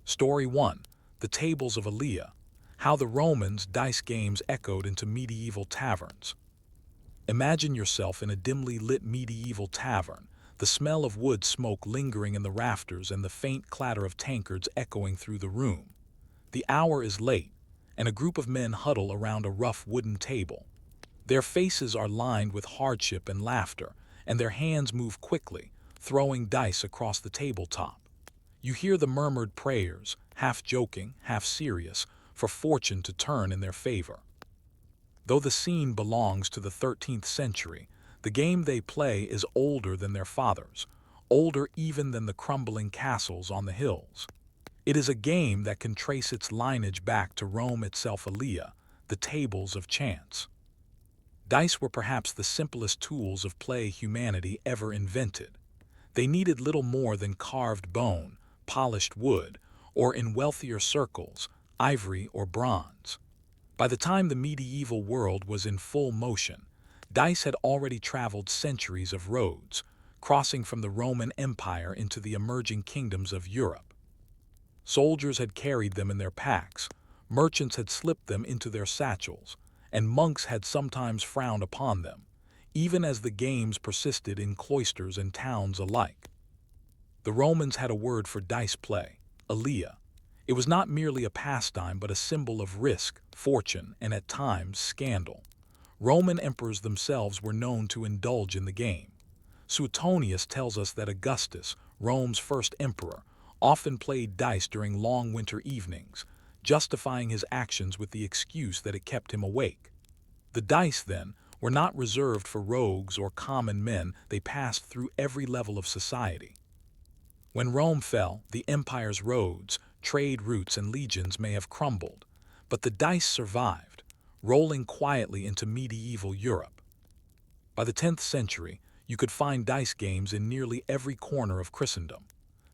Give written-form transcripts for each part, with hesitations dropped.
Story 1. The Tables of Aaliyah. How the Romans' dice games echoed into medieval taverns. Imagine yourself in a dimly lit medieval tavern, the smell of wood smoke lingering in the rafters and the faint clatter of tankards echoing through the room. The hour is late, and a group of men huddle around a rough wooden table. Their faces are lined with hardship and laughter, and their hands move quickly, throwing dice across the tabletop. You hear the murmured prayers, half joking, half serious, for fortune to turn in their favor. Though the scene belongs to the 13th century, the game they play is older than their fathers, older even than the crumbling castles on the hills. It is a game that can trace its lineage back to Rome itself, Aaliyah, the tables of chance. Dice were perhaps the simplest tools of play humanity ever invented. They needed little more than carved bone, polished wood, or in wealthier circles, ivory or bronze. By the time the medieval world was in full motion, dice had already traveled centuries of roads, crossing from the Roman Empire into the emerging kingdoms of Europe. Soldiers had carried them in their packs, merchants had slipped them into their satchels, and monks had sometimes frowned upon them, even as the games persisted in cloisters and towns alike. The Romans had a word for dice play, Aaliyah. It was not merely a pastime but a symbol of risk, fortune, and at times scandal. Roman emperors themselves were known to indulge in the game. Suetonius tells us that Augustus, Rome's first emperor, often played dice during long winter evenings, justifying his actions with the excuse that it kept him awake. The dice, then, were not reserved for rogues or common men, they passed through every level of society. When Rome fell, the empire's roads, trade routes, and legions may have crumbled, but the dice survived, rolling quietly into medieval Europe. By the 10th century, you could find dice games in nearly every corner of Christendom.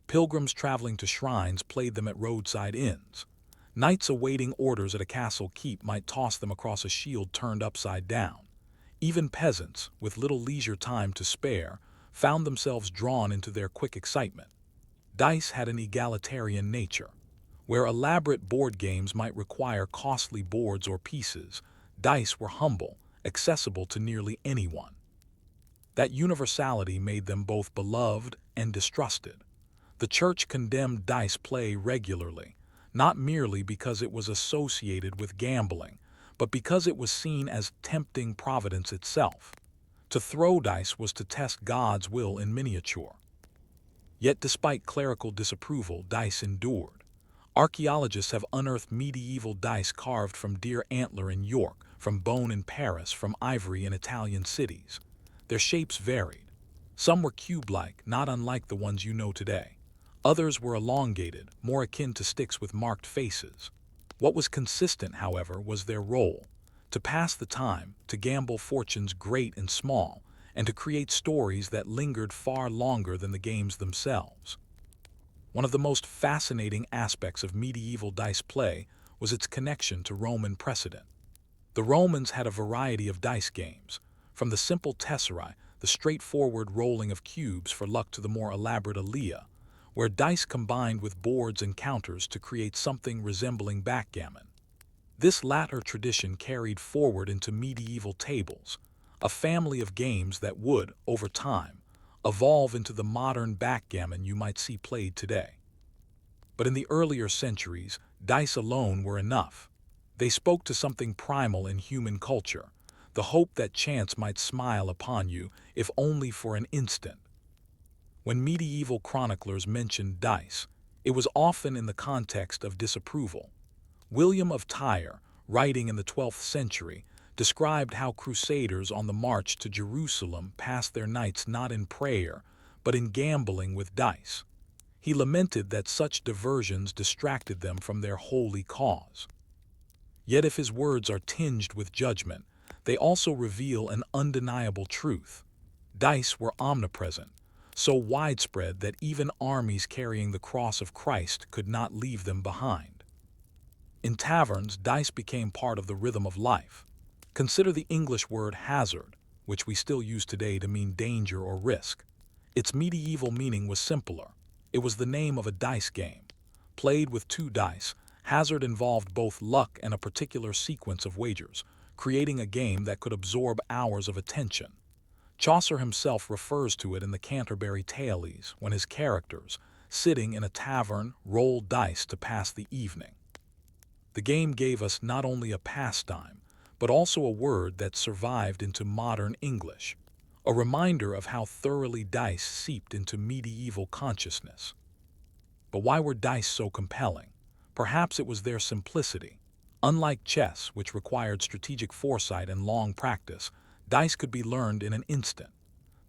Pilgrims traveling to shrines played them at roadside inns. Knights awaiting orders at a castle keep might toss them across a shield turned upside down. Even peasants, with little leisure time to spare, found themselves drawn into their quick excitement. Dice had an egalitarian nature. Where elaborate board games might require costly boards or pieces, dice were humble, accessible to nearly anyone. That universality made them both beloved and distrusted. The church condemned dice play regularly, not merely because it was associated with gambling, but because it was seen as tempting providence itself. To throw dice was to test God's will in miniature. Yet despite clerical disapproval, dice endured. Archaeologists have unearthed medieval dice carved from deer antler in York, from bone in Paris, from ivory in Italian cities. Their shapes varied. Some were cube-like, not unlike the ones you know today. Others were elongated, more akin to sticks with marked faces. What was consistent, however, was their role: to pass the time, to gamble fortunes great and small, and to create stories that lingered far longer than the games themselves. One of the most fascinating aspects of medieval dice play was its connection to Roman precedent. The Romans had a variety of dice games, from the simple tesserae, the straightforward rolling of cubes for luck, to the more elaborate Aaliyah, where dice combined with boards and counters to create something resembling backgammon. This latter tradition carried forward into medieval tables, a family of games that would, over time, evolve into the modern backgammon you might see played today. But in the earlier centuries, dice alone were enough. They spoke to something primal in human culture, the hope that chance might smile upon you, if only for an instant. When medieval chroniclers mentioned dice, it was often in the context of disapproval. William of Tyre, writing in the 12th century, described how crusaders on the march to Jerusalem passed their nights not in prayer, but in gambling with dice. He lamented that such diversions distracted them from their holy cause. Yet if his words are tinged with judgment, they also reveal an undeniable truth. Dice were omnipresent, so widespread that even armies carrying the cross of Christ could not leave them behind. In taverns, dice became part of the rhythm of life. Consider the English word hazard, which we still use today to mean danger or risk. Its medieval meaning was simpler. It was the name of a dice game. played with 2 dice, hazard involved both luck and a particular sequence of wagers, creating a game that could absorb hours of attention. Chaucer himself refers to it in the Canterbury Tales when his characters, sitting in a tavern, rolled dice to pass the evening. The game gave us not only a pastime, but also a word that survived into modern English, a reminder of how thoroughly dice seeped into medieval consciousness. But why were dice so compelling? Perhaps it was their simplicity. Unlike chess, which required strategic foresight and long practice, dice could be learned in an instant.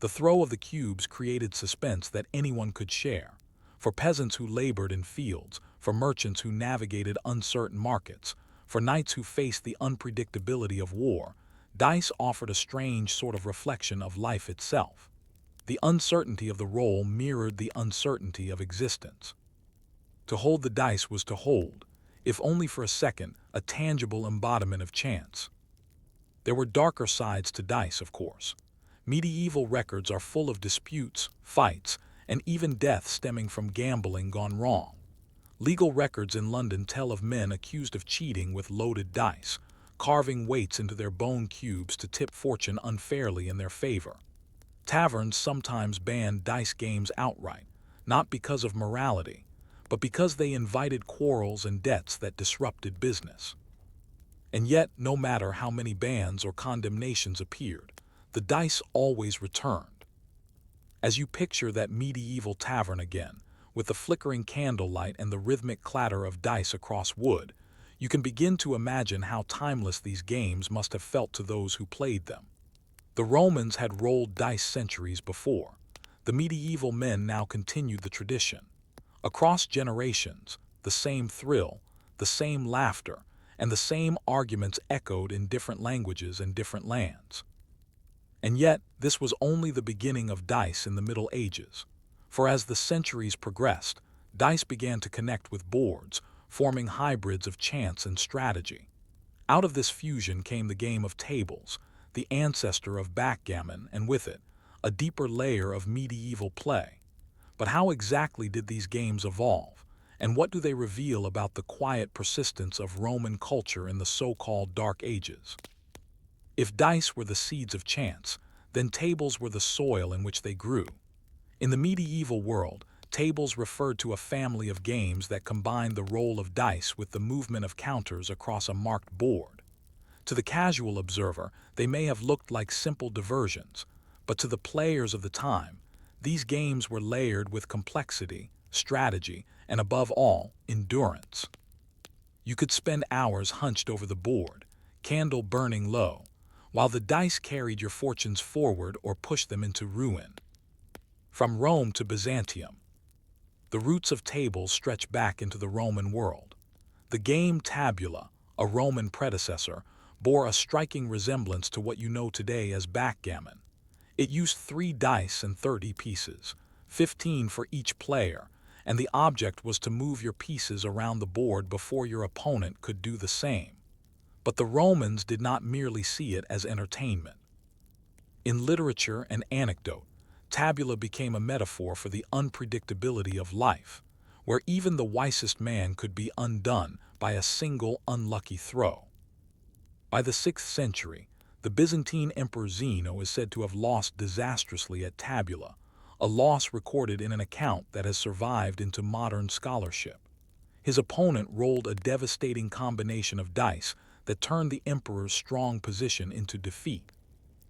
The throw of the cubes created suspense that anyone could share. For peasants who labored in fields, for merchants who navigated uncertain markets, for knights who faced the unpredictability of war, dice offered a strange sort of reflection of life itself. The uncertainty of the roll mirrored the uncertainty of existence. To hold the dice was to hold, if only for a second, a tangible embodiment of chance. There were darker sides to dice, of course. Medieval records are full of disputes, fights, and even death stemming from gambling gone wrong. Legal records in London tell of men accused of cheating with loaded dice, carving weights into their bone cubes to tip fortune unfairly in their favor. Taverns sometimes banned dice games outright, not because of morality, but because they invited quarrels and debts that disrupted business. And yet, no matter how many bans or condemnations appeared, the dice always returned. As you picture that medieval tavern again, with the flickering candlelight and the rhythmic clatter of dice across wood, you can begin to imagine how timeless these games must have felt to those who played them. The Romans had rolled dice centuries before. The medieval men now continued the tradition. Across generations, the same thrill, the same laughter, and the same arguments echoed in different languages and different lands. And yet, this was only the beginning of dice in the Middle Ages. For as the centuries progressed, dice began to connect with boards, forming hybrids of chance and strategy. Out of this fusion came the game of tables, the ancestor of backgammon, and with it, a deeper layer of medieval play. But how exactly did these games evolve, and what do they reveal about the quiet persistence of Roman culture in the so-called Dark Ages? If dice were the seeds of chance, then tables were the soil in which they grew. In the medieval world, tables referred to a family of games that combined the roll of dice with the movement of counters across a marked board. To the casual observer, they may have looked like simple diversions, but to the players of the time, these games were layered with complexity, strategy, and above all, endurance. You could spend hours hunched over the board, candle burning low, while the dice carried your fortunes forward or pushed them into ruin. From Rome to Byzantium, the roots of tables stretch back into the Roman world. The game tabula, a Roman predecessor, bore a striking resemblance to what you know today as backgammon. It used 3 dice and 30 pieces, 15 for each player, and the object was to move your pieces around the board before your opponent could do the same. But the Romans did not merely see it as entertainment. In literature and anecdote, tabula became a metaphor for the unpredictability of life, where even the wisest man could be undone by a single unlucky throw. By the 6th century, the Byzantine Emperor Zeno is said to have lost disastrously at tabula, a loss recorded in an account that has survived into modern scholarship. His opponent rolled a devastating combination of dice that turned the emperor's strong position into defeat.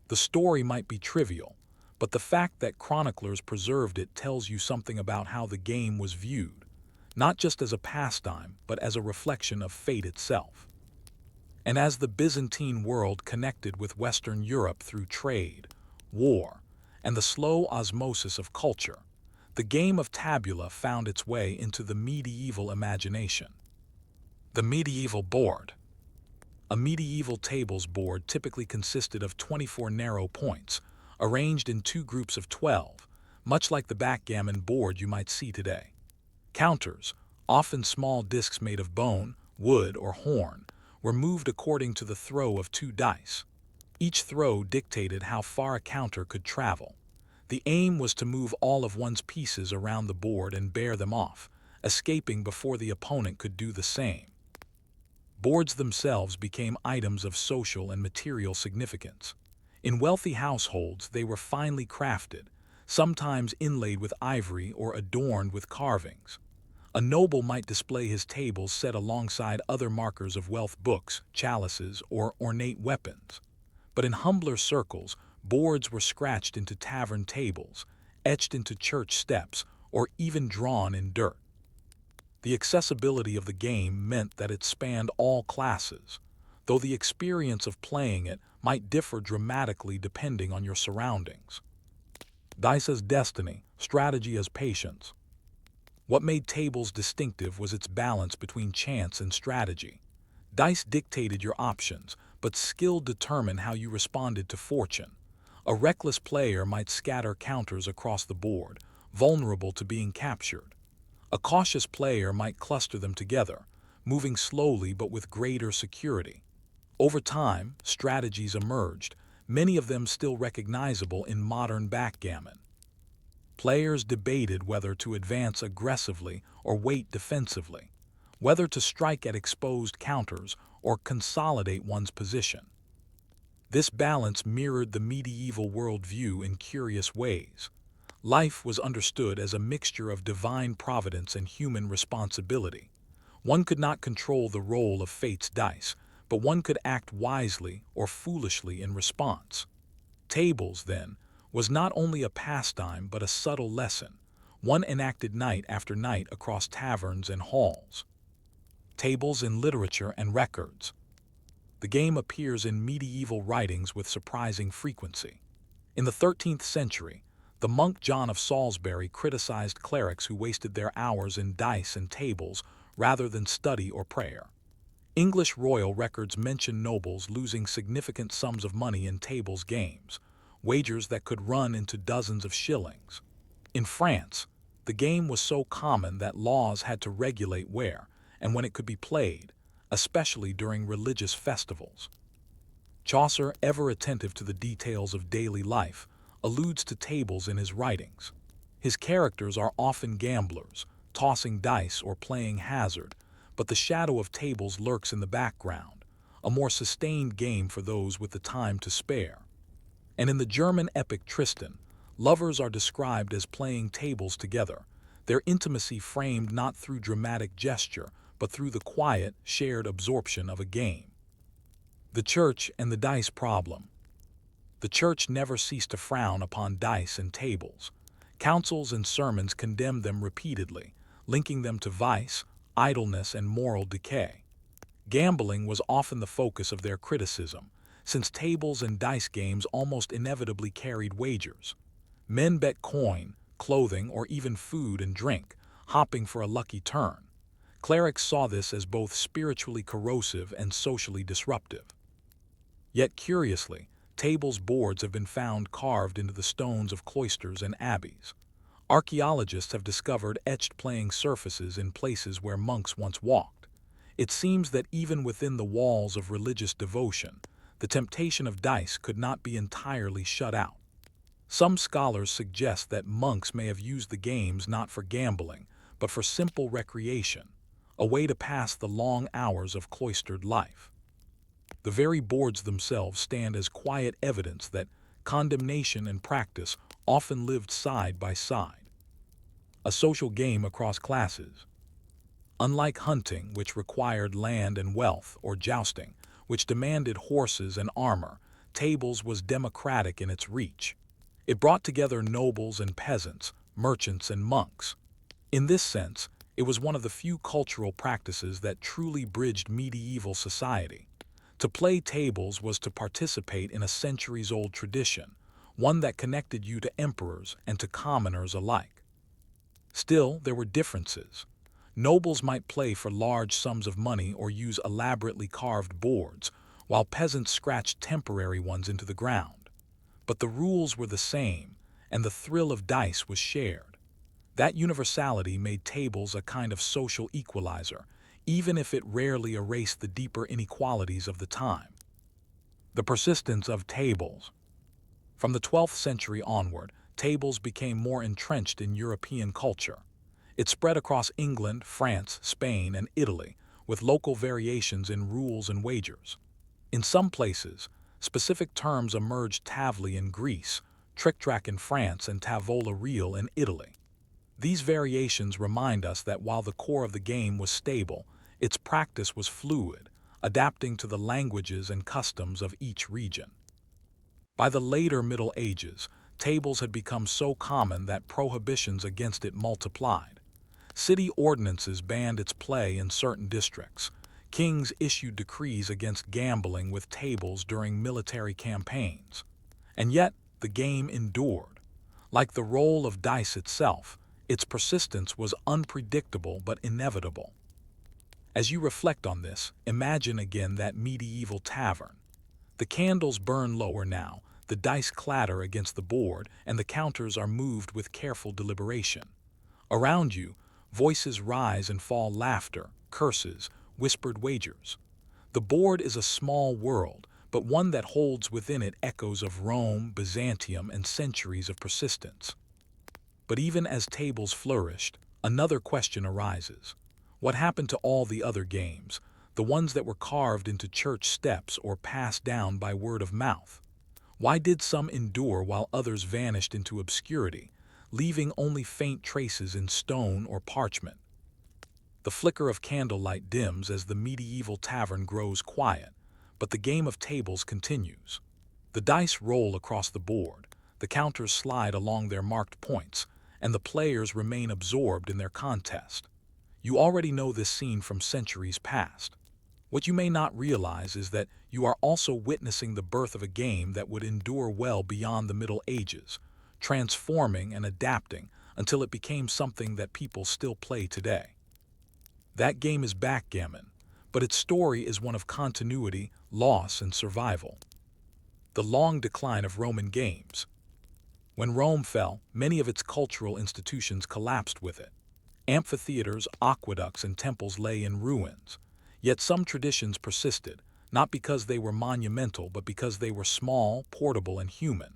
The story might be trivial, but the fact that chroniclers preserved it tells you something about how the game was viewed, not just as a pastime, but as a reflection of fate itself. And as the Byzantine world connected with Western Europe through trade, war, and the slow osmosis of culture, the game of tabula found its way into the medieval imagination. The medieval board. A medieval tables board typically consisted of 24 narrow points, arranged in 2 groups of 12, much like the backgammon board you might see today. Counters, often small discs made of bone, wood, or horn, were moved according to the throw of 2 dice. Each throw dictated how far a counter could travel. The aim was to move all of one's pieces around the board and bear them off, escaping before the opponent could do the same. Boards themselves became items of social and material significance. In wealthy households, they were finely crafted, sometimes inlaid with ivory or adorned with carvings. A noble might display his tables set alongside other markers of wealth, books, chalices, or ornate weapons. But in humbler circles, boards were scratched into tavern tables, etched into church steps, or even drawn in dirt. The accessibility of the game meant that it spanned all classes, though the experience of playing it might differ dramatically depending on your surroundings. Dice as destiny, strategy as patience. What made tables distinctive was its balance between chance and strategy. Dice dictated your options, but skill determined how you responded to fortune. A reckless player might scatter counters across the board, vulnerable to being captured. A cautious player might cluster them together, moving slowly but with greater security. Over time, strategies emerged, many of them still recognizable in modern backgammon. Players debated whether to advance aggressively or wait defensively, whether to strike at exposed counters or consolidate one's position. This balance mirrored the medieval worldview in curious ways. Life was understood as a mixture of divine providence and human responsibility. One could not control the roll of fate's dice, but one could act wisely or foolishly in response. Tables, then, was not only a pastime but a subtle lesson, one enacted night after night across taverns and halls. Tables in literature and records. The game appears in medieval writings with surprising frequency. In the 13th century, the monk John of Salisbury criticized clerics who wasted their hours in dice and tables rather than study or prayer. English royal records mention nobles losing significant sums of money in tables games, wagers that could run into dozens of shillings. In France, the game was so common that laws had to regulate where and when it could be played, especially during religious festivals. Chaucer, ever attentive to the details of daily life, alludes to tables in his writings. His characters are often gamblers, tossing dice or playing hazard, but the shadow of tables lurks in the background, a more sustained game for those with the time to spare. And in the German epic Tristan, lovers are described as playing tables together, their intimacy framed not through dramatic gesture, but through the quiet, shared absorption of a game. The church and the dice problem. The church never ceased to frown upon dice and tables. Councils and sermons condemned them repeatedly, linking them to vice, idleness, and moral decay. Gambling was often the focus of their criticism, since tables and dice games almost inevitably carried wagers. Men bet coin, clothing, or even food and drink, hopping for a lucky turn. Clerics saw this as both spiritually corrosive and socially disruptive. Yet curiously, tables' boards have been found carved into the stones of cloisters and abbeys. Archaeologists have discovered etched playing surfaces in places where monks once walked. It seems that even within the walls of religious devotion, the temptation of dice could not be entirely shut out. Some scholars suggest that monks may have used the games not for gambling, but for simple recreation, a way to pass the long hours of cloistered life. The very boards themselves stand as quiet evidence that condemnation and practice often lived side by side. A social game across classes. Unlike hunting, which required land and wealth, or jousting, which demanded horses and armor, tables was democratic in its reach. It brought together nobles and peasants, merchants and monks. In this sense, it was one of the few cultural practices that truly bridged medieval society. To play tables was to participate in a centuries-old tradition, one that connected you to emperors and to commoners alike. Still, there were differences. Nobles might play for large sums of money or use elaborately carved boards, while peasants scratched temporary ones into the ground. But the rules were the same, and the thrill of dice was shared. That universality made tables a kind of social equalizer, even if it rarely erased the deeper inequalities of the time. The persistence of tables. From the 12th century onward, tables became more entrenched in European culture. It spread across England, France, Spain, and Italy, with local variations in rules and wagers. In some places, specific terms emerged: tavli in Greece, trick-track in France, and tavola real in Italy. These variations remind us that while the core of the game was stable, its practice was fluid, adapting to the languages and customs of each region. By the later Middle Ages, tables had become so common that prohibitions against it multiplied. City ordinances banned its play in certain districts. Kings issued decrees against gambling with tables during military campaigns. And yet, the game endured. Like the roll of dice itself, its persistence was unpredictable but inevitable. As you reflect on this, imagine again that medieval tavern. The candles burn lower now, the dice clatter against the board, and the counters are moved with careful deliberation. Around you, voices rise and fall: laughter, curses, whispered wagers. The board is a small world, but one that holds within it echoes of Rome, Byzantium, and centuries of persistence. But even as tables flourished, another question arises. What happened to all the other games, the ones that were carved into church steps or passed down by word of mouth? Why did some endure while others vanished into obscurity, leaving only faint traces in stone or parchment? The flicker of candlelight dims as the medieval tavern grows quiet, but the game of tables continues. The dice roll across the board, the counters slide along their marked points, and the players remain absorbed in their contest. You already know this scene from centuries past. What you may not realize is that you are also witnessing the birth of a game that would endure well beyond the Middle Ages, transforming and adapting until it became something that people still play today. That game is backgammon, but its story is one of continuity, loss, and survival. The long decline of Roman games. When Rome fell, many of its cultural institutions collapsed with it. Amphitheaters, aqueducts, and temples lay in ruins. Yet some traditions persisted, not because they were monumental, but because they were small, portable, and human.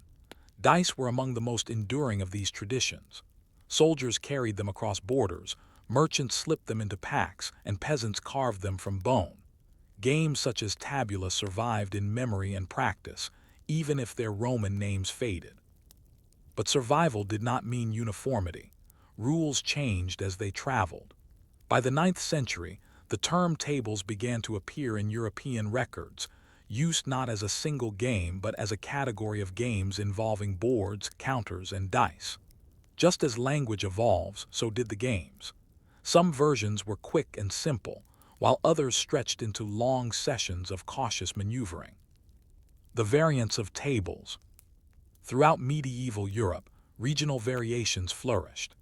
Dice were among the most enduring of these traditions. Soldiers carried them across borders, merchants slipped them into packs, and peasants carved them from bone. Games such as tabula survived in memory and practice, even if their Roman names faded. But survival did not mean uniformity. Rules changed as they traveled. By the 9th century, the term tables began to appear in European records, used not as a single game but as a category of games involving boards, counters, and dice. Just as language evolves, so did the games. Some versions were quick and simple, while others stretched into long sessions of cautious maneuvering. The variants of tables. Throughout medieval Europe, regional variations flourished.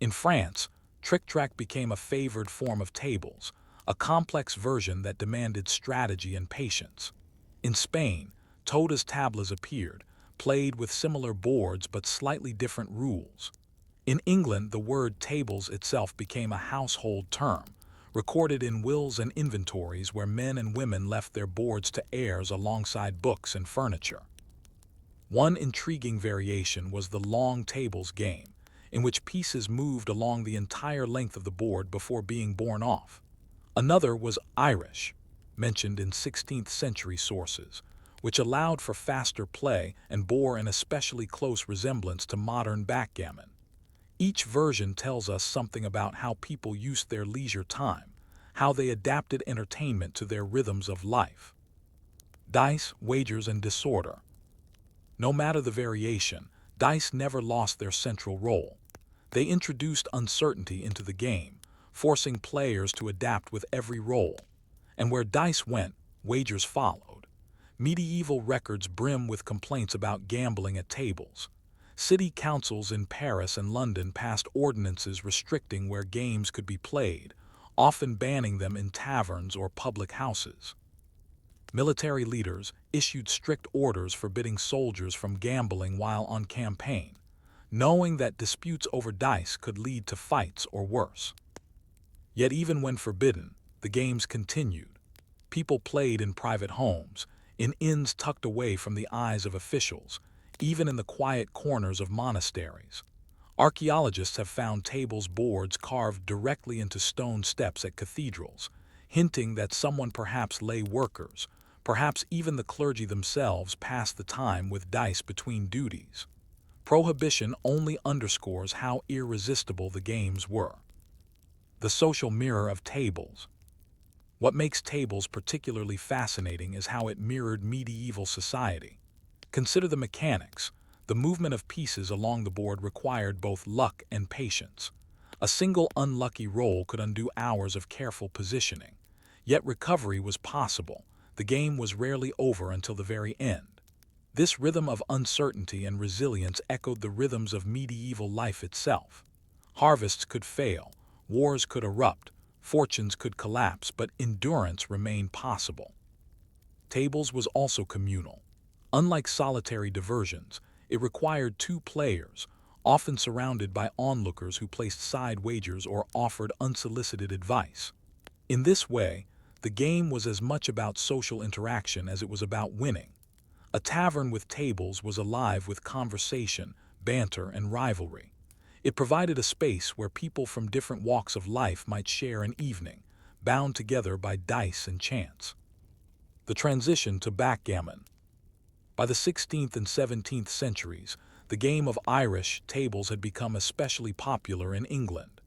In France, trick-track became a favored form of tables, a complex version that demanded strategy and patience. In Spain, todas tablas appeared, played with similar boards but slightly different rules. In England, the word tables itself became a household term, recorded in wills and inventories where men and women left their boards to heirs alongside books and furniture. One intriguing variation was the long tables game, in which pieces moved along the entire length of the board before being borne off. Another was Irish, mentioned in 16th century sources, which allowed for faster play and bore an especially close resemblance to modern backgammon. Each version tells us something about how people used their leisure time, how they adapted entertainment to their rhythms of life. Dice, wagers, and disorder. No matter the variation, dice never lost their central role. They introduced uncertainty into the game, forcing players to adapt with every roll. And where dice went, wagers followed. Medieval records brim with complaints about gambling at tables. City councils in Paris and London passed ordinances restricting where games could be played, often banning them in taverns or public houses. Military leaders issued strict orders forbidding soldiers from gambling while on campaign, knowing that disputes over dice could lead to fights or worse. Yet even when forbidden, the games continued. People played in private homes, in inns tucked away from the eyes of officials, even in the quiet corners of monasteries. Archaeologists have found tables boards carved directly into stone steps at cathedrals, hinting that someone, perhaps lay workers, perhaps even the clergy themselves, passed the time with dice between duties. Prohibition only underscores how irresistible the games were. The social mirror of tables. What makes tables particularly fascinating is how it mirrored medieval society. Consider the mechanics. The movement of pieces along the board required both luck and patience. A single unlucky roll could undo hours of careful positioning. Yet recovery was possible. The game was rarely over until the very end. This rhythm of uncertainty and resilience echoed the rhythms of medieval life itself. Harvests could fail, wars could erupt, fortunes could collapse, but endurance remained possible. Tables was also communal. Unlike solitary diversions, it required two players, often surrounded by onlookers who placed side wagers or offered unsolicited advice. In this way, the game was as much about social interaction as it was about winning. A tavern with tables was alive with conversation, banter, and rivalry. It provided a space where people from different walks of life might share an evening, bound together by dice and chance. The transition to backgammon. By the 16th and 17th centuries, the game of Irish tables had become especially popular in England.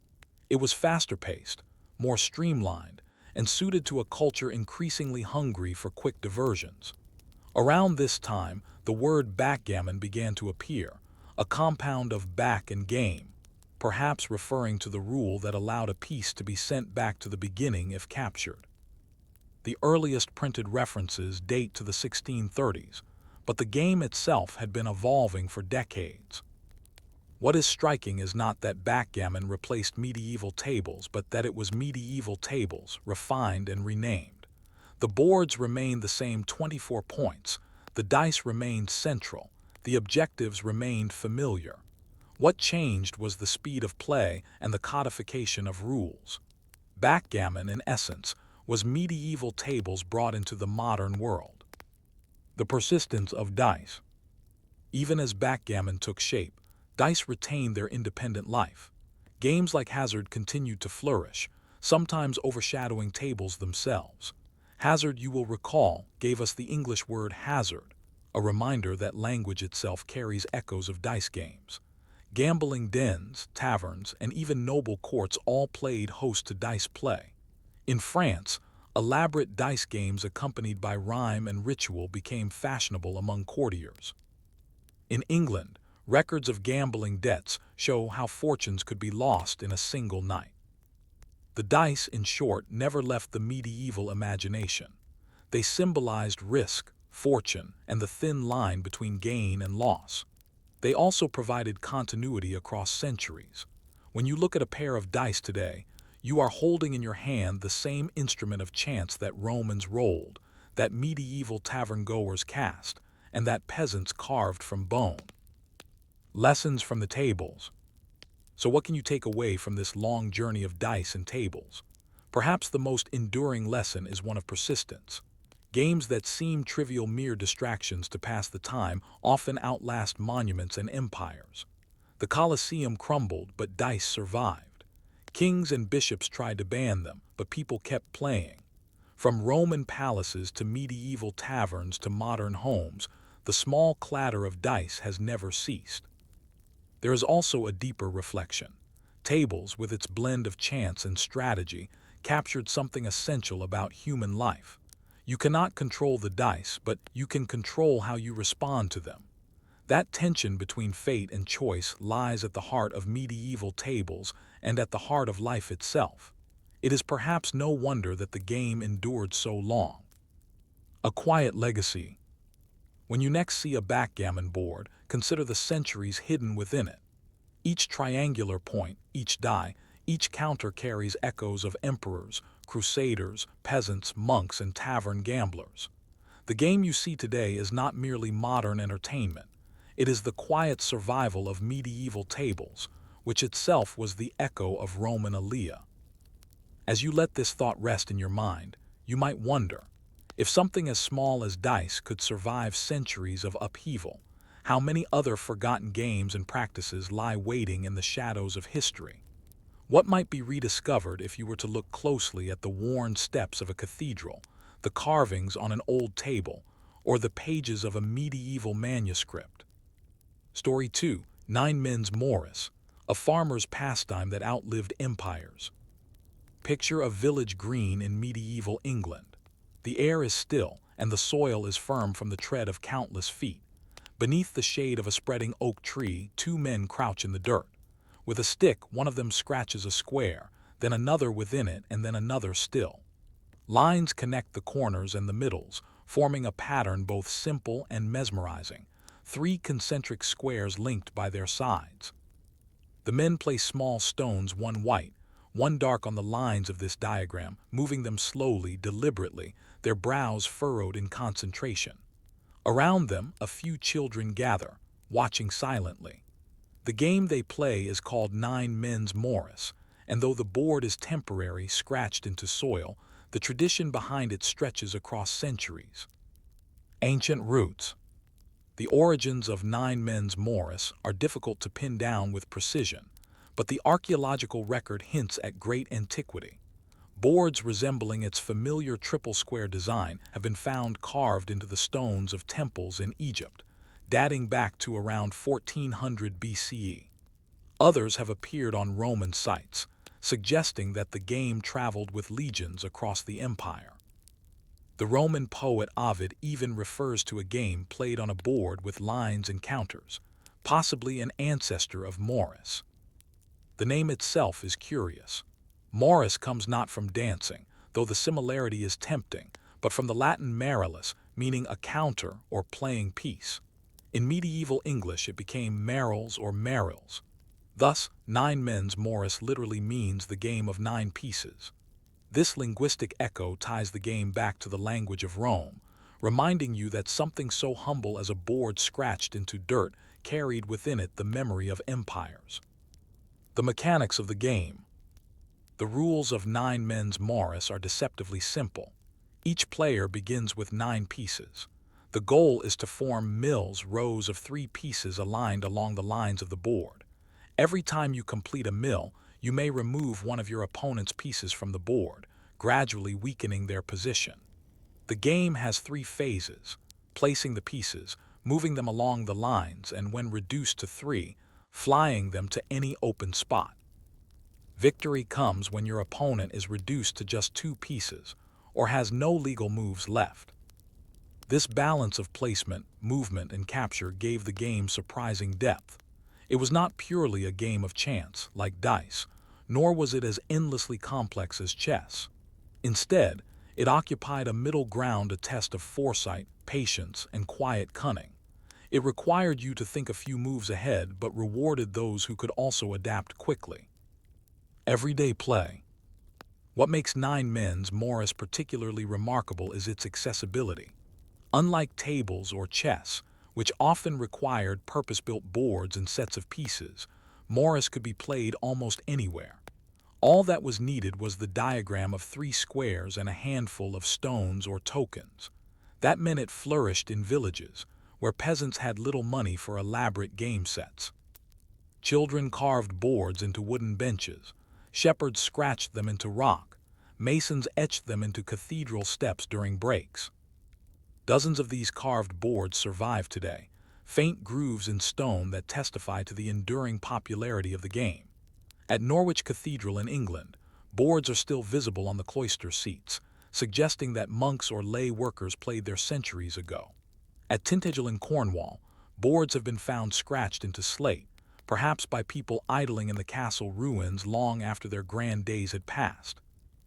It was faster-paced, more streamlined, and suited to a culture increasingly hungry for quick diversions. Around this time, the word backgammon began to appear, a compound of back and game, perhaps referring to the rule that allowed a piece to be sent back to the beginning if captured. The earliest printed references date to the 1630s, but the game itself had been evolving for decades. What is striking is not that backgammon replaced medieval tables, but that it was medieval tables, refined and renamed. The boards remained the same 24 points, the dice remained central, the objectives remained familiar. What changed was the speed of play and the codification of rules. Backgammon, in essence, was medieval tables brought into the modern world. The persistence of dice. Even as backgammon took shape, dice retained their independent life. Games like hazard continued to flourish, sometimes overshadowing tables themselves. Hazard, you will recall, gave us the English word hazard, a reminder that language itself carries echoes of dice games. Gambling dens, taverns, and even noble courts all played host to dice play. In France, elaborate dice games accompanied by rhyme and ritual became fashionable among courtiers. In England, records of gambling debts show how fortunes could be lost in a single night. The dice, in short, never left the medieval imagination. They symbolized risk, fortune, and the thin line between gain and loss. They also provided continuity across centuries. When you look at a pair of dice today, you are holding in your hand the same instrument of chance that Romans rolled, that medieval tavern-goers cast, and that peasants carved from bone. Lessons from the tables. So what can you take away from this long journey of dice and tables? Perhaps the most enduring lesson is one of persistence. Games that seem trivial mere distractions to pass the time often outlast monuments and empires. The Colosseum crumbled, but dice survived. Kings and bishops tried to ban them, but people kept playing. From Roman palaces to medieval taverns to modern homes, the small clatter of dice has never ceased. There is also a deeper reflection. Tables, with its blend of chance and strategy, captured something essential about human life. You cannot control the dice, but you can control how you respond to them. That tension between fate and choice lies at the heart of medieval tables and at the heart of life itself. It is perhaps no wonder that the game endured so long. A quiet legacy. When you next see a backgammon board, consider the centuries hidden within it. Each triangular point, each die, each counter carries echoes of emperors, crusaders, peasants, monks, and tavern gamblers. The game you see today is not merely modern entertainment. It is the quiet survival of medieval tables, which itself was the echo of Roman Alea. As you let this thought rest in your mind, you might wonder, if something as small as dice could survive centuries of upheaval, how many other forgotten games and practices lie waiting in the shadows of history? What might be rediscovered if you were to look closely at the worn steps of a cathedral, the carvings on an old table, or the pages of a medieval manuscript? Story 2. Nine Men's Morris, a farmer's pastime that outlived empires. Picture a village green in medieval England. The air is still, and the soil is firm from the tread of countless feet. Beneath the shade of a spreading oak tree, two men crouch in the dirt. With a stick, one of them scratches a square, then another within it, and then another still. Lines connect the corners and the middles, forming a pattern both simple and mesmerizing, three concentric squares linked by their sides. The men place small stones, one white, one dark, on the lines of this diagram, moving them slowly, deliberately, their brows furrowed in concentration. Around them, a few children gather, watching silently. The game they play is called Nine Men's Morris, and though the board is temporary, scratched into soil, the tradition behind it stretches across centuries. Ancient roots. The origins of Nine Men's Morris are difficult to pin down with precision, but the archaeological record hints at great antiquity. Boards resembling its familiar triple square design have been found carved into the stones of temples in Egypt, dating back to around 1400 BCE. Others have appeared on Roman sites, suggesting that the game traveled with legions across the empire. The Roman poet Ovid even refers to a game played on a board with lines and counters, possibly an ancestor of Morris. The name itself is curious. Morris comes not from dancing, though the similarity is tempting, but from the Latin marilis, meaning a counter or playing piece. In medieval English it became merrills or merrills. Thus, Nine Men's Morris literally means the game of nine pieces. This linguistic echo ties the game back to the language of Rome, reminding you that something so humble as a board scratched into dirt carried within it the memory of empires. The mechanics of the game. The rules of Nine Men's Morris are deceptively simple. Each player begins with 9 pieces. The goal is to form mills, rows of 3 pieces aligned along the lines of the board. Every time you complete a mill, you may remove one of your opponent's pieces from the board, gradually weakening their position. The game has 3 phases: placing the pieces, moving them along the lines, and when reduced to 3, flying them to any open spot. Victory comes when your opponent is reduced to just 2 pieces, or has no legal moves left. This balance of placement, movement, and capture gave the game surprising depth. It was not purely a game of chance, like dice, nor was it as endlessly complex as chess. Instead, it occupied a middle ground, a test of foresight, patience, and quiet cunning. It required you to think a few moves ahead, but rewarded those who could also adapt quickly. Everyday play. What makes Nine Men's Morris particularly remarkable is its accessibility. Unlike tables or chess, which often required purpose-built boards and sets of pieces, Morris could be played almost anywhere. All that was needed was the diagram of 3 squares and a handful of stones or tokens. That meant it flourished in villages, where peasants had little money for elaborate game sets. Children carved boards into wooden benches, shepherds scratched them into rock, masons etched them into cathedral steps during breaks. Dozens of these carved boards survive today, faint grooves in stone that testify to the enduring popularity of the game. At Norwich Cathedral in England, boards are still visible on the cloister seats, suggesting that monks or lay workers played there centuries ago. At Tintagel in Cornwall, boards have been found scratched into slate, perhaps by people idling in the castle ruins long after their grand days had passed.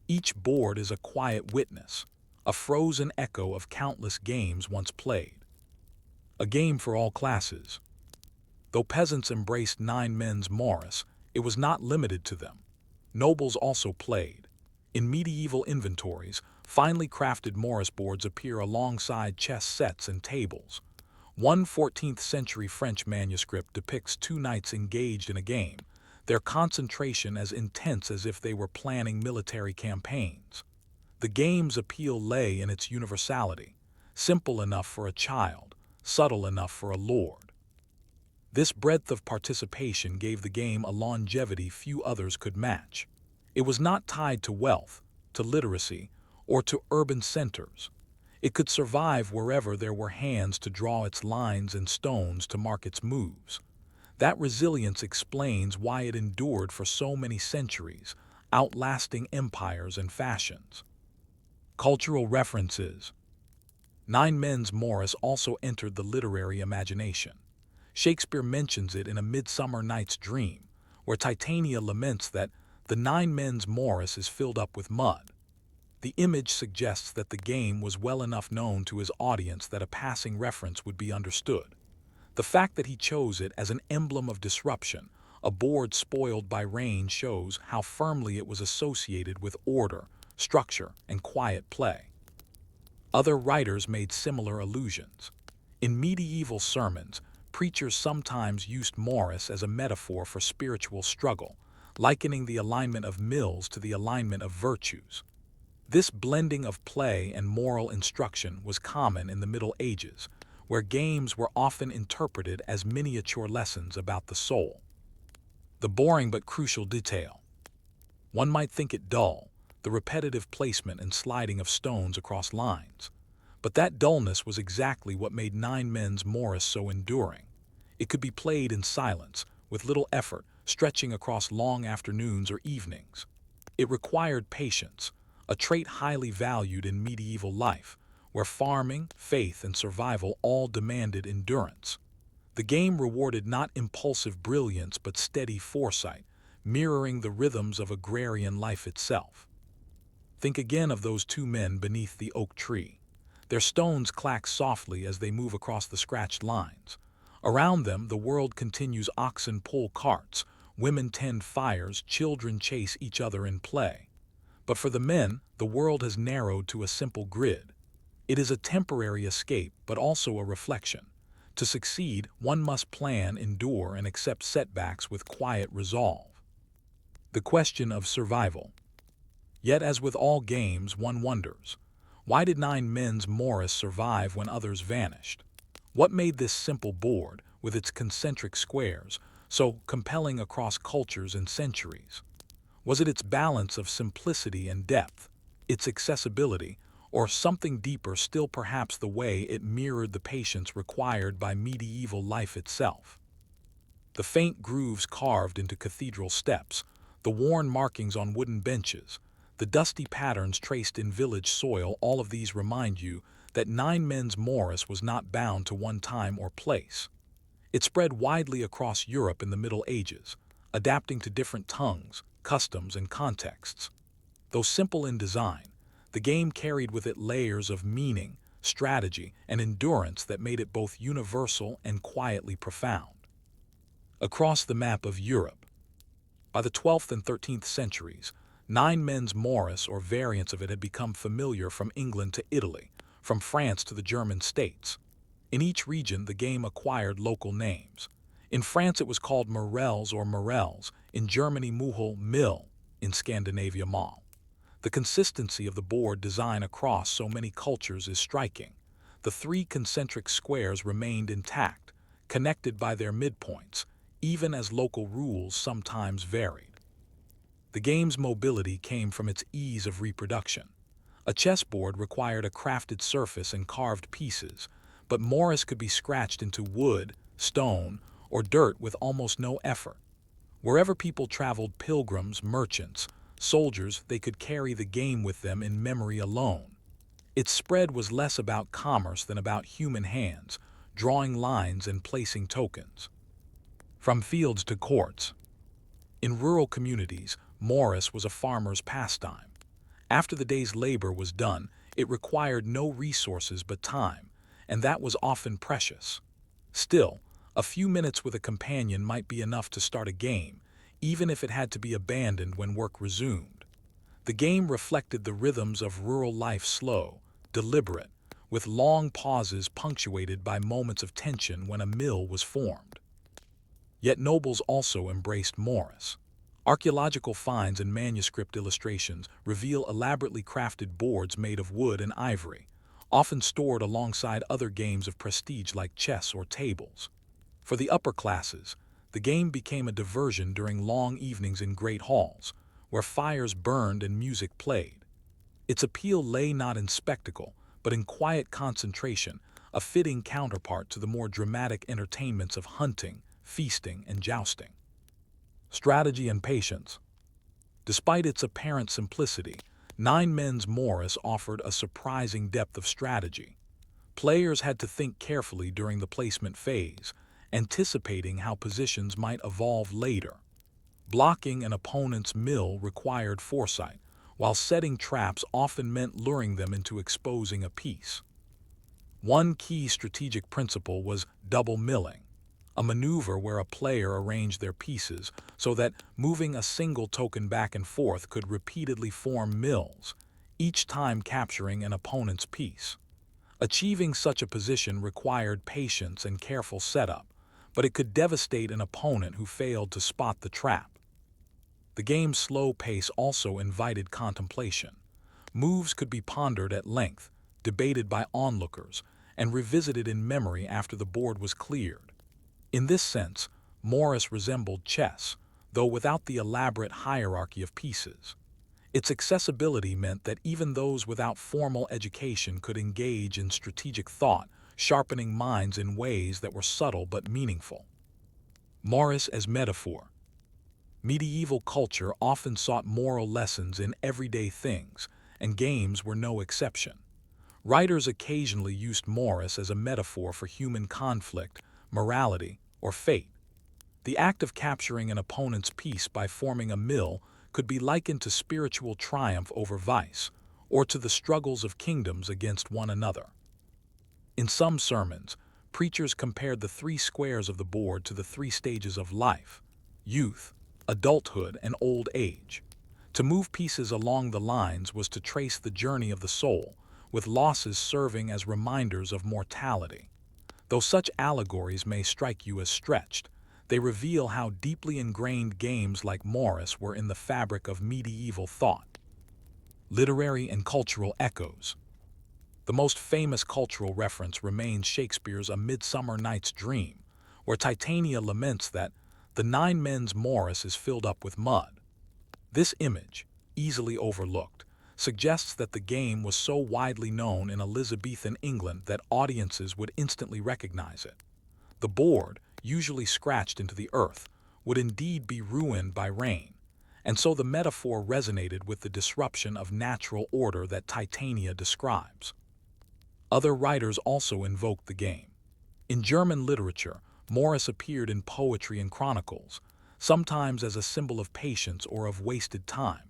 Each board is a quiet witness, a frozen echo of countless games once played. A game for all classes. Though peasants embraced Nine Men's Morris, it was not limited to them. Nobles also played. In medieval inventories, finely crafted Morris boards appear alongside chess sets and tables. One 14th-century French manuscript depicts 2 knights engaged in a game, their concentration as intense as if they were planning military campaigns. The game's appeal lay in its universality, simple enough for a child, subtle enough for a lord. This breadth of participation gave the game a longevity few others could match. It was not tied to wealth, to literacy, or to urban centers. It could survive wherever there were hands to draw its lines and stones to mark its moves. That resilience explains why it endured for so many centuries, outlasting empires and fashions. Cultural references. Nine Men's Morris also entered the literary imagination. Shakespeare mentions it in A Midsummer Night's Dream, where Titania laments that the Nine Men's Morris is filled up with mud. The image suggests that the game was well enough known to his audience that a passing reference would be understood. The fact that he chose it as an emblem of disruption, a board spoiled by rain, shows how firmly it was associated with order, structure, and quiet play. Other writers made similar allusions. In medieval sermons, preachers sometimes used Morris as a metaphor for spiritual struggle, likening the alignment of mills to the alignment of virtues. This blending of play and moral instruction was common in the Middle Ages, where games were often interpreted as miniature lessons about the soul. The boring but crucial detail. One might think it dull, the repetitive placement and sliding of stones across lines. But that dullness was exactly what made Nine Men's Morris so enduring. It could be played in silence, with little effort, stretching across long afternoons or evenings. It required patience, a trait highly valued in medieval life, where farming, faith, and survival all demanded endurance. The game rewarded not impulsive brilliance but steady foresight, mirroring the rhythms of agrarian life itself. Think again of those two men beneath the oak tree. Their stones clack softly as they move across the scratched lines. Around them, the world continues. Oxen pull carts, women tend fires, children chase each other in play. But for the men, the world has narrowed to a simple grid. It is a temporary escape, but also a reflection. To succeed, one must plan, endure, and accept setbacks with quiet resolve. The question of survival. Yet, as with all games, one wonders, why did Nine Men's Morris survive when others vanished? What made this simple board, with its concentric squares, so compelling across cultures and centuries? Was it its balance of simplicity and depth, its accessibility, or something deeper still, perhaps the way it mirrored the patience required by medieval life itself? The faint grooves carved into cathedral steps, the worn markings on wooden benches, the dusty patterns traced in village soil, all of these remind you that Nine Men's Morris was not bound to one time or place. It spread widely across Europe in the Middle Ages, adapting to different tongues, customs, and contexts. Though simple in design, the game carried with it layers of meaning, strategy, and endurance that made it both universal and quietly profound. Across the map of Europe. By the 12th and 13th centuries, Nine Men's Morris or variants of it had become familiar from England to Italy, from France to the German states. In each region, the game acquired local names. In France, it was called Morels or Morels, in Germany, Muhel, Mill, in Scandinavia, Mal. The consistency of the board design across so many cultures is striking. The three concentric squares remained intact, connected by their midpoints, even as local rules sometimes varied. The game's mobility came from its ease of reproduction. A chessboard required a crafted surface and carved pieces, but Morris could be scratched into wood, stone, or dirt with almost no effort. Wherever people traveled, pilgrims, merchants, soldiers, they could carry the game with them in memory alone. Its spread was less about commerce than about human hands, drawing lines and placing tokens. From fields to courts. In rural communities, Morris was a farmer's pastime. After the day's labor was done, it required no resources but time, and that was often precious. Still, a few minutes with a companion might be enough to start a game, even if it had to be abandoned when work resumed. The game reflected the rhythms of rural life, slow, deliberate, with long pauses punctuated by moments of tension when a mill was formed. Yet nobles also embraced Morris. Archaeological finds and manuscript illustrations reveal elaborately crafted boards made of wood and ivory, often stored alongside other games of prestige like chess or tables. For the upper classes, the game became a diversion during long evenings in great halls, where fires burned and music played. Its appeal lay not in spectacle, but in quiet concentration, a fitting counterpart to the more dramatic entertainments of hunting, feasting, and jousting. Strategy and patience. Despite its apparent simplicity, Nine Men's Morris offered a surprising depth of strategy. Players had to think carefully during the placement phase, anticipating how positions might evolve later. Blocking an opponent's mill required foresight, while setting traps often meant luring them into exposing a piece. One key strategic principle was double milling, a maneuver where a player arranged their pieces so that moving a single token back and forth could repeatedly form mills, each time capturing an opponent's piece. Achieving such a position required patience and careful setup, but it could devastate an opponent who failed to spot the trap. The game's slow pace also invited contemplation. Moves could be pondered at length, debated by onlookers, and revisited in memory after the board was cleared. In this sense, Morris resembled chess, though without the elaborate hierarchy of pieces. Its accessibility meant that even those without formal education could engage in strategic thought, sharpening minds in ways that were subtle but meaningful. Morris as metaphor. Medieval culture often sought moral lessons in everyday things, and games were no exception. Writers occasionally used Morris as a metaphor for human conflict, morality, or fate. The act of capturing an opponent's piece by forming a mill could be likened to spiritual triumph over vice, or to the struggles of kingdoms against one another. In some sermons, preachers compared the three squares of the board to the three stages of life: youth, adulthood, and old age. To move pieces along the lines was to trace the journey of the soul, with losses serving as reminders of mortality. Though such allegories may strike you as stretched, they reveal how deeply ingrained games like Morris were in the fabric of medieval thought. Literary and cultural echoes. The most famous cultural reference remains Shakespeare's A Midsummer Night's Dream, where Titania laments that the Nine Men's Morris is filled up with mud. This image, easily overlooked, suggests that the game was so widely known in Elizabethan England that audiences would instantly recognize it. The board, usually scratched into the earth, would indeed be ruined by rain, and so the metaphor resonated with the disruption of natural order that Titania describes. Other writers also invoked the game. In German literature, Morris appeared in poetry and chronicles, sometimes as a symbol of patience or of wasted time.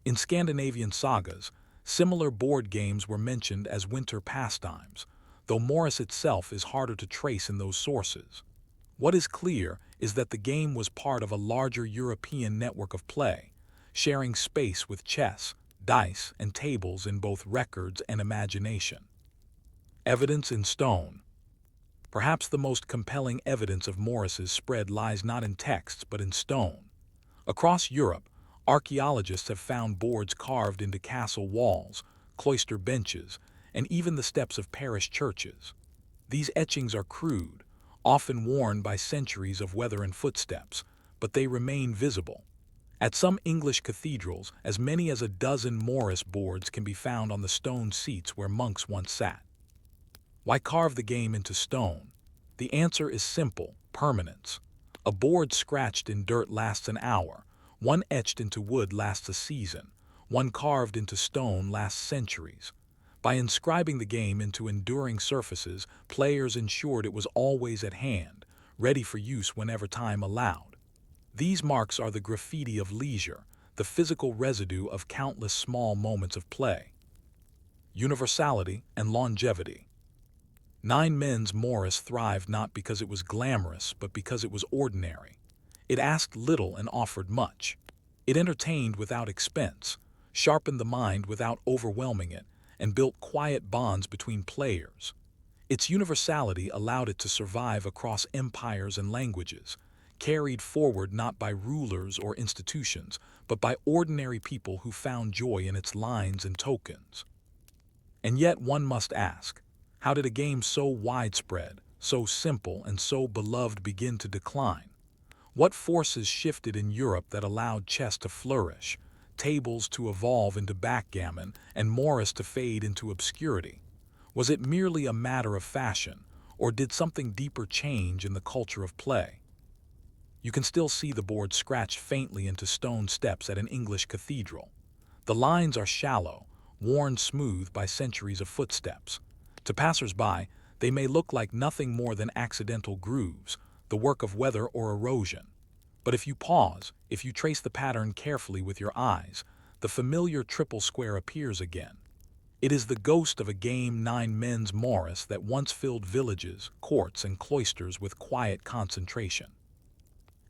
In Scandinavian sagas, similar board games were mentioned as winter pastimes, though Morris itself is harder to trace in those sources. What is clear is that the game was part of a larger European network of play, sharing space with chess, dice, and tables in both records and imagination. Evidence in stone. Perhaps the most compelling evidence of Morris's spread lies not in texts but in stone. Across Europe, archaeologists have found boards carved into castle walls, cloister benches, and even the steps of parish churches. These etchings are crude, often worn by centuries of weather and footsteps, but they remain visible. At some English cathedrals, as many as a dozen Morris boards can be found on the stone seats where monks once sat. Why carve the game into stone? The answer is simple: permanence. A board scratched in dirt lasts an hour, one etched into wood lasts a season, one carved into stone lasts centuries. By inscribing the game into enduring surfaces, players ensured it was always at hand, ready for use whenever time allowed. These marks are the graffiti of leisure, the physical residue of countless small moments of play. Universality and longevity. Nine Men's Morris thrived not because it was glamorous, but because it was ordinary. It asked little and offered much. It entertained without expense, sharpened the mind without overwhelming it, and built quiet bonds between players. Its universality allowed it to survive across empires and languages, carried forward not by rulers or institutions, but by ordinary people who found joy in its lines and tokens. And yet one must ask, how did a game so widespread, so simple and so beloved, begin to decline? What forces shifted in Europe that allowed chess to flourish, tables to evolve into backgammon, and Morris to fade into obscurity? Was it merely a matter of fashion, or did something deeper change in the culture of play? You can still see the board scratched faintly into stone steps at an English cathedral. The lines are shallow, worn smooth by centuries of footsteps. To passers-by, they may look like nothing more than accidental grooves, the work of weather or erosion. But if you pause, if you trace the pattern carefully with your eyes, the familiar triple square appears again. It is the ghost of a game nine men's Morris that once filled villages, courts, and cloisters with quiet concentration.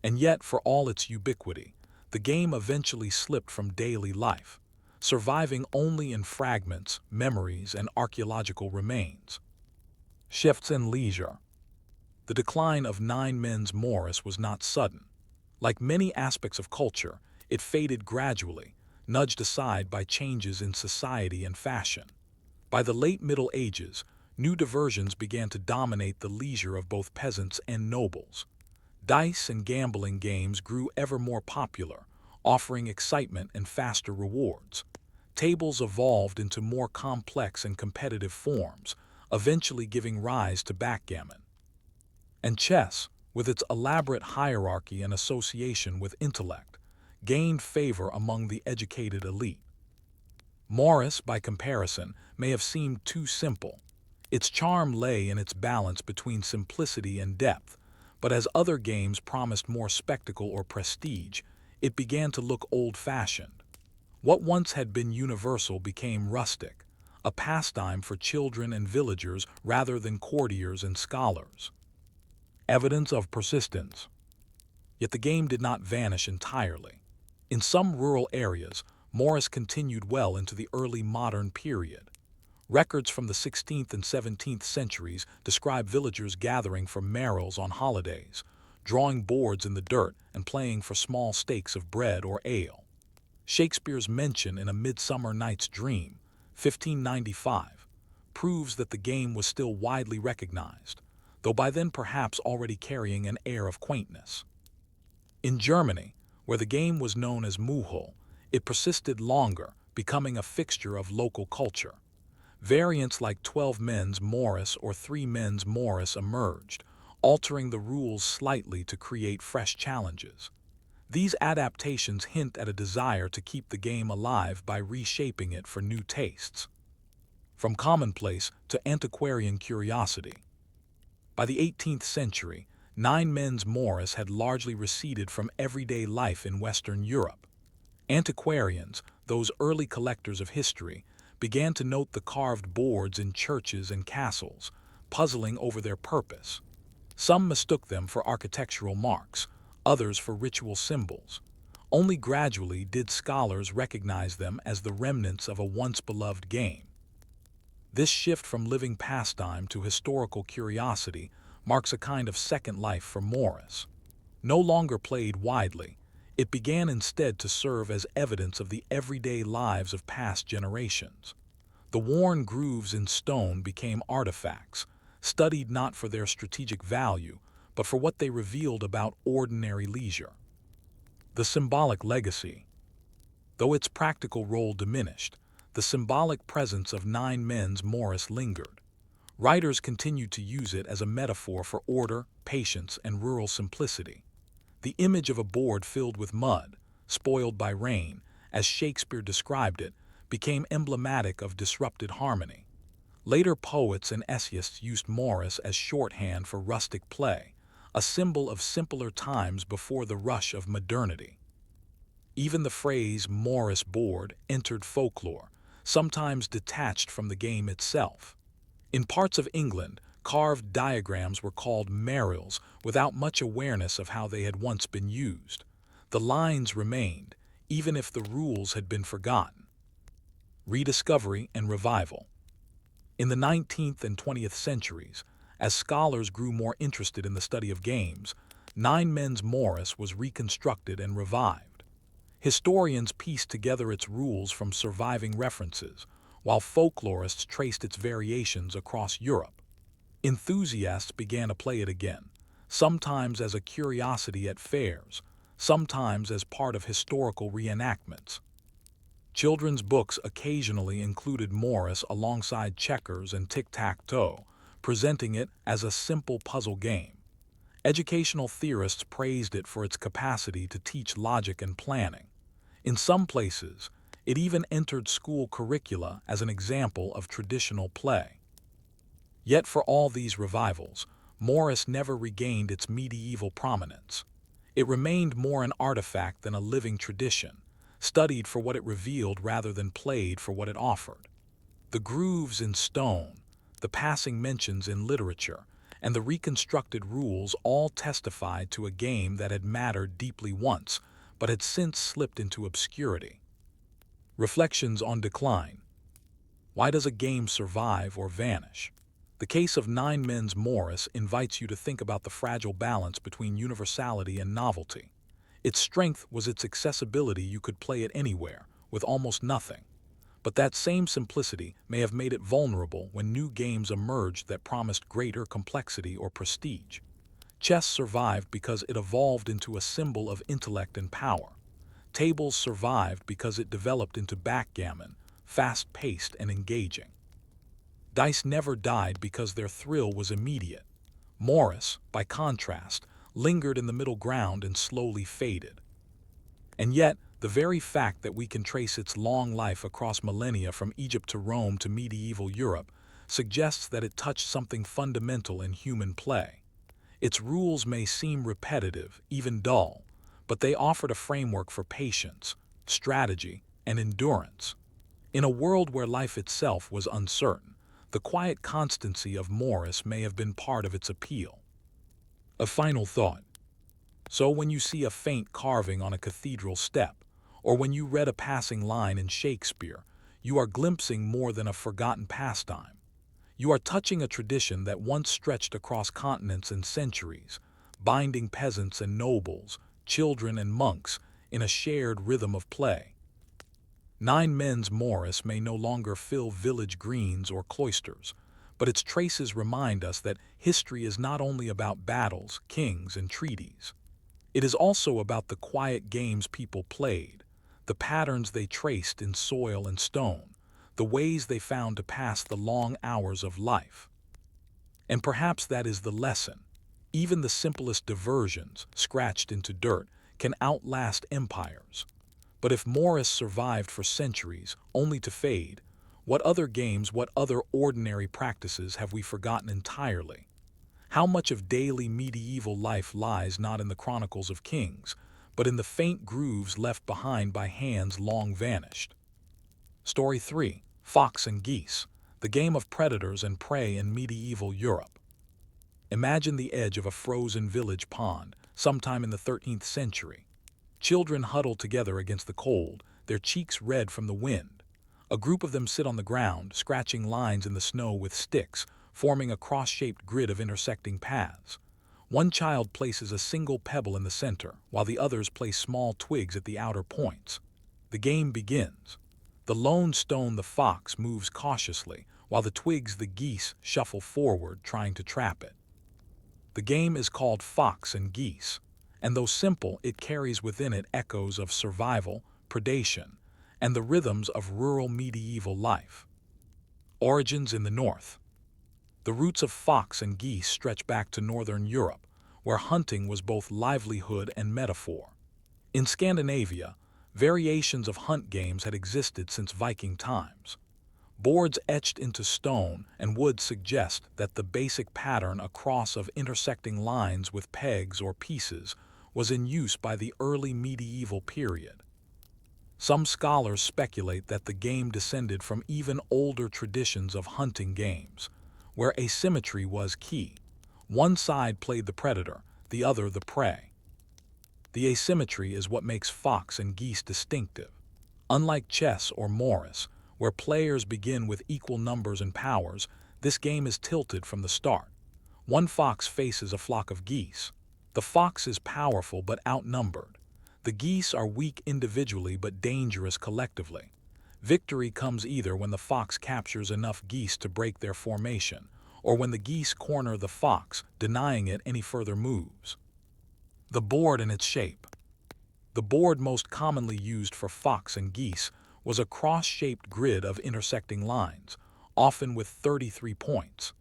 And yet, for all its ubiquity, the game eventually slipped from daily life, surviving only in fragments, memories, and archaeological remains. Shifts in leisure. The decline of nine men's Morris was not sudden. Like many aspects of culture, it faded gradually, nudged aside by changes in society and fashion. By the late Middle Ages, new diversions began to dominate the leisure of both peasants and nobles. Dice and gambling games grew ever more popular, offering excitement and faster rewards. Tables evolved into more complex and competitive forms, eventually giving rise to backgammon. And chess, with its elaborate hierarchy and association with intellect, gained favor among the educated elite. Morris, by comparison, may have seemed too simple. Its charm lay in its balance between simplicity and depth, but as other games promised more spectacle or prestige, it began to look old-fashioned. What once had been universal became rustic, a pastime for children and villagers rather than courtiers and scholars. Evidence of persistence. Yet the game did not vanish entirely. In some rural areas, Morris continued well into the early modern period. Records from the 16th and 17th centuries describe villagers gathering for marols on holidays, drawing boards in the dirt and playing for small stakes of bread or ale. Shakespeare's mention in A Midsummer Night's Dream, 1595, proves that the game was still widely recognized, though by then perhaps already carrying an air of quaintness. In Germany, where the game was known as Muhul, it persisted longer, becoming a fixture of local culture. Variants like 12 men's Morris or 3 men's Morris emerged, altering the rules slightly to create fresh challenges. These adaptations hint at a desire to keep the game alive by reshaping it for new tastes. From commonplace to antiquarian curiosity. By the 18th century, 9 men's Morris had largely receded from everyday life in Western Europe. Antiquarians, those early collectors of history, began to note the carved boards in churches and castles, puzzling over their purpose. Some mistook them for architectural marks, others for ritual symbols. Only gradually did scholars recognize them as the remnants of a once-beloved game. This shift from living pastime to historical curiosity marks a kind of second life for Morris. No longer played widely, it began instead to serve as evidence of the everyday lives of past generations. The worn grooves in stone became artifacts, studied not for their strategic value, but for what they revealed about ordinary leisure. The symbolic legacy. Though its practical role diminished, the symbolic presence of 9 men's Morris lingered. Writers continued to use it as a metaphor for order, patience, and rural simplicity. The image of a board filled with mud, spoiled by rain, as Shakespeare described it, became emblematic of disrupted harmony. Later poets and essayists used Morris as shorthand for rustic play, a symbol of simpler times before the rush of modernity. Even the phrase Morris board entered folklore, sometimes detached from the game itself. In parts of England, carved diagrams were called merrills without much awareness of how they had once been used. The lines remained, even if the rules had been forgotten. Rediscovery and revival. In the 19th and 20th centuries, as scholars grew more interested in the study of games, 9 men's Morris was reconstructed and revived. Historians pieced together its rules from surviving references, while folklorists traced its variations across Europe. Enthusiasts began to play it again, sometimes as a curiosity at fairs, sometimes as part of historical reenactments. Children's books occasionally included Morris alongside checkers and tic-tac-toe, presenting it as a simple puzzle game. Educational theorists praised it for its capacity to teach logic and planning. In some places, it even entered school curricula as an example of traditional play. Yet for all these revivals, Morris never regained its medieval prominence. It remained more an artifact than a living tradition, studied for what it revealed rather than played for what it offered. The grooves in stone, the passing mentions in literature, and the reconstructed rules all testified to a game that had mattered deeply once, but had since slipped into obscurity. Reflections on decline. Why does a game survive or vanish? The case of Nine Men's Morris invites you to think about the fragile balance between universality and novelty. Its strength was its accessibility. You could play it anywhere, with almost nothing. But that same simplicity may have made it vulnerable when new games emerged that promised greater complexity or prestige. Chess survived because it evolved into a symbol of intellect and power. Tables survived because it developed into backgammon, fast-paced and engaging. Dice never died because their thrill was immediate. Morris, by contrast, lingered in the middle ground and slowly faded. And yet, the very fact that we can trace its long life across millennia from Egypt to Rome to medieval Europe suggests that it touched something fundamental in human play. Its rules may seem repetitive, even dull, but they offered a framework for patience, strategy, and endurance. In a world where life itself was uncertain, the quiet constancy of Morris may have been part of its appeal. A final thought. So when you see a faint carving on a cathedral step, or when you read a passing line in Shakespeare, you are glimpsing more than a forgotten pastime. You are touching a tradition that once stretched across continents and centuries, binding peasants and nobles, children and monks, in a shared rhythm of play. Nine Men's Morris may no longer fill village greens or cloisters, but its traces remind us that history is not only about battles, kings, and treaties. It is also about the quiet games people played, the patterns they traced in soil and stone, the ways they found to pass the long hours of life. And perhaps that is the lesson. Even the simplest diversions, scratched into dirt, can outlast empires. But if Morris survived for centuries, only to fade, what other games, what other ordinary practices have we forgotten entirely? How much of daily medieval life lies not in the chronicles of kings, but in the faint grooves left behind by hands long vanished? Story 3. Fox and Geese, the game of predators and prey in medieval Europe. Imagine the edge of a frozen village pond, sometime in the 13th century. Children huddle together against the cold, their cheeks red from the wind. A group of them sit on the ground, scratching lines in the snow with sticks, forming a cross-shaped grid of intersecting paths. One child places a single pebble in the center, while the others place small twigs at the outer points. The game begins. The lone stone, the fox, moves cautiously, while the twigs, the geese, shuffle forward, trying to trap it. The game is called Fox and Geese, and though simple, it carries within it echoes of survival, predation, and the rhythms of rural medieval life. Origins in the north. The roots of fox and geese stretch back to northern Europe, where hunting was both livelihood and metaphor. In Scandinavia, variations of hunt games had existed since Viking times. Boards etched into stone and wood suggest that the basic pattern, a cross of intersecting lines with pegs or pieces, was in use by the early medieval period. Some scholars speculate that the game descended from even older traditions of hunting games, where asymmetry was key. One side played the predator, the other the prey. The asymmetry is what makes fox and geese distinctive. Unlike chess or Morris, where players begin with equal numbers and powers, this game is tilted from the start. One fox faces a flock of geese. The fox is powerful but outnumbered. The geese are weak individually but dangerous collectively. Victory comes either when the fox captures enough geese to break their formation, or when the geese corner the fox, denying it any further moves. The board and its shape. The board most commonly used for fox and geese was a cross-shaped grid of intersecting lines, often with 33 points.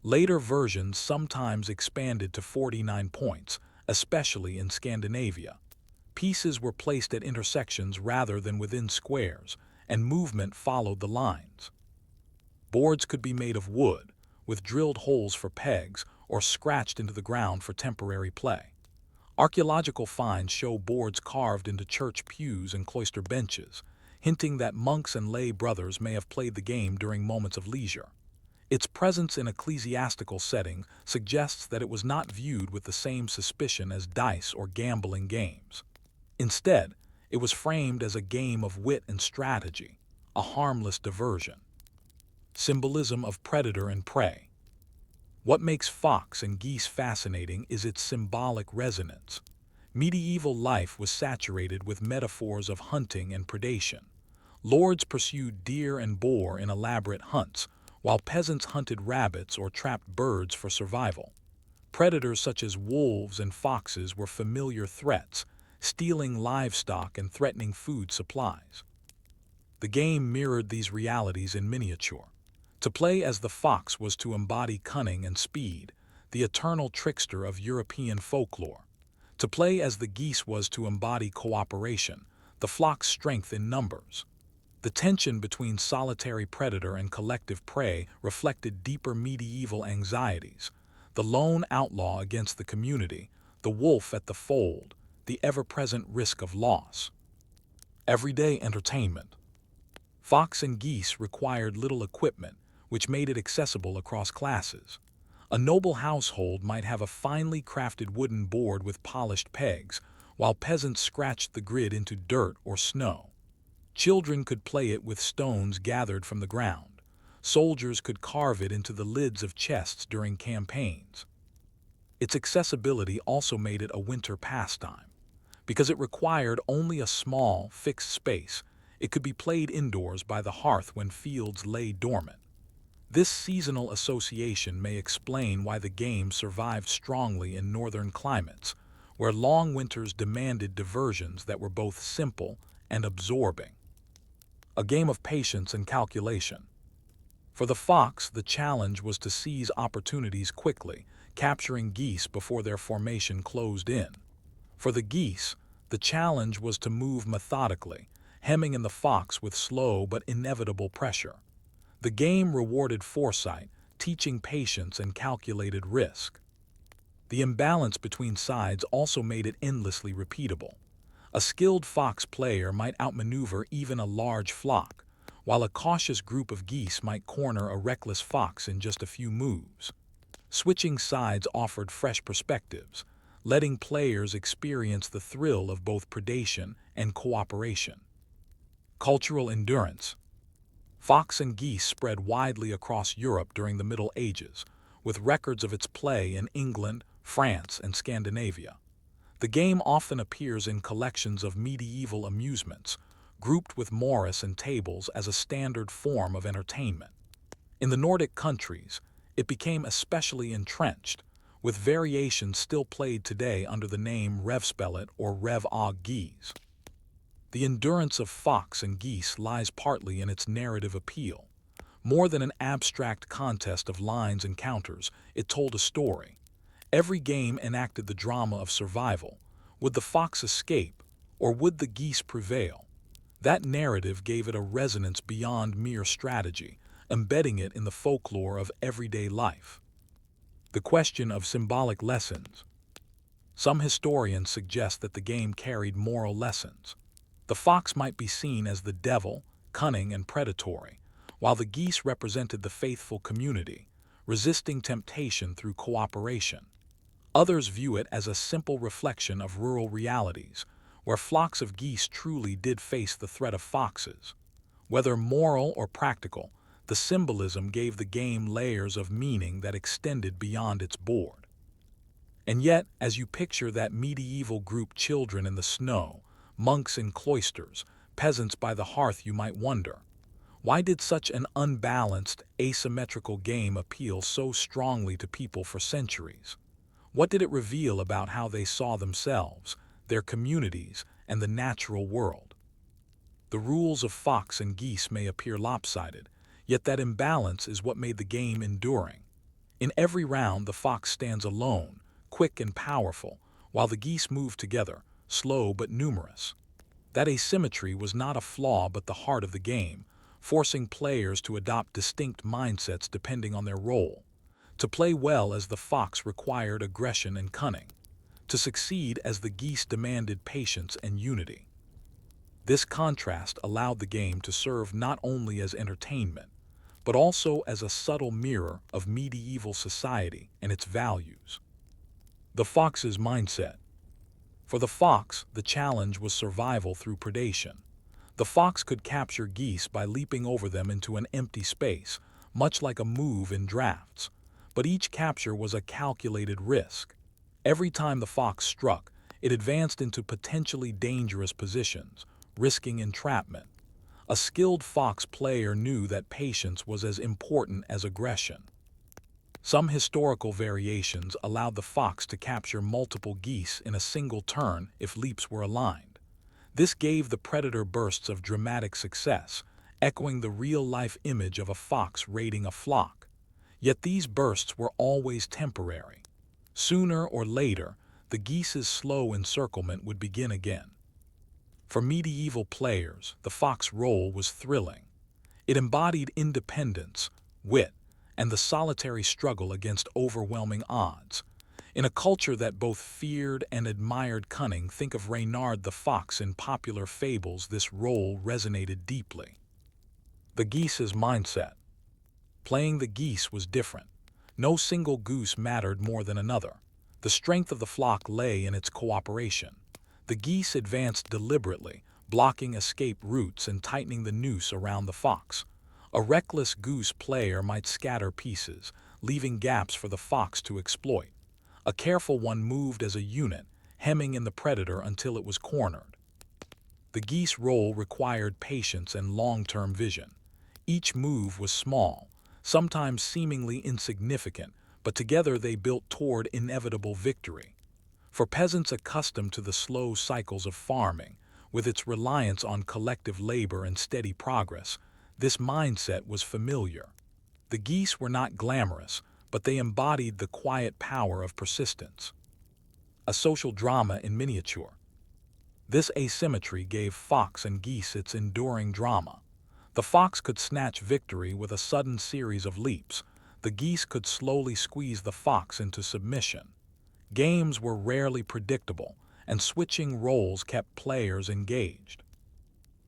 Later versions sometimes expanded to 49 points, especially in Scandinavia. Pieces were placed at intersections rather than within squares, and movement followed the lines. Boards could be made of wood, with drilled holes for pegs, or scratched into the ground for temporary play. Archaeological finds show boards carved into church pews and cloister benches, hinting that monks and lay brothers may have played the game during moments of leisure. Its presence in ecclesiastical setting suggests that it was not viewed with the same suspicion as dice or gambling games. Instead, it was framed as a game of wit and strategy, a harmless diversion. Symbolism of predator and prey. What makes fox and geese fascinating is its symbolic resonance. Medieval life was saturated with metaphors of hunting and predation. Lords pursued deer and boar in elaborate hunts, while peasants hunted rabbits or trapped birds for survival. Predators such as wolves and foxes were familiar threats, stealing livestock and threatening food supplies. The game mirrored these realities in miniature. To play as the fox was to embody cunning and speed, the eternal trickster of European folklore. To play as the geese was to embody cooperation, the flock's strength in numbers. The tension between solitary predator and collective prey reflected deeper medieval anxieties. The lone outlaw against the community, the wolf at the fold, the ever-present risk of loss. Everyday entertainment. Fox and geese required little equipment, which made it accessible across classes. A noble household might have a finely crafted wooden board with polished pegs, while peasants scratched the grid into dirt or snow. Children could play it with stones gathered from the ground. Soldiers could carve it into the lids of chests during campaigns. Its accessibility also made it a winter pastime. Because it required only a small, fixed space, it could be played indoors by the hearth when fields lay dormant. This seasonal association may explain why the game survived strongly in northern climates, where long winters demanded diversions that were both simple and absorbing. A game of patience and calculation. For the fox, the challenge was to seize opportunities quickly, capturing geese before their formation closed in. For the geese, the challenge was to move methodically, hemming in the fox with slow but inevitable pressure. The game rewarded foresight, teaching patience and calculated risk. The imbalance between sides also made it endlessly repeatable. A skilled fox player might outmaneuver even a large flock, while a cautious group of geese might corner a reckless fox in just a few moves. Switching sides offered fresh perspectives, letting players experience the thrill of both predation and cooperation. Cultural endurance. Fox and geese spread widely across Europe during the Middle Ages, with records of its play in England, France, and Scandinavia. The game often appears in collections of medieval amusements, grouped with Morris and tables as a standard form of entertainment. In the Nordic countries, it became especially entrenched, with variations still played today under the name revspillet or rev og geese. The endurance of fox and geese lies partly in its narrative appeal. More than an abstract contest of lines and counters, it told a story. Every game enacted the drama of survival. Would the fox escape, or would the geese prevail? That narrative gave it a resonance beyond mere strategy, embedding it in the folklore of everyday life. The question of symbolic lessons. Some historians suggest that the game carried moral lessons. The fox might be seen as the devil, cunning and predatory, while the geese represented the faithful community, resisting temptation through cooperation. Others view it as a simple reflection of rural realities, where flocks of geese truly did face the threat of foxes. Whether moral or practical, the symbolism gave the game layers of meaning that extended beyond its board. And yet, as you picture that medieval group, children in the snow, monks in cloisters, peasants by the hearth, you might wonder, Why did such an unbalanced, asymmetrical game appeal so strongly to people for centuries? What did it reveal about how they saw themselves, their communities, and the natural world? The rules of fox and geese may appear lopsided, yet that imbalance is what made the game enduring. In every round, the fox stands alone, quick and powerful, while the geese move together, slow but numerous. That asymmetry was not a flaw but the heart of the game, forcing players to adopt distinct mindsets depending on their role. To play well as the fox required aggression and cunning. To succeed as the geese demanded patience and unity. This contrast allowed the game to serve not only as entertainment, but also as a subtle mirror of medieval society and its values. The fox's mindset. For the fox, the challenge was survival through predation. The fox could capture geese by leaping over them into an empty space, much like a move in drafts. But each capture was a calculated risk. Every time the fox struck, it advanced into potentially dangerous positions, risking entrapment. A skilled fox player knew that patience was as important as aggression. Some historical variations allowed the fox to capture multiple geese in a single turn if leaps were aligned. This gave the predator bursts of dramatic success, echoing the real-life image of a fox raiding a flock. Yet these bursts were always temporary. Sooner or later, the geese's slow encirclement would begin again. For medieval players, the fox role was thrilling. It embodied independence, wit, and the solitary struggle against overwhelming odds. In a culture that both feared and admired cunning, think of Reynard the fox in popular fables, this role resonated deeply. The geese's mindset. Playing the geese was different. No single goose mattered more than another. The strength of the flock lay in its cooperation. The geese advanced deliberately, blocking escape routes and tightening the noose around the fox. A reckless goose player might scatter pieces, leaving gaps for the fox to exploit. A careful one moved as a unit, hemming in the predator until it was cornered. The geese role required patience and long-term vision. Each move was small, sometimes seemingly insignificant, but together they built toward inevitable victory. For peasants accustomed to the slow cycles of farming, with its reliance on collective labor and steady progress, this mindset was familiar. The geese were not glamorous, but they embodied the quiet power of persistence. A social drama in miniature. This asymmetry gave fox and geese its enduring drama. The fox could snatch victory with a sudden series of leaps. The geese could slowly squeeze the fox into submission. Games were rarely predictable, and switching roles kept players engaged.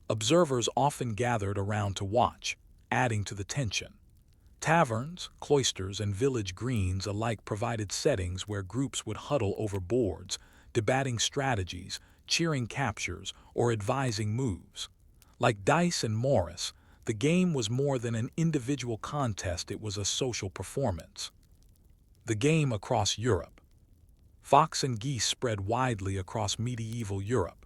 Observers often gathered around to watch, adding to the tension. Taverns, cloisters, and village greens alike provided settings where groups would huddle over boards, debating strategies, cheering captures, or advising moves. Like dice and Morris, the game was more than an individual contest, it was a social performance. The game across Europe. Fox and geese spread widely across medieval Europe.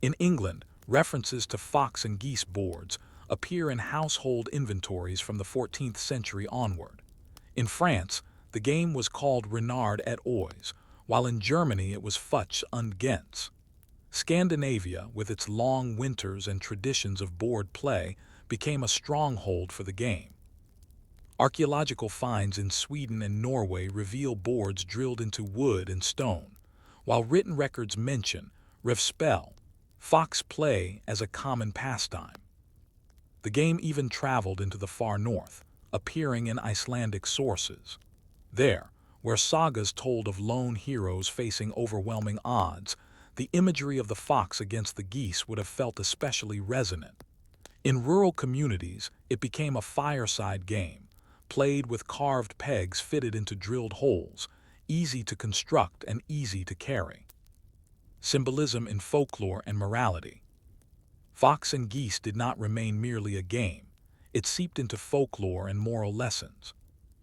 In England, references to fox and geese boards appear in household inventories from the 14th century onward. In France, the game was called Renard et Oise, while in Germany it was Futsch und Gänse. Scandinavia, with its long winters and traditions of board play, became a stronghold for the game. Archaeological finds in Sweden and Norway reveal boards drilled into wood and stone, while written records mention revspel, fox play, as a common pastime. The game even traveled into the far north, appearing in Icelandic sources. There, where sagas told of lone heroes facing overwhelming odds, the imagery of the fox against the geese would have felt especially resonant. In rural communities, it became a fireside game, played with carved pegs fitted into drilled holes, easy to construct and easy to carry. Symbolism in folklore and morality. Fox and geese did not remain merely a game. It seeped into folklore and moral lessons.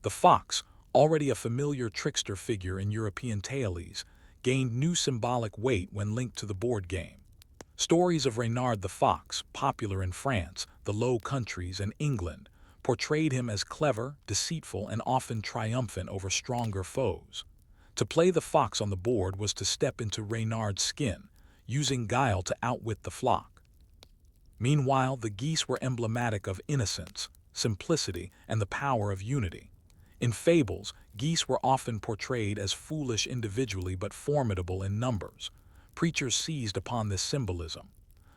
The fox, already a familiar trickster figure in European tales, gained new symbolic weight when linked to the board game. Stories of Reynard the Fox, popular in France, the Low Countries, and England, portrayed him as clever, deceitful, and often triumphant over stronger foes. To play the fox on the board was to step into Reynard's skin, using guile to outwit the flock. Meanwhile, the geese were emblematic of innocence, simplicity, and the power of unity. In fables, geese were often portrayed as foolish individually but formidable in numbers. Preachers seized upon this symbolism.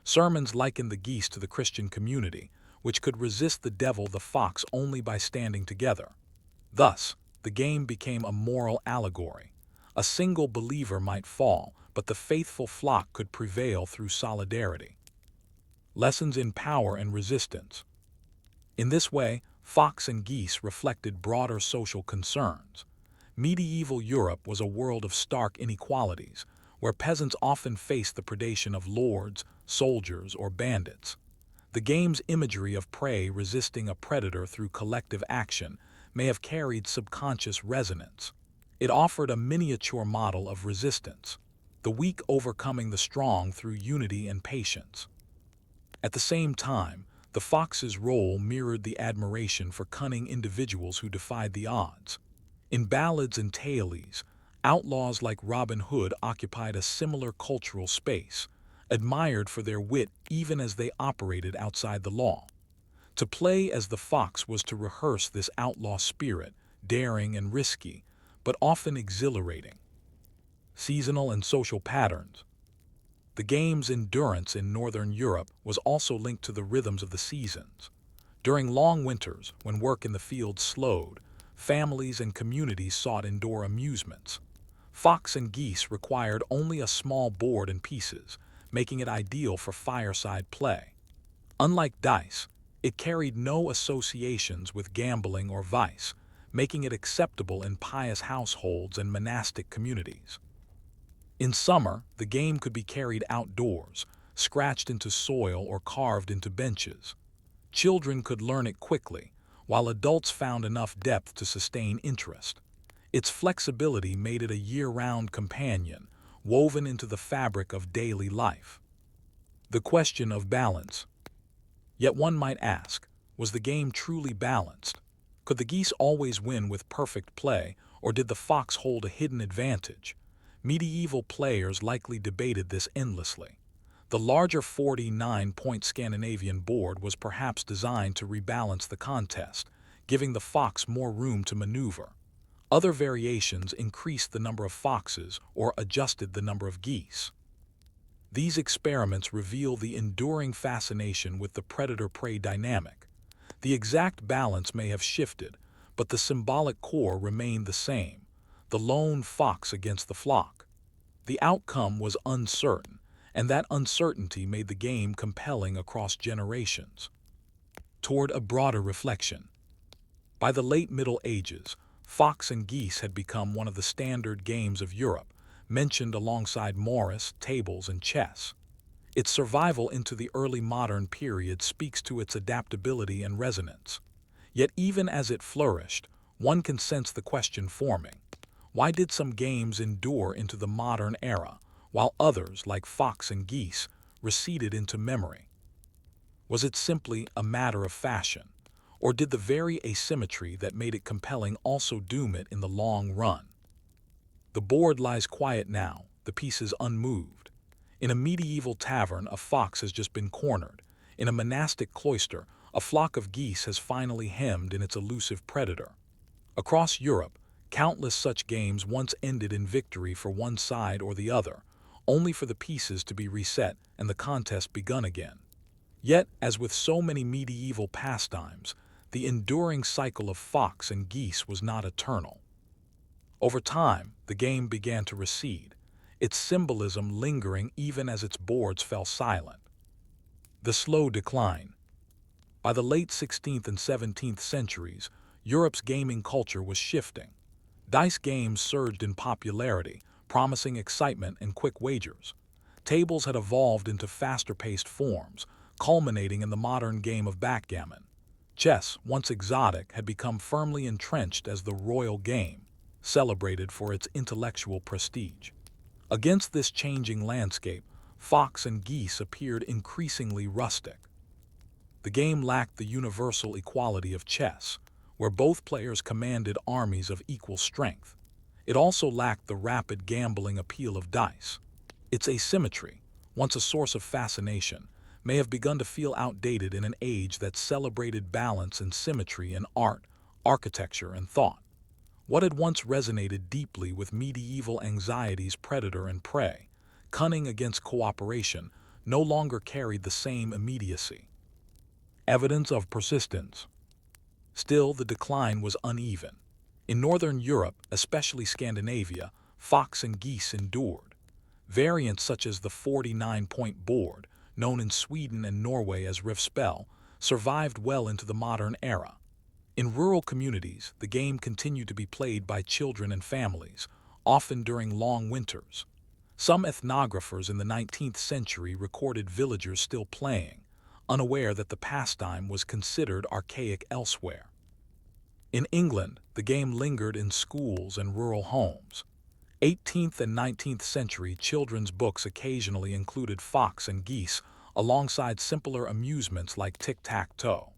Sermons likened the geese to the Christian community, which could resist the devil the fox only by standing together. Thus, the game became a moral allegory. A single believer might fall, but the faithful flock could prevail through solidarity. Lessons in power and resistance. In this way, fox and geese reflected broader social concerns. Medieval Europe was a world of stark inequalities, where peasants often faced the predation of lords, soldiers, or bandits. The game's imagery of prey resisting a predator through collective action may have carried subconscious resonance. It offered a miniature model of resistance, the weak overcoming the strong through unity and patience. At the same time, the fox's role mirrored the admiration for cunning individuals who defied the odds. In ballads and tales, outlaws like Robin Hood occupied a similar cultural space, admired for their wit even as they operated outside the law. To play as the fox was to rehearse this outlaw spirit, daring and risky, but often exhilarating. Seasonal and social patterns. The game's endurance in Northern Europe was also linked to the rhythms of the seasons. During long winters, when work in the fields slowed, families and communities sought indoor amusements. Fox and geese required only a small board and pieces, making it ideal for fireside play. Unlike dice, it carried no associations with gambling or vice, making it acceptable in pious households and monastic communities. In summer, the game could be carried outdoors, scratched into soil or carved into benches. Children could learn it quickly, while adults found enough depth to sustain interest. Its flexibility made it a year-round companion, woven into the fabric of daily life. The question of balance. Yet one might ask, was the game truly balanced? Could the geese always win with perfect play, or did the fox hold a hidden advantage? Medieval players likely debated this endlessly. The larger 49-point Scandinavian board was perhaps designed to rebalance the contest, giving the fox more room to maneuver. Other variations increased the number of foxes or adjusted the number of geese. These experiments reveal the enduring fascination with the predator-prey dynamic. The exact balance may have shifted, but the symbolic core remained the same: the lone fox against the flock. The outcome was uncertain, and that uncertainty made the game compelling across generations. Toward a broader reflection. By the late Middle Ages, fox and geese had become one of the standard games of Europe, mentioned alongside Morris, tables, and chess. Its survival into the early modern period speaks to its adaptability and resonance. Yet even as it flourished, one can sense the question forming. Why did some games endure into the modern era, while others, like fox and geese, receded into memory? Was it simply a matter of fashion, or did the very asymmetry that made it compelling also doom it in the long run? The board lies quiet now, the pieces unmoved. In a medieval tavern, a fox has just been cornered. In a monastic cloister, a flock of geese has finally hemmed in its elusive predator. Across Europe, countless such games once ended in victory for one side or the other, only for the pieces to be reset and the contest begun again. Yet, as with so many medieval pastimes, the enduring cycle of fox and geese was not eternal. Over time, the game began to recede, its symbolism lingering even as its boards fell silent. The slow decline. By the late 16th and 17th centuries, Europe's gaming culture was shifting. Dice games surged in popularity, promising excitement and quick wagers. Tables had evolved into faster-paced forms, culminating in the modern game of backgammon. Chess, once exotic, had become firmly entrenched as the royal game, celebrated for its intellectual prestige. Against this changing landscape, fox and geese appeared increasingly rustic. The game lacked the universal equality of chess, where both players commanded armies of equal strength. It also lacked the rapid gambling appeal of dice. Its asymmetry, once a source of fascination, may have begun to feel outdated in an age that celebrated balance and symmetry in art, architecture, and thought. What had once resonated deeply with medieval anxieties, predator and prey, cunning against cooperation, no longer carried the same immediacy. Evidence of persistence. Still, the decline was uneven. In Northern Europe, especially Scandinavia, fox and geese endured. Variants such as the 49-point board, known in Sweden and Norway as riffspel, survived well into the modern era. In rural communities, the game continued to be played by children and families, often during long winters. Some ethnographers in the 19th century recorded villagers still playing, unaware that the pastime was considered archaic elsewhere. In England, the game lingered in schools and rural homes. 18th and 19th century children's books occasionally included fox and geese, alongside simpler amusements like tic-tac-toe.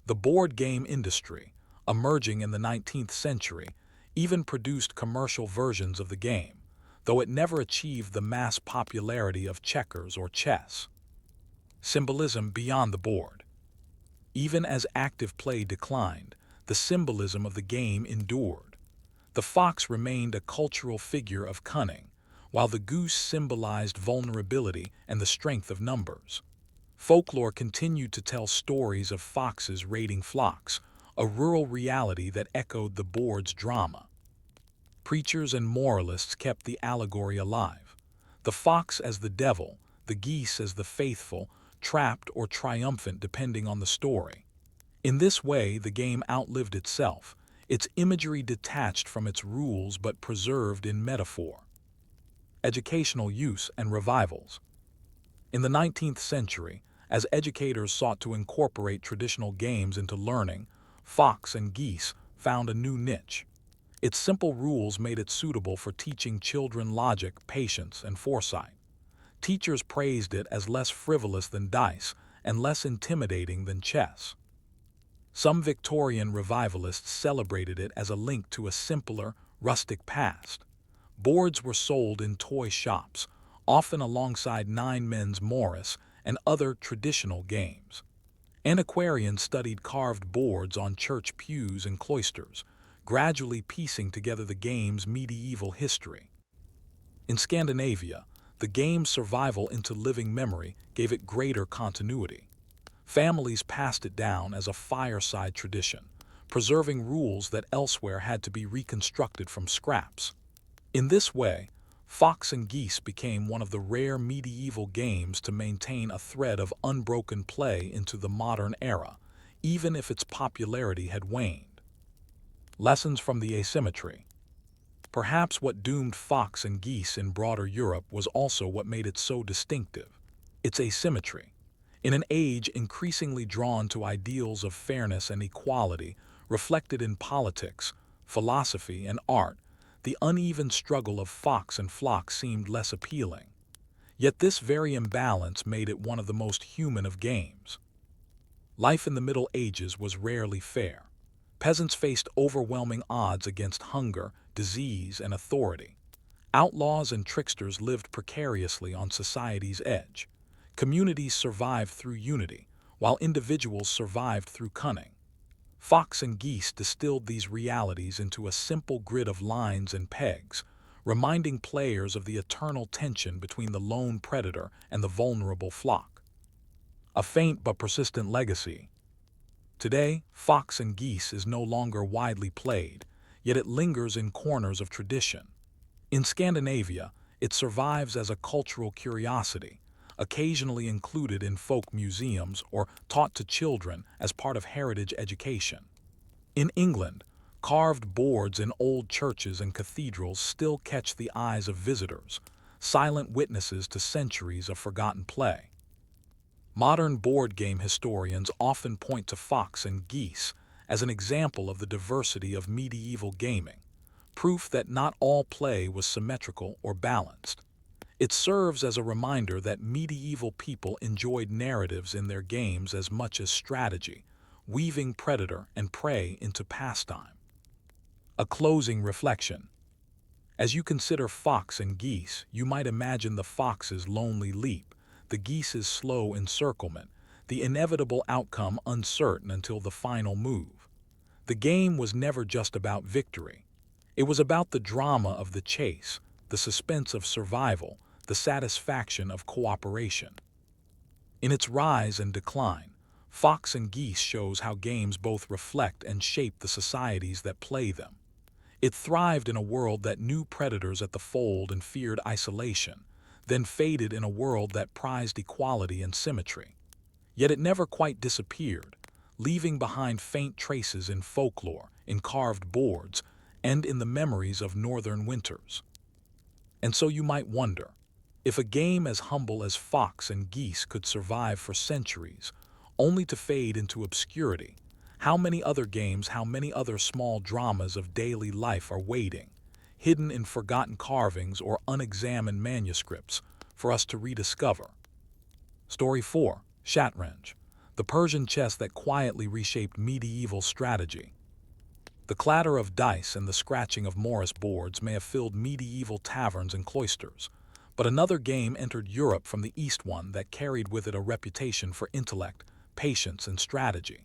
The board game industry, emerging in the 19th century, even produced commercial versions of the game, though it never achieved the mass popularity of checkers or chess. Symbolism beyond the board. Even as active play declined, the symbolism of the game endured. The fox remained a cultural figure of cunning, while the goose symbolized vulnerability and the strength of numbers. Folklore continued to tell stories of foxes raiding flocks, a rural reality that echoed the board's drama. Preachers and moralists kept the allegory alive. The fox as the devil, the geese as the faithful, trapped or triumphant depending on the story. In this way, the game outlived itself, its imagery detached from its rules but preserved in metaphor. Educational use and revivals. In the 19th century, as educators sought to incorporate traditional games into learning, fox and geese found a new niche. Its simple rules made it suitable for teaching children logic, patience, and foresight. Teachers praised it as less frivolous than dice and less intimidating than chess. Some Victorian revivalists celebrated it as a link to a simpler, rustic past. Boards were sold in toy shops, often alongside Nine Men's Morris and other traditional games. Antiquarians studied carved boards on church pews and cloisters, gradually piecing together the game's medieval history. In Scandinavia, the game's survival into living memory gave it greater continuity. Families passed it down as a fireside tradition, preserving rules that elsewhere had to be reconstructed from scraps. In this way, fox and geese became one of the rare medieval games to maintain a thread of unbroken play into the modern era, even if its popularity had waned. Lessons from the asymmetry. Perhaps what doomed fox and geese in broader Europe was also what made it so distinctive: its asymmetry. In an age increasingly drawn to ideals of fairness and equality, reflected in politics, philosophy, and art, the uneven struggle of fox and flock seemed less appealing. Yet this very imbalance made it one of the most human of games. Life in the Middle Ages was rarely fair. Peasants faced overwhelming odds against hunger, disease, and authority. Outlaws and tricksters lived precariously on society's edge. Communities survived through unity, while individuals survived through cunning. Fox and geese distilled these realities into a simple grid of lines and pegs, reminding players of the eternal tension between the lone predator and the vulnerable flock. A faint but persistent legacy. Today, fox and geese is no longer widely played, yet it lingers in corners of tradition. In Scandinavia, it survives as a cultural curiosity, occasionally included in folk museums or taught to children as part of heritage education. In England, carved boards in old churches and cathedrals still catch the eyes of visitors, silent witnesses to centuries of forgotten play. Modern board game historians often point to fox and geese as an example of the diversity of medieval gaming, proof that not all play was symmetrical or balanced. It serves as a reminder that medieval people enjoyed narratives in their games as much as strategy, weaving predator and prey into pastime. A closing reflection. As you consider fox and geese, you might imagine the fox's lonely leap, the geese's slow encirclement, the inevitable outcome uncertain until the final move. The game was never just about victory. It was about the drama of the chase, the suspense of survival, the satisfaction of cooperation. In its rise and decline, Fox and Geese shows how games both reflect and shape the societies that play them. It thrived in a world that knew predators at the fold and feared isolation, then faded in a world that prized equality and symmetry. Yet it never quite disappeared, leaving behind faint traces in folklore, in carved boards, and in the memories of northern winters. And so you might wonder, if a game as humble as Fox and Geese could survive for centuries, only to fade into obscurity, how many other games, how many other small dramas of daily life are waiting, hidden in forgotten carvings or unexamined manuscripts, for us to rediscover? Story 4. Shatranj, the Persian chess that quietly reshaped medieval strategy. The clatter of dice and the scratching of Morris boards may have filled medieval taverns and cloisters, but another game entered Europe from the East, one that carried with it a reputation for intellect, patience, and strategy.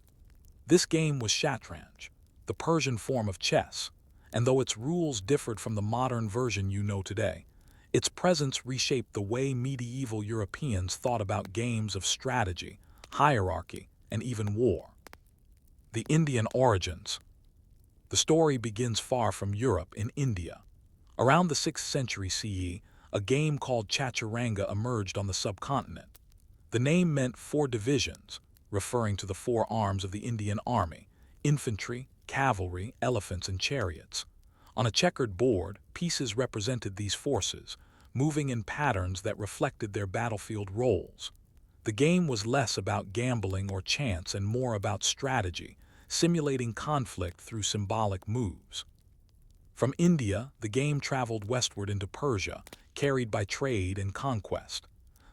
This game was Shatranj, the Persian form of chess, and though its rules differed from the modern version you know today, its presence reshaped the way medieval Europeans thought about games of strategy, hierarchy, and even war. The Indian origins. The story begins far from Europe, in India. Around the 6th century CE, a game called Chaturanga emerged on the subcontinent. The name meant four divisions, referring to the four arms of the Indian army: infantry, cavalry, elephants, and chariots. On a checkered board, pieces represented these forces, moving in patterns that reflected their battlefield roles. The game was less about gambling or chance and more about strategy, simulating conflict through symbolic moves. From India, the game traveled westward into Persia, carried by trade and conquest.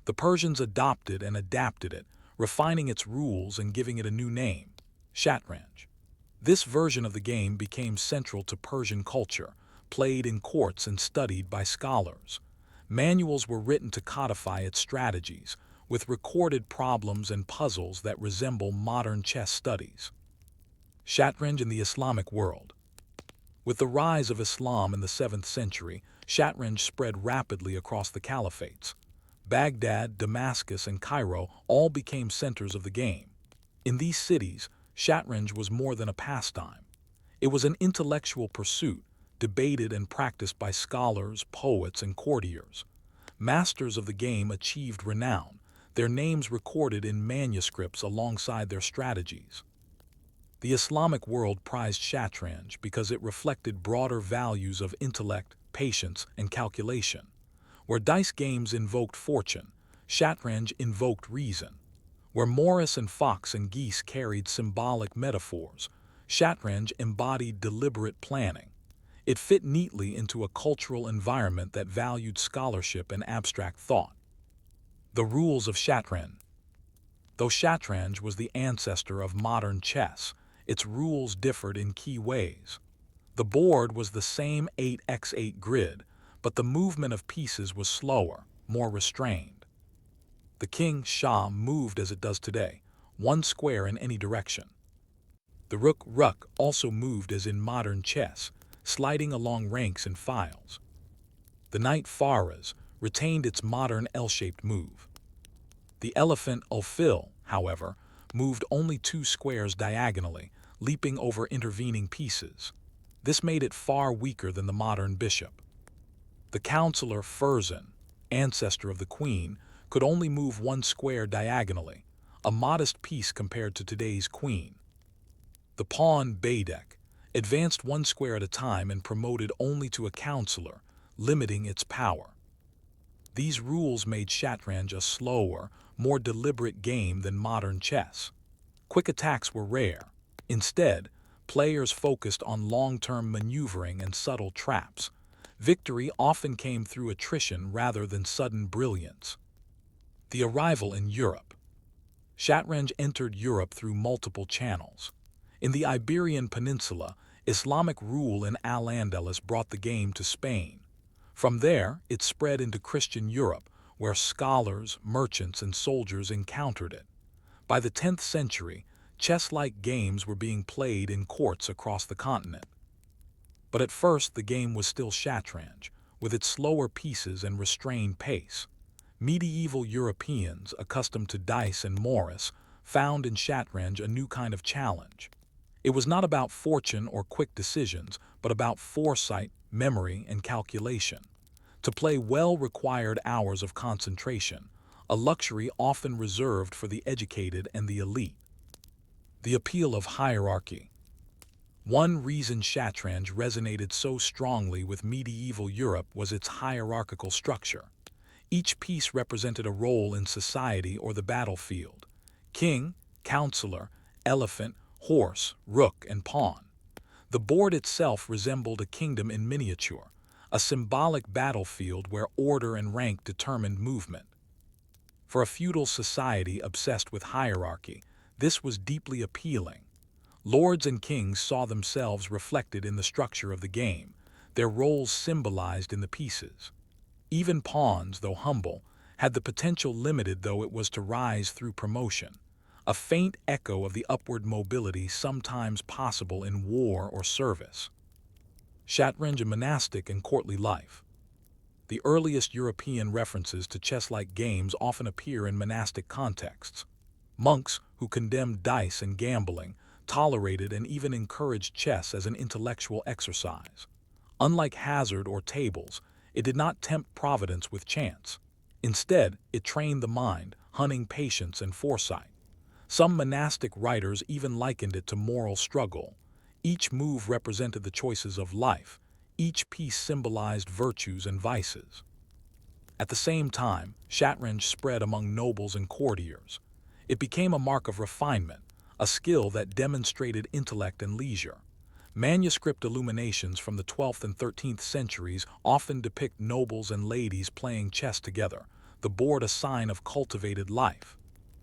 The Persians adopted and adapted it, refining its rules and giving it a new name: Shatranj. This version of the game became central to Persian culture, played in courts and studied by scholars. Manuals were written to codify its strategies, with recorded problems and puzzles that resemble modern chess studies. Shatranj in the Islamic world. With the rise of Islam in the 7th century, Shatranj spread rapidly across the caliphates. Baghdad, Damascus, and Cairo all became centers of the game. In these cities, Shatranj was more than a pastime. It was an intellectual pursuit, debated and practiced by scholars, poets, and courtiers. Masters of the game achieved renown, their names recorded in manuscripts alongside their strategies. The Islamic world prized Shatranj because it reflected broader values of intellect, patience, and calculation. Where dice games invoked fortune, Shatranj invoked reason. Where Morris and Fox and Geese carried symbolic metaphors, Shatranj embodied deliberate planning. It fit neatly into a cultural environment that valued scholarship and abstract thought. The rules of Shatranj. Though Shatranj was the ancestor of modern chess, its rules differed in key ways. The board was the same 8x8 grid, but the movement of pieces was slower, more restrained. The king, Shah, moved as it does today, one square in any direction. The rook also moved as in modern chess, sliding along ranks and files. The knight, Faraz, retained its modern L-shaped move. The elephant, Ulfil, however, moved only 2 squares diagonally, leaping over intervening pieces. This made it far weaker than the modern bishop. The counselor, Furzan, ancestor of the queen, could only move 1 square diagonally, a modest piece compared to today's queen. The pawn, Baydek, advanced 1 square at a time and promoted only to a counselor, limiting its power. These rules made Shatranj a slower, more deliberate game than modern chess. Quick attacks were rare. Instead, players focused on long-term maneuvering and subtle traps. Victory often came through attrition rather than sudden brilliance. The arrival in Europe. Shatranj entered Europe through multiple channels. In the Iberian Peninsula, Islamic rule in Al-Andalus brought the game to Spain. From there, it spread into Christian Europe, where scholars, merchants, and soldiers encountered it. By the 10th century, chess-like games were being played in courts across the continent. But at first the game was still Shatranj, with its slower pieces and restrained pace. Medieval Europeans, accustomed to dice and Morris, found in Shatranj a new kind of challenge. It was not about fortune or quick decisions, but about foresight, memory, and calculation. To play well required hours of concentration, a luxury often reserved for the educated and the elite. The appeal of hierarchy. One reason Shatranj resonated so strongly with medieval Europe was its hierarchical structure. Each piece represented a role in society or the battlefield: king, counselor, elephant, horse, rook, and pawn. The board itself resembled a kingdom in miniature, a symbolic battlefield where order and rank determined movement. For a feudal society obsessed with hierarchy, this was deeply appealing. Lords and kings saw themselves reflected in the structure of the game, their roles symbolized in the pieces. Even pawns, though humble, had the potential limited though it was to rise through promotion, a faint echo of the upward mobility sometimes possible in war or service. Shatranj, a monastic and courtly life. The earliest European references to chess-like games often appear in monastic contexts. Monks, who condemned dice and gambling, tolerated and even encouraged chess as an intellectual exercise. Unlike hazard or tables, it did not tempt providence with chance. Instead, it trained the mind, hunting patience and foresight. Some monastic writers even likened it to moral struggle. Each move represented the choices of life. Each piece symbolized virtues and vices. At the same time, Shatranj spread among nobles and courtiers. It became a mark of refinement, a skill that demonstrated intellect and leisure. Manuscript illuminations from the 12th and 13th centuries often depict nobles and ladies playing chess together, the board a sign of cultivated life.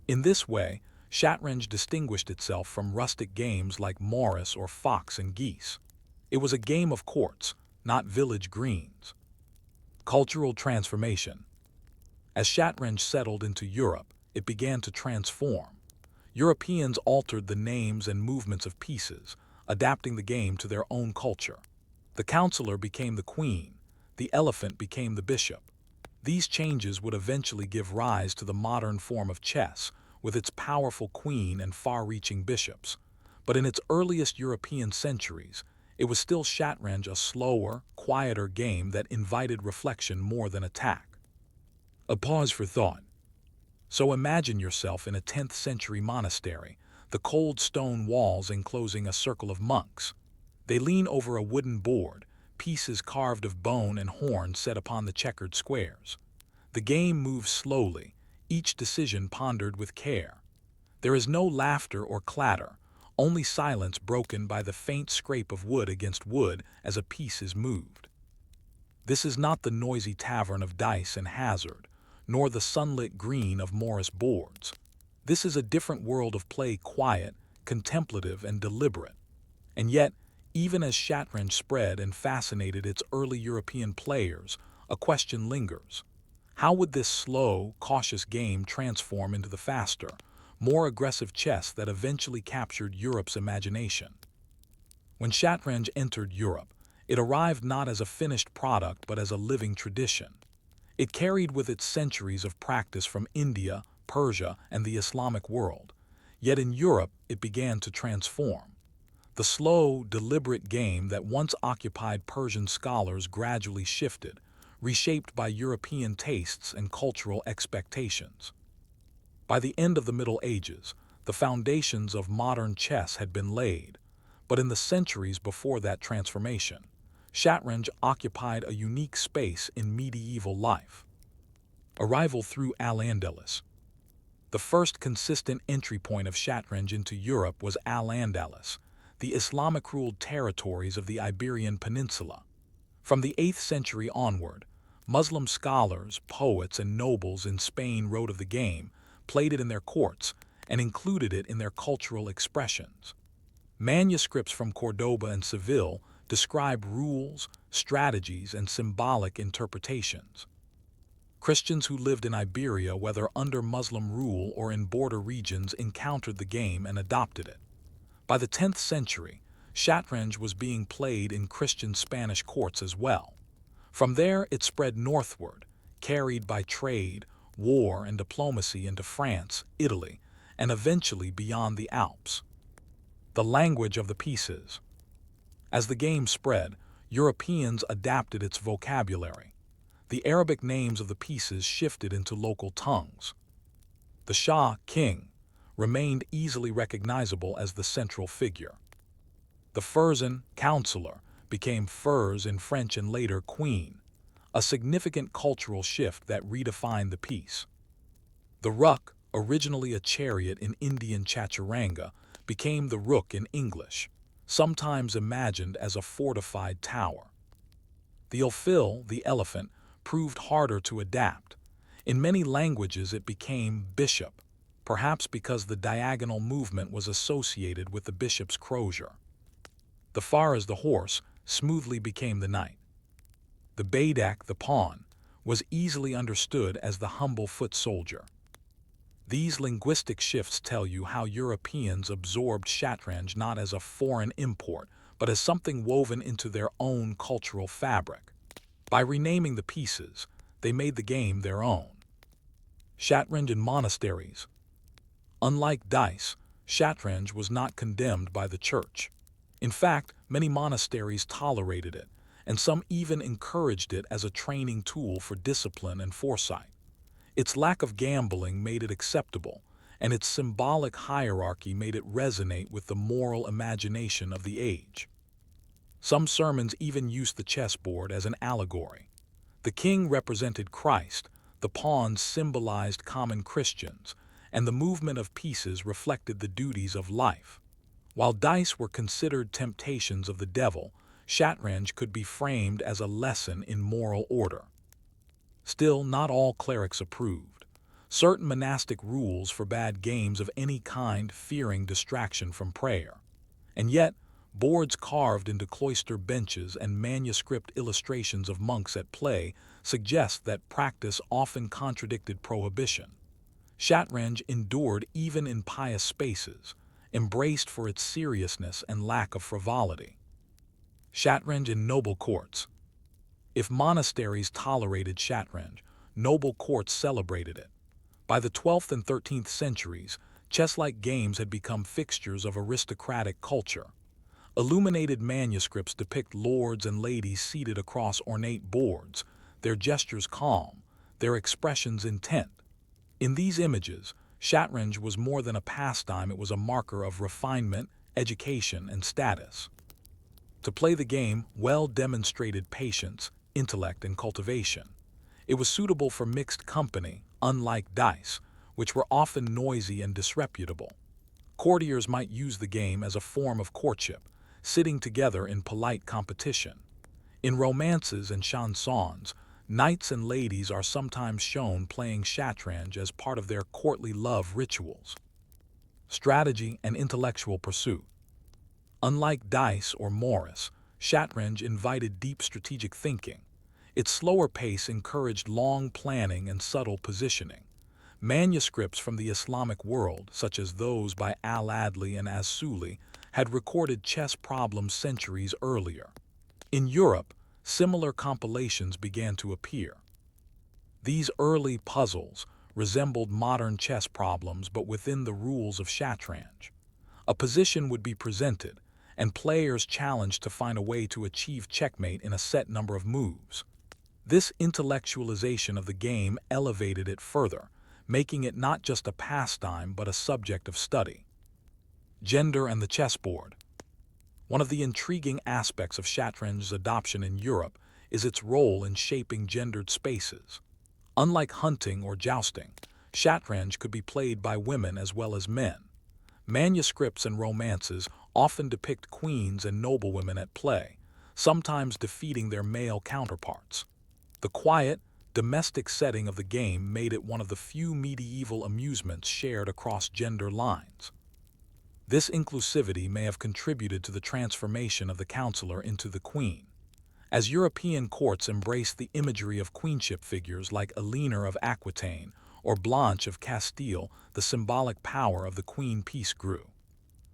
In this way, Shatranj distinguished itself from rustic games like Morris or Fox and Geese. It was a game of courts, not village greens. Cultural transformation. As Shatranj settled into Europe, it began to transform. Europeans altered the names and movements of pieces, adapting the game to their own culture. The counselor became the queen, the elephant became the bishop. These changes would eventually give rise to the modern form of chess, with its powerful queen and far-reaching bishops. But in its earliest European centuries, it was still Shatranj, a slower, quieter game that invited reflection more than attack. A pause for thought. So imagine yourself in a 10th century monastery, the cold stone walls enclosing a circle of monks. They lean over a wooden board, pieces carved of bone and horn set upon the checkered squares. The game moves slowly, each decision pondered with care. There is no laughter or clatter, only silence broken by the faint scrape of wood against wood as a piece is moved. This is not the noisy tavern of dice and hazard, nor the sunlit green of Morris boards. This is a different world of play, quiet, contemplative, and deliberate. And yet, even as Shatranj spread and fascinated its early European players, a question lingers. How would this slow, cautious game transform into the faster, more aggressive chess that eventually captured Europe's imagination? When Shatranj entered Europe, it arrived not as a finished product but as a living tradition. It carried with it centuries of practice from India, Persia, and the Islamic world. Yet in Europe, it began to transform. The slow, deliberate game that once occupied Persian scholars gradually shifted, reshaped by European tastes and cultural expectations. By the end of the Middle Ages, the foundations of modern chess had been laid, but in the centuries before that transformation, Shatranj occupied a unique space in medieval life. Arrival through Al-Andalus. The first consistent entry point of Shatranj into Europe was Al-Andalus, the Islamic-ruled territories of the Iberian Peninsula. From the 8th century onward, Muslim scholars, poets, and nobles in Spain wrote of the game, played it in their courts, and included it in their cultural expressions. Manuscripts from Cordoba and Seville describe rules, strategies, and symbolic interpretations. Christians who lived in Iberia, whether under Muslim rule or in border regions, encountered the game and adopted it. By the 10th century, shatranj was being played in Christian Spanish courts as well. From there, it spread northward, carried by trade, war, and diplomacy into France, Italy, and eventually beyond the Alps. The language of the pieces. As the game spread, Europeans adapted its vocabulary. The Arabic names of the pieces shifted into local tongues. The Shah, king, remained easily recognizable as the central figure. The Ferzan, counselor, became Furs in French and later queen, a significant cultural shift that redefined the piece. The Ruk, originally a chariot in Indian chaturanga, became the Rook in English, sometimes imagined as a fortified tower. The Ulfil, the elephant, proved harder to adapt. In many languages it became bishop, perhaps because the diagonal movement was associated with the bishop's crozier. The Faras, the horse, smoothly became the knight. The Baidak, the pawn, was easily understood as the humble foot soldier. These linguistic shifts tell you how Europeans absorbed shatranj not as a foreign import, but as something woven into their own cultural fabric. By renaming the pieces, they made the game their own. Shatranj in monasteries. Unlike dice, shatranj was not condemned by the church. In fact, many monasteries tolerated it, and some even encouraged it as a training tool for discipline and foresight. Its lack of gambling made it acceptable, and its symbolic hierarchy made it resonate with the moral imagination of the age. Some sermons even used the chessboard as an allegory. The king represented Christ, the pawns symbolized common Christians, and the movement of pieces reflected the duties of life. While dice were considered temptations of the devil, shatranj could be framed as a lesson in moral order. Still, not all clerics approved. Certain monastic rules forbade games of any kind, fearing distraction from prayer. And yet, boards carved into cloister benches and manuscript illustrations of monks at play suggest that practice often contradicted prohibition. Shatranj endured even in pious spaces, embraced for its seriousness and lack of frivolity. Shatranj in noble courts. If monasteries tolerated shatranj, noble courts celebrated it. By the 12th and 13th centuries, chess-like games had become fixtures of aristocratic culture. Illuminated manuscripts depict lords and ladies seated across ornate boards, their gestures calm, their expressions intent. In these images, shatranj was more than a pastime, it was a marker of refinement, education, and status. To play the game, well demonstrated patience, intellect, and cultivation. It was suitable for mixed company, unlike dice, which were often noisy and disreputable. Courtiers might use the game as a form of courtship, sitting together in polite competition. In romances and chansons, knights and ladies are sometimes shown playing shatranj as part of their courtly love rituals. Strategy and intellectual pursuit. Unlike dice or Morris, shatranj invited deep strategic thinking. Its slower pace encouraged long planning and subtle positioning. Manuscripts from the Islamic world, such as those by Al-Adli and As-Suli, had recorded chess problems centuries earlier. In Europe, similar compilations began to appear. These early puzzles resembled modern chess problems but within the rules of shatranj. A position would be presented, and players challenged to find a way to achieve checkmate in a set number of moves. This intellectualization of the game elevated it further, making it not just a pastime but a subject of study. Gender and the chessboard. One of the intriguing aspects of shatranj's adoption in Europe is its role in shaping gendered spaces. Unlike hunting or jousting, shatranj could be played by women as well as men. Manuscripts and romances often depict queens and noblewomen at play, sometimes defeating their male counterparts. The quiet, domestic setting of the game made it one of the few medieval amusements shared across gender lines. This inclusivity may have contributed to the transformation of the counselor into the queen. As European courts embraced the imagery of queenship figures like Eleanor of Aquitaine or Blanche of Castile, the symbolic power of the queen piece grew.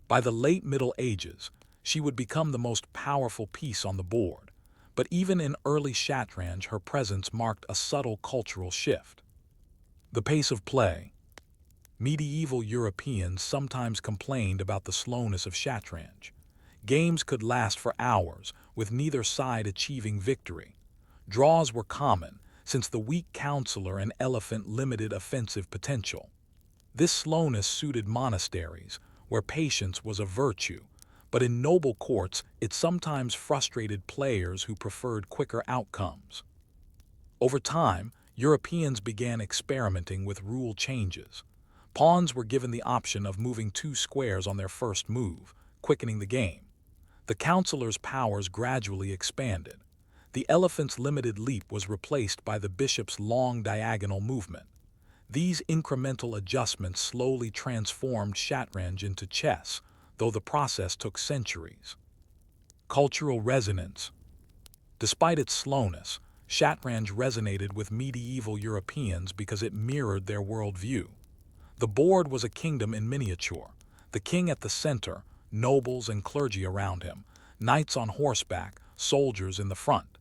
By the late Middle Ages, she would become the most powerful piece on the board, but even in early Shatranj her presence marked a subtle cultural shift. The pace of play. Medieval Europeans sometimes complained about the slowness of Shatranj. Games could last for hours, with neither side achieving victory. Draws were common, since the weak counselor and elephant limited offensive potential. This slowness suited monasteries, where patience was a virtue, but in noble courts it sometimes frustrated players who preferred quicker outcomes. Over time, Europeans began experimenting with rule changes. Pawns were given the option of moving 2 squares on their first move, quickening the game. The counselor's powers gradually expanded. The elephant's limited leap was replaced by the bishop's long diagonal movement. These incremental adjustments slowly transformed Shatranj into chess, though the process took centuries. Cultural resonance. Despite its slowness, Shatranj resonated with medieval Europeans because it mirrored their worldview. The board was a kingdom in miniature, the king at the center, nobles and clergy around him, knights on horseback, soldiers in the front.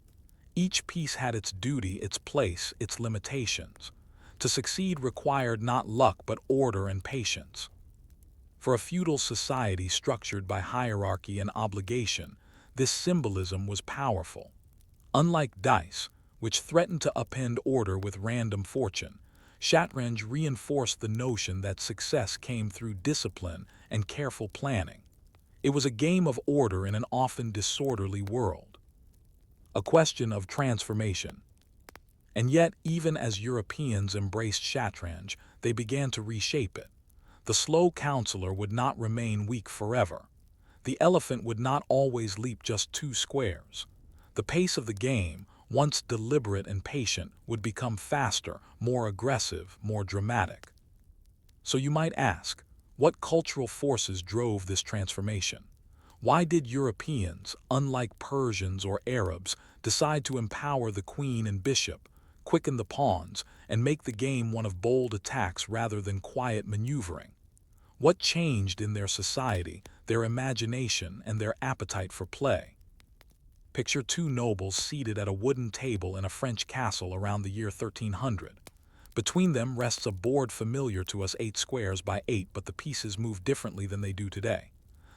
Each piece had its duty, its place, its limitations. To succeed required not luck but order and patience. For a feudal society structured by hierarchy and obligation, this symbolism was powerful. Unlike dice, which threatened to upend order with random fortune, Shatranj reinforced the notion that success came through discipline and careful planning. It was a game of order in an often disorderly world. A question of transformation. And yet, even as Europeans embraced Shatranj, they began to reshape it. The slow counselor would not remain weak forever. The elephant would not always leap just 2 squares. The pace of the game, once deliberate and patient, would become faster, more aggressive, more dramatic. So you might ask, what cultural forces drove this transformation? Why did Europeans, unlike Persians or Arabs, decide to empower the queen and bishop, quicken the pawns, and make the game one of bold attacks rather than quiet maneuvering? What changed in their society, their imagination, and their appetite for play? Picture 2 nobles seated at a wooden table in a French castle around the year 1300. Between them rests a board familiar to us, 8 squares by 8, but the pieces move differently than they do today.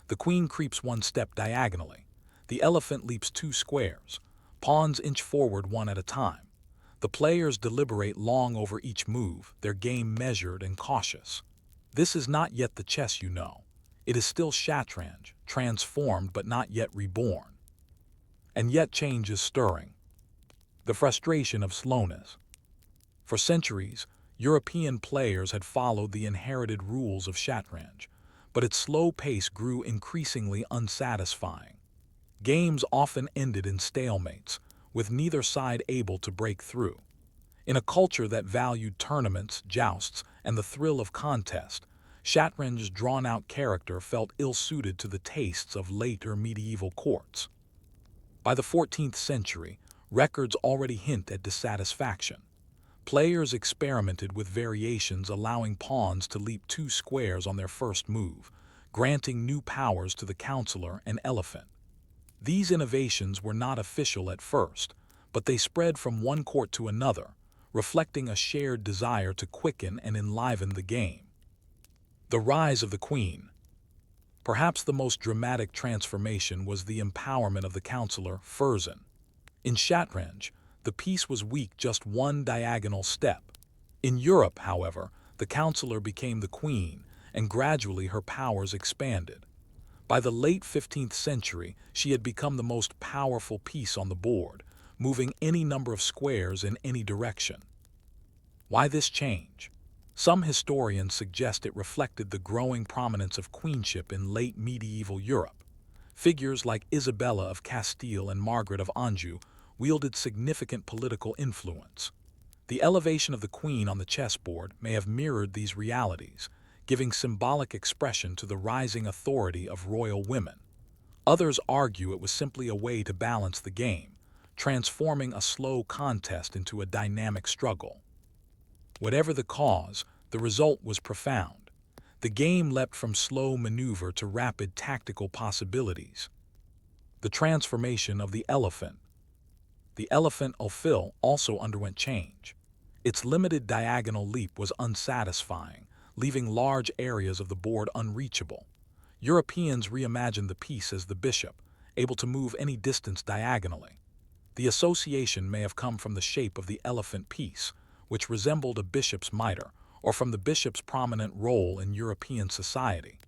The queen creeps 1 step diagonally. The elephant leaps 2 squares. Pawns inch forward 1 at a time. The players deliberate long over each move, their game measured and cautious. This is not yet the chess you know. It is still Shatranj, transformed but not yet reborn. And yet change is stirring. The frustration of slowness. For centuries, European players had followed the inherited rules of Shatranj, but its slow pace grew increasingly unsatisfying. Games often ended in stalemates, with neither side able to break through. In a culture that valued tournaments, jousts, and the thrill of contest, Shatranj's drawn-out character felt ill-suited to the tastes of later medieval courts. By the 14th century, records already hint at dissatisfaction. Players experimented with variations allowing pawns to leap 2 squares on their first move, granting new powers to the counselor and elephant. These innovations were not official at first, but they spread from one court to another, reflecting a shared desire to quicken and enliven the game. The rise of the queen. Perhaps the most dramatic transformation was the empowerment of the counselor, Ferzan. In Shatranj, the piece was weak just 1 diagonal step. In Europe, however, the counselor became the queen, and gradually her powers expanded. By the late 15th century, she had become the most powerful piece on the board, moving any number of squares in any direction. Why this change? Some historians suggest it reflected the growing prominence of queenship in late medieval Europe. Figures like Isabella of Castile and Margaret of Anjou wielded significant political influence. The elevation of the queen on the chessboard may have mirrored these realities, giving symbolic expression to the rising authority of royal women. Others argue it was simply a way to balance the game, transforming a slow contest into a dynamic struggle. Whatever the cause, the result was profound. The game leapt from slow maneuver to rapid tactical possibilities. The transformation of the elephant. The elephant au fil also underwent change. Its limited diagonal leap was unsatisfying, leaving large areas of the board unreachable. Europeans reimagined the piece as the bishop, able to move any distance diagonally. The association may have come from the shape of the elephant piece, which resembled a bishop's mitre, or from the bishop's prominent role in European society.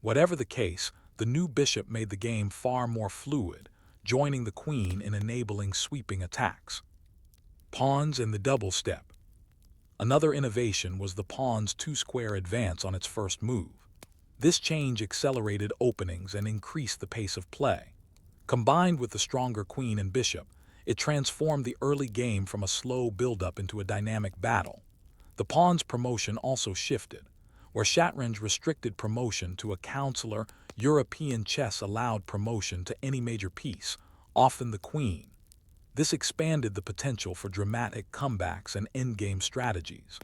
Whatever the case, the new bishop made the game far more fluid, joining the queen in enabling sweeping attacks. Pawns and the double step. Another innovation was the pawn's two-square advance on its first move. This change accelerated openings and increased the pace of play. Combined with the stronger queen and bishop, it transformed the early game from a slow build-up into a dynamic battle. The pawn's promotion also shifted. Where Shatranj restricted promotion to a counselor, European chess allowed promotion to any major piece, often the queen. This expanded the potential for dramatic comebacks and endgame strategies.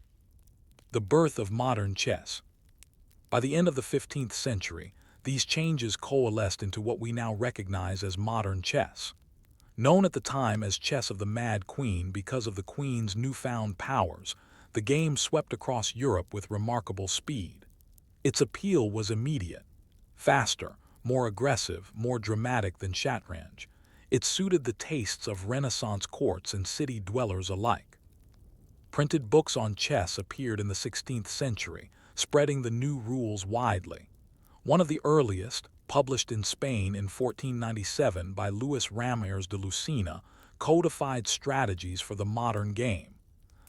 The birth of modern chess. By the end of the 15th century, these changes coalesced into what we now recognize as modern chess. Known at the time as chess of the Mad Queen because of the queen's newfound powers, the game swept across Europe with remarkable speed. Its appeal was immediate. Faster, more aggressive, more dramatic than Shatranj. It suited the tastes of Renaissance courts and city dwellers alike. Printed books on chess appeared in the 16th century, spreading the new rules widely. One of the earliest, published in Spain in 1497 by Luis Ramires de Lucena, codified strategies for the modern game.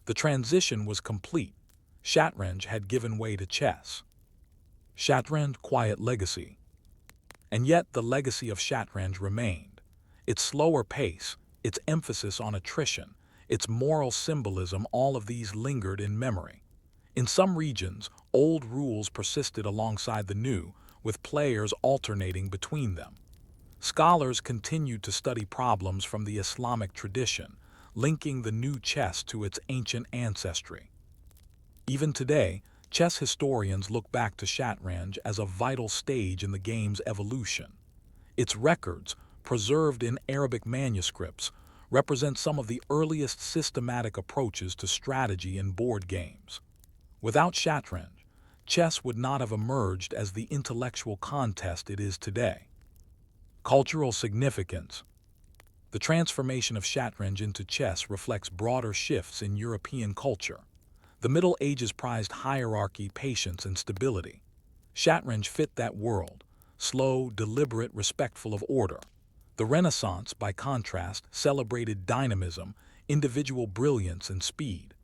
The transition was complete. Shatranj had given way to chess. Shatranj quiet legacy. And yet the legacy of Shatranj remained. Its slower pace, its emphasis on attrition, its moral symbolism, all of these lingered in memory. In some regions, old rules persisted alongside the new, with players alternating between them. Scholars continued to study problems from the Islamic tradition, linking the new chess to its ancient ancestry. Even today, chess historians look back to Shatranj as a vital stage in the game's evolution. Its records, preserved in Arabic manuscripts, represent some of the earliest systematic approaches to strategy in board games. Without Shatranj, chess would not have emerged as the intellectual contest it is today. Cultural significance. The transformation of Shatranj into chess reflects broader shifts in European culture. The Middle Ages prized hierarchy, patience, and stability. Shatranj fit that world, slow, deliberate, respectful of order. The Renaissance, by contrast, celebrated dynamism, individual brilliance, and speed.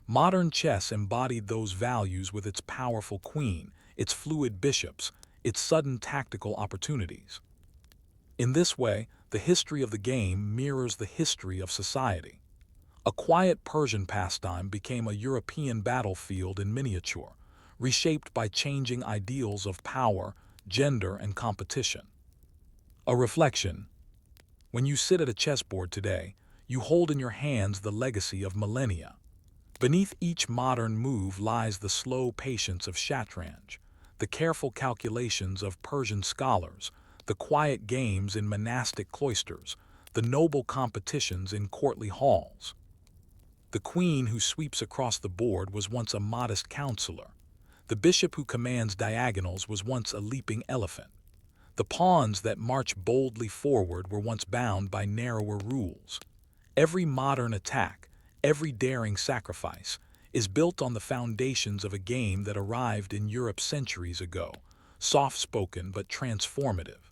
Modern chess embodied those values with its powerful queen, its fluid bishops, its sudden tactical opportunities. In this way, the history of the game mirrors the history of society. A quiet Persian pastime became a European battlefield in miniature, reshaped by changing ideals of power, gender, and competition. A reflection. When you sit at a chessboard today, you hold in your hands the legacy of millennia. Beneath each modern move lies the slow patience of Shatranj, the careful calculations of Persian scholars, the quiet games in monastic cloisters, the noble competitions in courtly halls. The queen who sweeps across the board was once a modest counselor. The bishop who commands diagonals was once a leaping elephant. The pawns that march boldly forward were once bound by narrower rules. Every modern attack, every daring sacrifice, is built on the foundations of a game that arrived in Europe centuries ago, soft-spoken but transformative.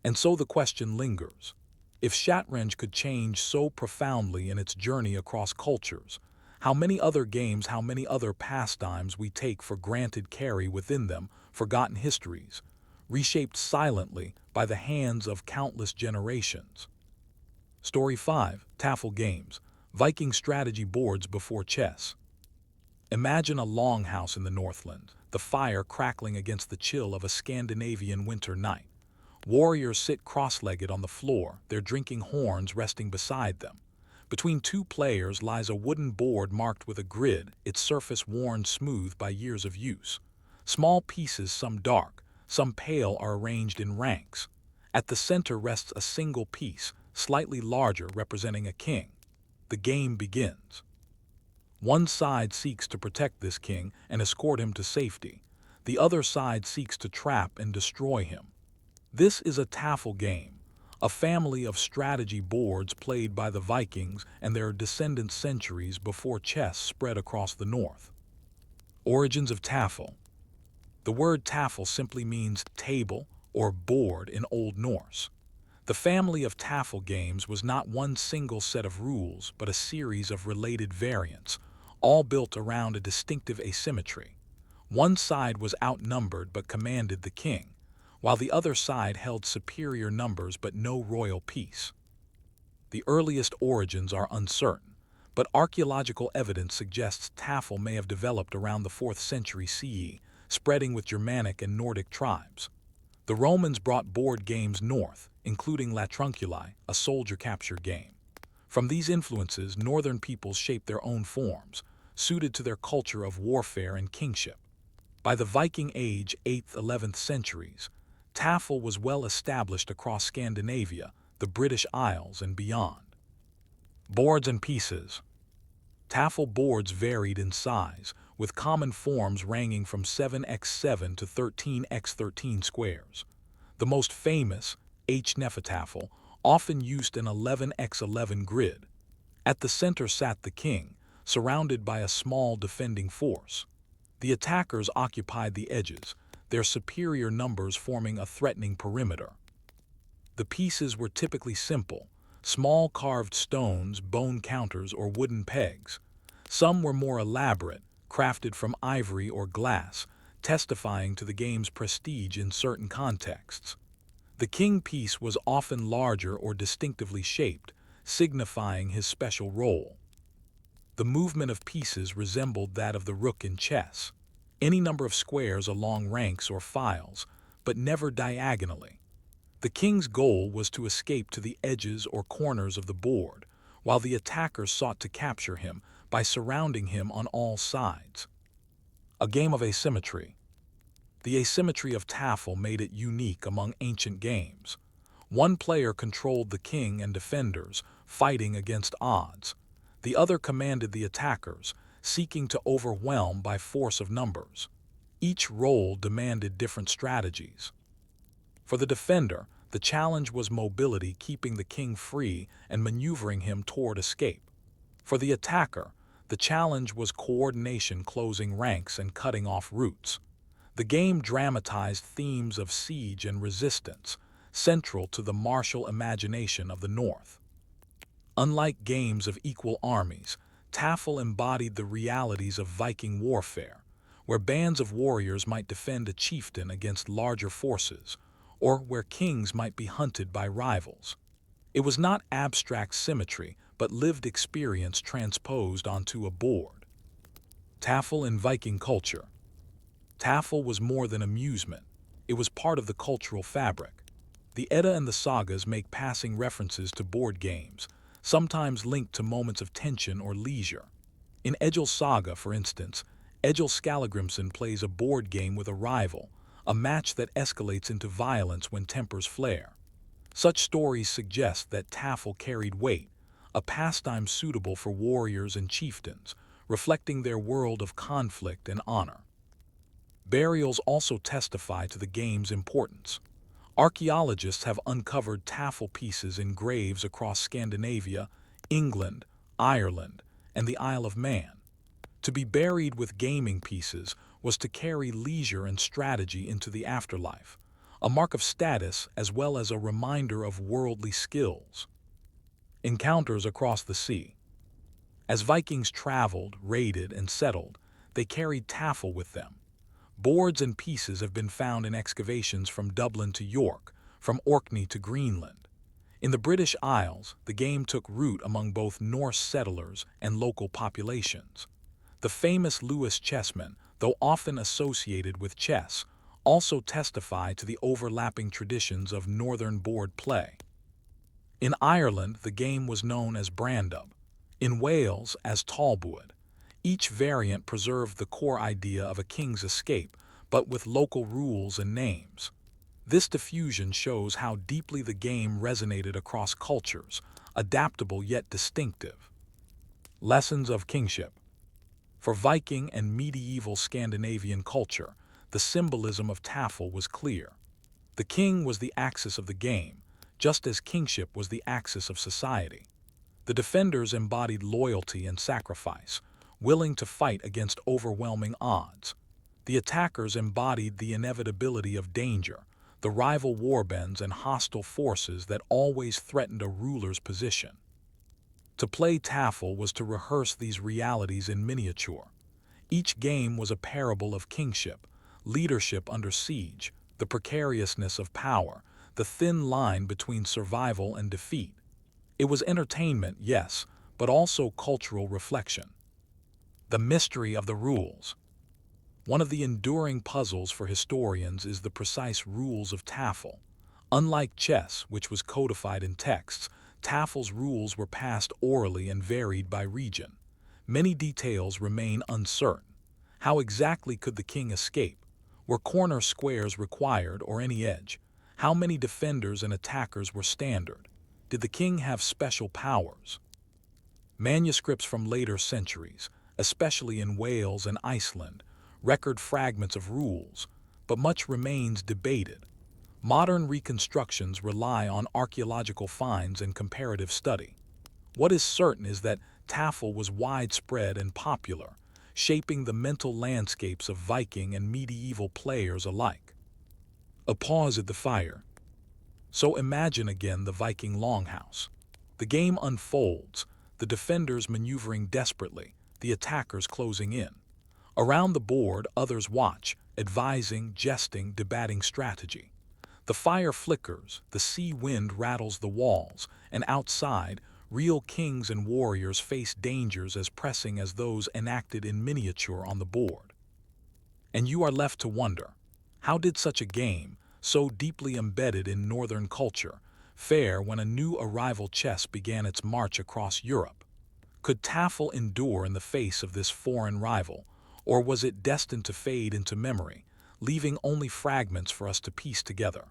And so the question lingers. If Shatranj could change so profoundly in its journey across cultures, how many other games, how many other pastimes we take for granted carry within them forgotten histories, reshaped silently by the hands of countless generations. Story 5. Tafel Games, Viking strategy boards before chess. Imagine a longhouse in the Northland, the fire crackling against the chill of a Scandinavian winter night. Warriors sit cross-legged on the floor, their drinking horns resting beside them. Between two players lies a wooden board marked with a grid, its surface worn smooth by years of use. Small pieces, some dark, some pale, are arranged in ranks. At the center rests a single piece, slightly larger, representing a king. The game begins. One side seeks to protect this king and escort him to safety. The other side seeks to trap and destroy him. This is a Tafel game, a family of strategy boards played by the Vikings and their descendants centuries before chess spread across the north. Origins of Tafel. The word Tafel simply means table or board in Old Norse. The family of Tafel games was not one single set of rules, but a series of related variants, all built around a distinctive asymmetry. One side was outnumbered but commanded the king, while the other side held superior numbers but no royal peace. The earliest origins are uncertain, but archaeological evidence suggests Tafel may have developed around the 4th century CE, spreading with Germanic and Nordic tribes. The Romans brought board games north, including Latrunculi, a soldier capture game. From these influences, northern peoples shaped their own forms, suited to their culture of warfare and kingship. By the Viking Age, 8th, 11th centuries, Tafel was well established across Scandinavia, the British Isles, and beyond. Boards and pieces. Tafel boards varied in size, with common forms ranging from 7x7 to 13x13 squares. The most famous, etched, often used an 11x11 grid. At the center sat the king, surrounded by a small defending force. The attackers occupied the edges, their superior numbers forming a threatening perimeter. The pieces were typically simple, small carved stones, bone counters, or wooden pegs. Some were more elaborate, crafted from ivory or glass, testifying to the game's prestige in certain contexts. The king piece was often larger or distinctively shaped, signifying his special role. The movement of pieces resembled that of the rook in chess, any number of squares along ranks or files, but never diagonally. The king's goal was to escape to the edges or corners of the board, while the attacker sought to capture him by surrounding him on all sides. A game of asymmetry. The asymmetry of Tafel made it unique among ancient games. One player controlled the king and defenders, fighting against odds. The other commanded the attackers, seeking to overwhelm by force of numbers. Each role demanded different strategies. For the defender, the challenge was mobility, keeping the king free and maneuvering him toward escape. For the attacker, the challenge was coordination, closing ranks and cutting off routes. The game dramatized themes of siege and resistance, central to the martial imagination of the North. Unlike games of equal armies, Tafel embodied the realities of Viking warfare, where bands of warriors might defend a chieftain against larger forces, or where kings might be hunted by rivals. It was not abstract symmetry, but lived experience transposed onto a board. Tafel in Viking culture. Tafel was more than amusement. It was part of the cultural fabric. The Edda and the sagas make passing references to board games, sometimes linked to moments of tension or leisure. In Egil's saga, for instance, Egil Skallagrimsson plays a board game with a rival, a match that escalates into violence when tempers flare. Such stories suggest that Tafel carried weight, a pastime suitable for warriors and chieftains, reflecting their world of conflict and honor. Burials also testify to the game's importance. Archaeologists have uncovered Tafel pieces in graves across Scandinavia, England, Ireland, and the Isle of Man. To be buried with gaming pieces was to carry leisure and strategy into the afterlife, a mark of status as well as a reminder of worldly skills. Encounters across the sea. As Vikings traveled, raided, and settled, they carried Tafel with them. Boards and pieces have been found in excavations from Dublin to York, from Orkney to Greenland. In the British Isles, the game took root among both Norse settlers and local populations. The famous Lewis chessmen, though often associated with chess, also testify to the overlapping traditions of northern board play. In Ireland, the game was known as brandub. In Wales, as talbwood. Each variant preserved the core idea of a king's escape, but with local rules and names. This diffusion shows how deeply the game resonated across cultures, adaptable yet distinctive. Lessons of kingship. For Viking and medieval Scandinavian culture, the symbolism of Tafel was clear. The king was the axis of the game, just as kingship was the axis of society. The defenders embodied loyalty and sacrifice, willing to fight against overwhelming odds. The attackers embodied the inevitability of danger, the rival warbands and hostile forces that always threatened a ruler's position. To play Tafel was to rehearse these realities in miniature. Each game was a parable of kingship, leadership under siege, the precariousness of power, the thin line between survival and defeat. It was entertainment, yes, but also cultural reflection. The mystery of the rules. One of the enduring puzzles for historians is the precise rules of Tafel. Unlike chess, which was codified in texts, Tafel's rules were passed orally and varied by region. Many details remain uncertain. How exactly could the king escape? Were corner squares required or any edge? How many defenders and attackers were standard? Did the king have special powers? Manuscripts from later centuries, especially in Wales and Iceland, record fragments of rules, but much remains debated. Modern reconstructions rely on archaeological finds and comparative study. What is certain is that Tafel was widespread and popular, shaping the mental landscapes of Viking and medieval players alike. A pause at the fire. So imagine again the Viking longhouse. The game unfolds, the defenders maneuvering desperately, the attackers closing in. Around the board, others watch, advising, jesting, debating strategy. The fire flickers, the sea wind rattles the walls, and outside, real kings and warriors face dangers as pressing as those enacted in miniature on the board. And you are left to wonder, how did such a game, so deeply embedded in northern culture, fare when a new arrival chess began its march across Europe? Could Tafel endure in the face of this foreign rival, or was it destined to fade into memory, leaving only fragments for us to piece together?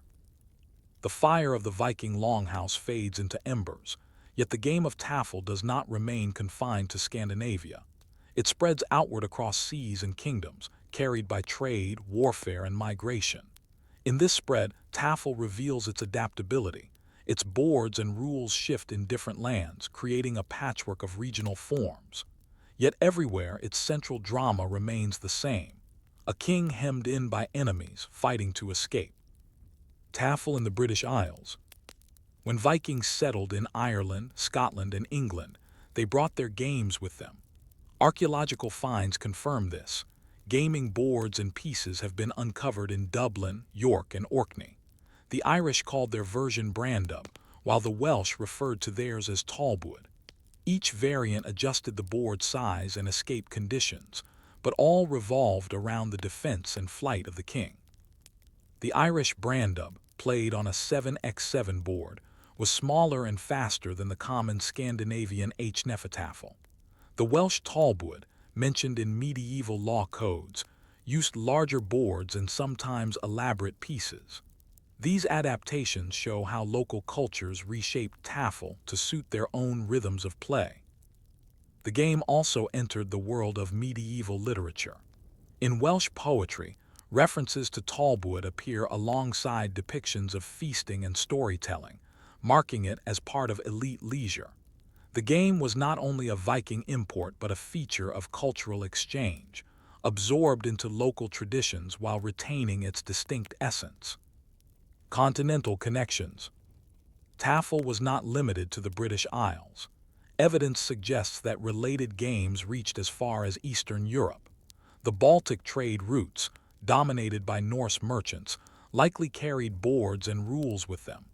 The fire of the Viking longhouse fades into embers, yet the game of Tafel does not remain confined to Scandinavia. It spreads outward across seas and kingdoms, carried by trade, warfare, and migration. In this spread, Tafel reveals its adaptability. Its boards and rules shift in different lands, creating a patchwork of regional forms. Yet everywhere, its central drama remains the same. A king hemmed in by enemies, fighting to escape. Tafel in the British Isles. When Vikings settled in Ireland, Scotland, and England, they brought their games with them. Archaeological finds confirm this. Gaming boards and pieces have been uncovered in Dublin, York, and Orkney. The Irish called their version brandub, while the Welsh referred to theirs as talbwood. Each variant adjusted the board size and escape conditions, but all revolved around the defense and flight of the king. The Irish brandub, played on a 7x7 board, was smaller and faster than the common Scandinavian etched. The Welsh talbwood, mentioned in medieval law codes, used larger boards and sometimes elaborate pieces. These adaptations show how local cultures reshaped Tafel to suit their own rhythms of play. The game also entered the world of medieval literature. In Welsh poetry, references to talbwood appear alongside depictions of feasting and storytelling, marking it as part of elite leisure. The game was not only a Viking import but a feature of cultural exchange, absorbed into local traditions while retaining its distinct essence. Continental connections. Tafel was not limited to the British Isles. Evidence suggests that related games reached as far as Eastern Europe. The Baltic trade routes, dominated by Norse merchants, likely carried boards and rules with them.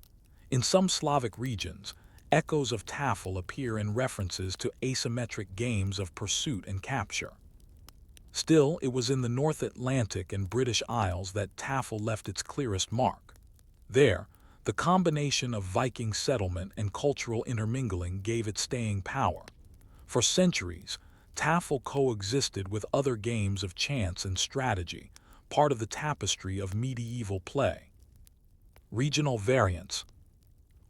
In some Slavic regions, echoes of Tafel appear in references to asymmetric games of pursuit and capture. Still, it was in the North Atlantic and British Isles that Tafel left its clearest mark. There, the combination of Viking settlement and cultural intermingling gave it staying power. For centuries, Tafel coexisted with other games of chance and strategy, part of the tapestry of medieval play. Regional variants.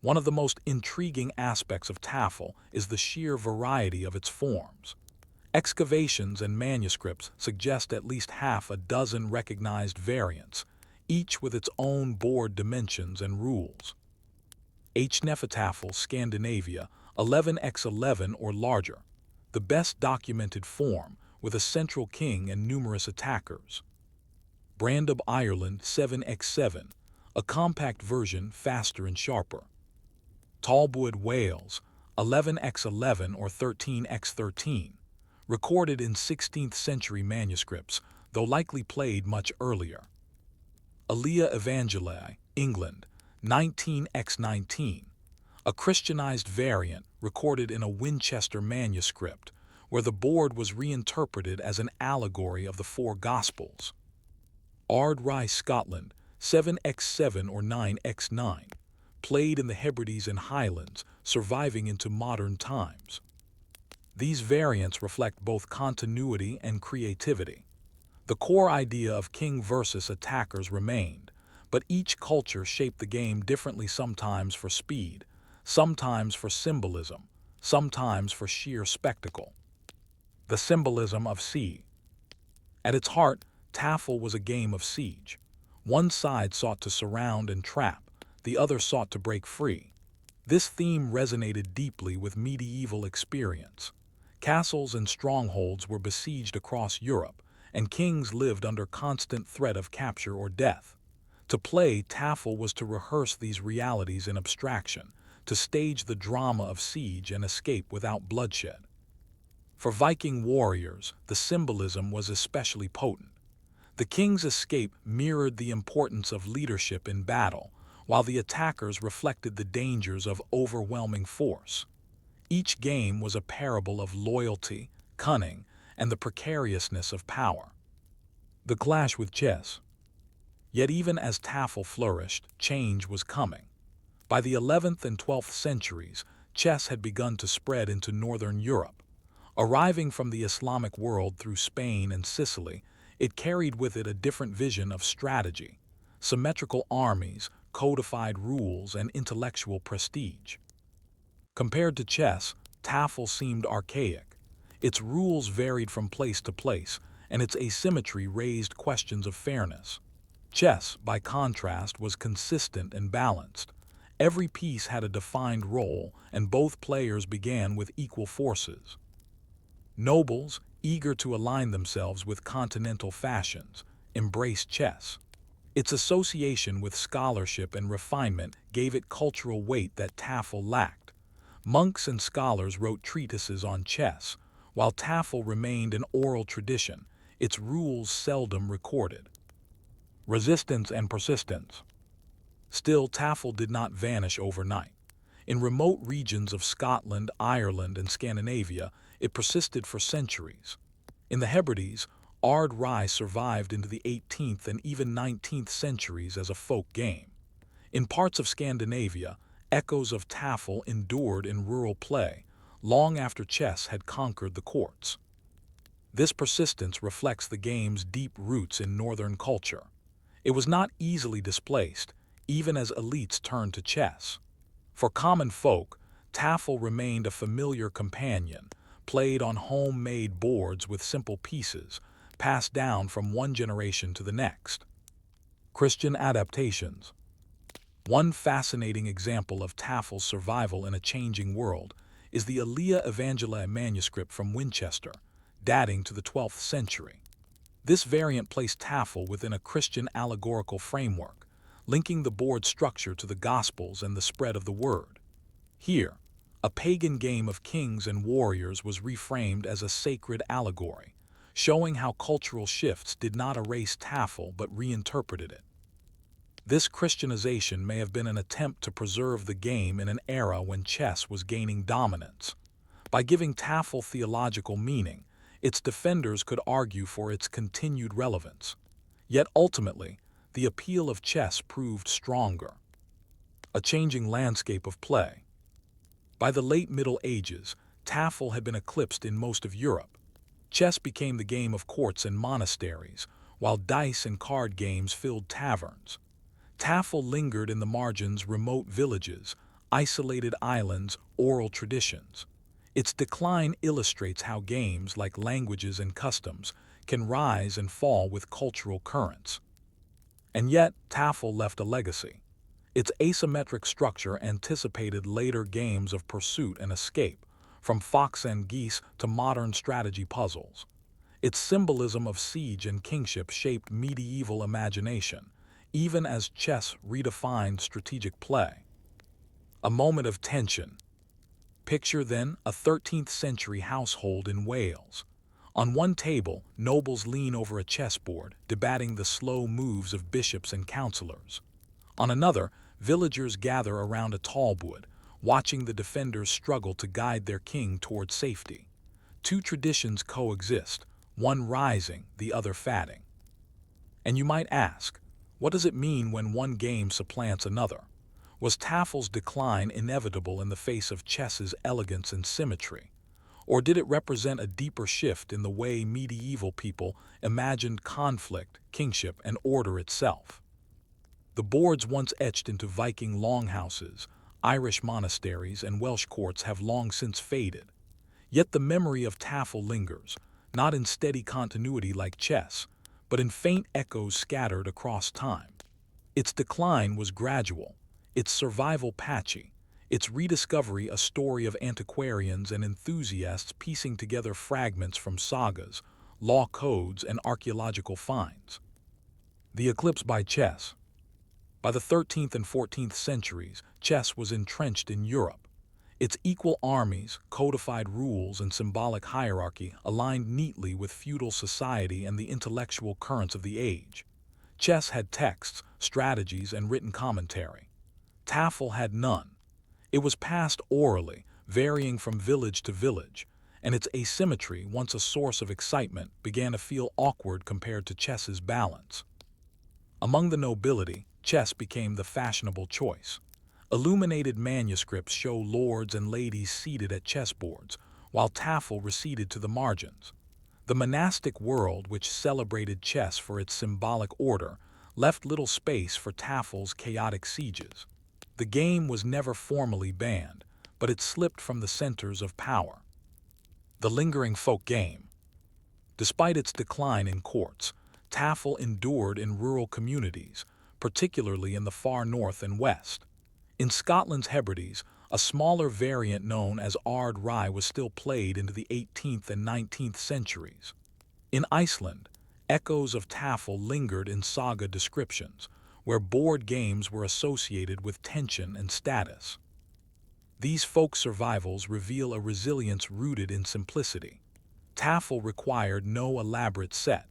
One of the most intriguing aspects of Tafel is the sheer variety of its forms. Excavations and manuscripts suggest at least half a dozen recognized variants, each with its own board dimensions and rules. Tafel, Scandinavia, 11x11 or larger, the best documented form, with a central king and numerous attackers. Brandub, Ireland, 7x7, a compact version, faster and sharper. Talbwood, Wales, 11x11 or 13x13, recorded in 16th century manuscripts, though likely played much earlier. Alea Evangeliae, England, 19x19, a Christianized variant recorded in a Winchester manuscript, where the board was reinterpreted as an allegory of the four Gospels. Ardrei, Scotland, 7x7 or 9x9, played in the Hebrides and Highlands, surviving into modern times. These variants reflect both continuity and creativity. The core idea of king versus attackers remained, but each culture shaped the game differently, sometimes for speed, sometimes for symbolism, sometimes for sheer spectacle. The symbolism of siege. At its heart, Tafel was a game of siege. One side sought to surround and trap, the other sought to break free. This theme resonated deeply with medieval experience. Castles and strongholds were besieged across Europe, and kings lived under constant threat of capture or death. To play Tafel was to rehearse these realities in abstraction, to stage the drama of siege and escape without bloodshed. For Viking warriors, the symbolism was especially potent. The king's escape mirrored the importance of leadership in battle, while the attackers reflected the dangers of overwhelming force. Each game was a parable of loyalty, cunning, and the precariousness of power. The clash with chess. Yet even as Tafel flourished, change was coming. By the 11th and 12th centuries, chess had begun to spread into northern Europe. Arriving from the Islamic world through Spain and Sicily, it carried with it a different vision of strategy, symmetrical armies, codified rules, and intellectual prestige. Compared to chess, Tafel seemed archaic. Its rules varied from place to place, and its asymmetry raised questions of fairness. Chess, by contrast, was consistent and balanced. Every piece had a defined role, and both players began with equal forces. Nobles, eager to align themselves with continental fashions, embraced chess. Its association with scholarship and refinement gave it cultural weight that Tafel lacked. Monks and scholars wrote treatises on chess, while Tafel remained an oral tradition, its rules seldom recorded. Resistance and persistence. Still, Tafel did not vanish overnight. In remote regions of Scotland, Ireland, and Scandinavia, it persisted for centuries. In the Hebrides, Ardrei survived into the 18th and even 19th centuries as a folk game. In parts of Scandinavia, echoes of Tafel endured in rural play, long after chess had conquered the courts. This persistence reflects the game's deep roots in northern culture. It was not easily displaced, even as elites turned to chess. For common folk, Tafel remained a familiar companion, played on homemade boards with simple pieces, passed down from one generation to the next. Christian adaptations. One fascinating example of Tafel's survival in a changing world is the Alea Evangeliae manuscript from Winchester, dating to the 12th century. This variant placed Tafel within a Christian allegorical framework, linking the board structure to the Gospels and the spread of the word. Here, a pagan game of kings and warriors was reframed as a sacred allegory, showing how cultural shifts did not erase Tafel but reinterpreted it. This Christianization may have been an attempt to preserve the game in an era when chess was gaining dominance. By giving Tafel theological meaning, its defenders could argue for its continued relevance. Yet ultimately, the appeal of chess proved stronger. A changing landscape of play. By the late Middle Ages, Tafel had been eclipsed in most of Europe. Chess became the game of courts and monasteries, while dice and card games filled taverns. Tafel lingered in the margins, remote villages, isolated islands, oral traditions. Its decline illustrates how games, like languages and customs, can rise and fall with cultural currents. And yet, Tafel left a legacy. Its asymmetric structure anticipated later games of pursuit and escape, from fox and geese to modern strategy puzzles. Its symbolism of siege and kingship shaped medieval imagination, even as chess redefined strategic play. A moment of tension. Picture then a 13th century household in Wales. On one table, nobles lean over a chessboard, debating the slow moves of bishops and counselors. On another, villagers gather around a talwood, watching the defenders struggle to guide their king toward safety. Two traditions coexist, one rising, the other fading. And you might ask, what does it mean when one game supplants another? Was Tafel's decline inevitable in the face of chess's elegance and symmetry? Or did it represent a deeper shift in the way medieval people imagined conflict, kingship, and order itself? The boards once etched into Viking longhouses, Irish monasteries, and Welsh courts have long since faded. Yet the memory of Tafel lingers, not in steady continuity like chess, but in faint echoes scattered across time. Its decline was gradual, its survival patchy, its rediscovery a story of antiquarians and enthusiasts piecing together fragments from sagas, law codes, and archaeological finds. The eclipse by chess. By the 13th and 14th centuries, chess was entrenched in Europe. Its equal armies, codified rules, and symbolic hierarchy aligned neatly with feudal society and the intellectual currents of the age. Chess had texts, strategies, and written commentary. Tafel had none. It was passed orally, varying from village to village, and its asymmetry, once a source of excitement, began to feel awkward compared to chess's balance. Among the nobility, chess became the fashionable choice. Illuminated manuscripts show lords and ladies seated at chessboards, while Tafel receded to the margins. The monastic world, which celebrated chess for its symbolic order, left little space for Tafel's chaotic sieges. The game was never formally banned, but it slipped from the centers of power. The lingering folk game. Despite its decline in courts, Tafel endured in rural communities, particularly in the far north and west. In Scotland's Hebrides, a smaller variant known as Ard Rai was still played into the 18th and 19th centuries. In Iceland, echoes of Tafel lingered in saga descriptions, where board games were associated with tension and status. These folk survivals reveal a resilience rooted in simplicity. Tafel required no elaborate set.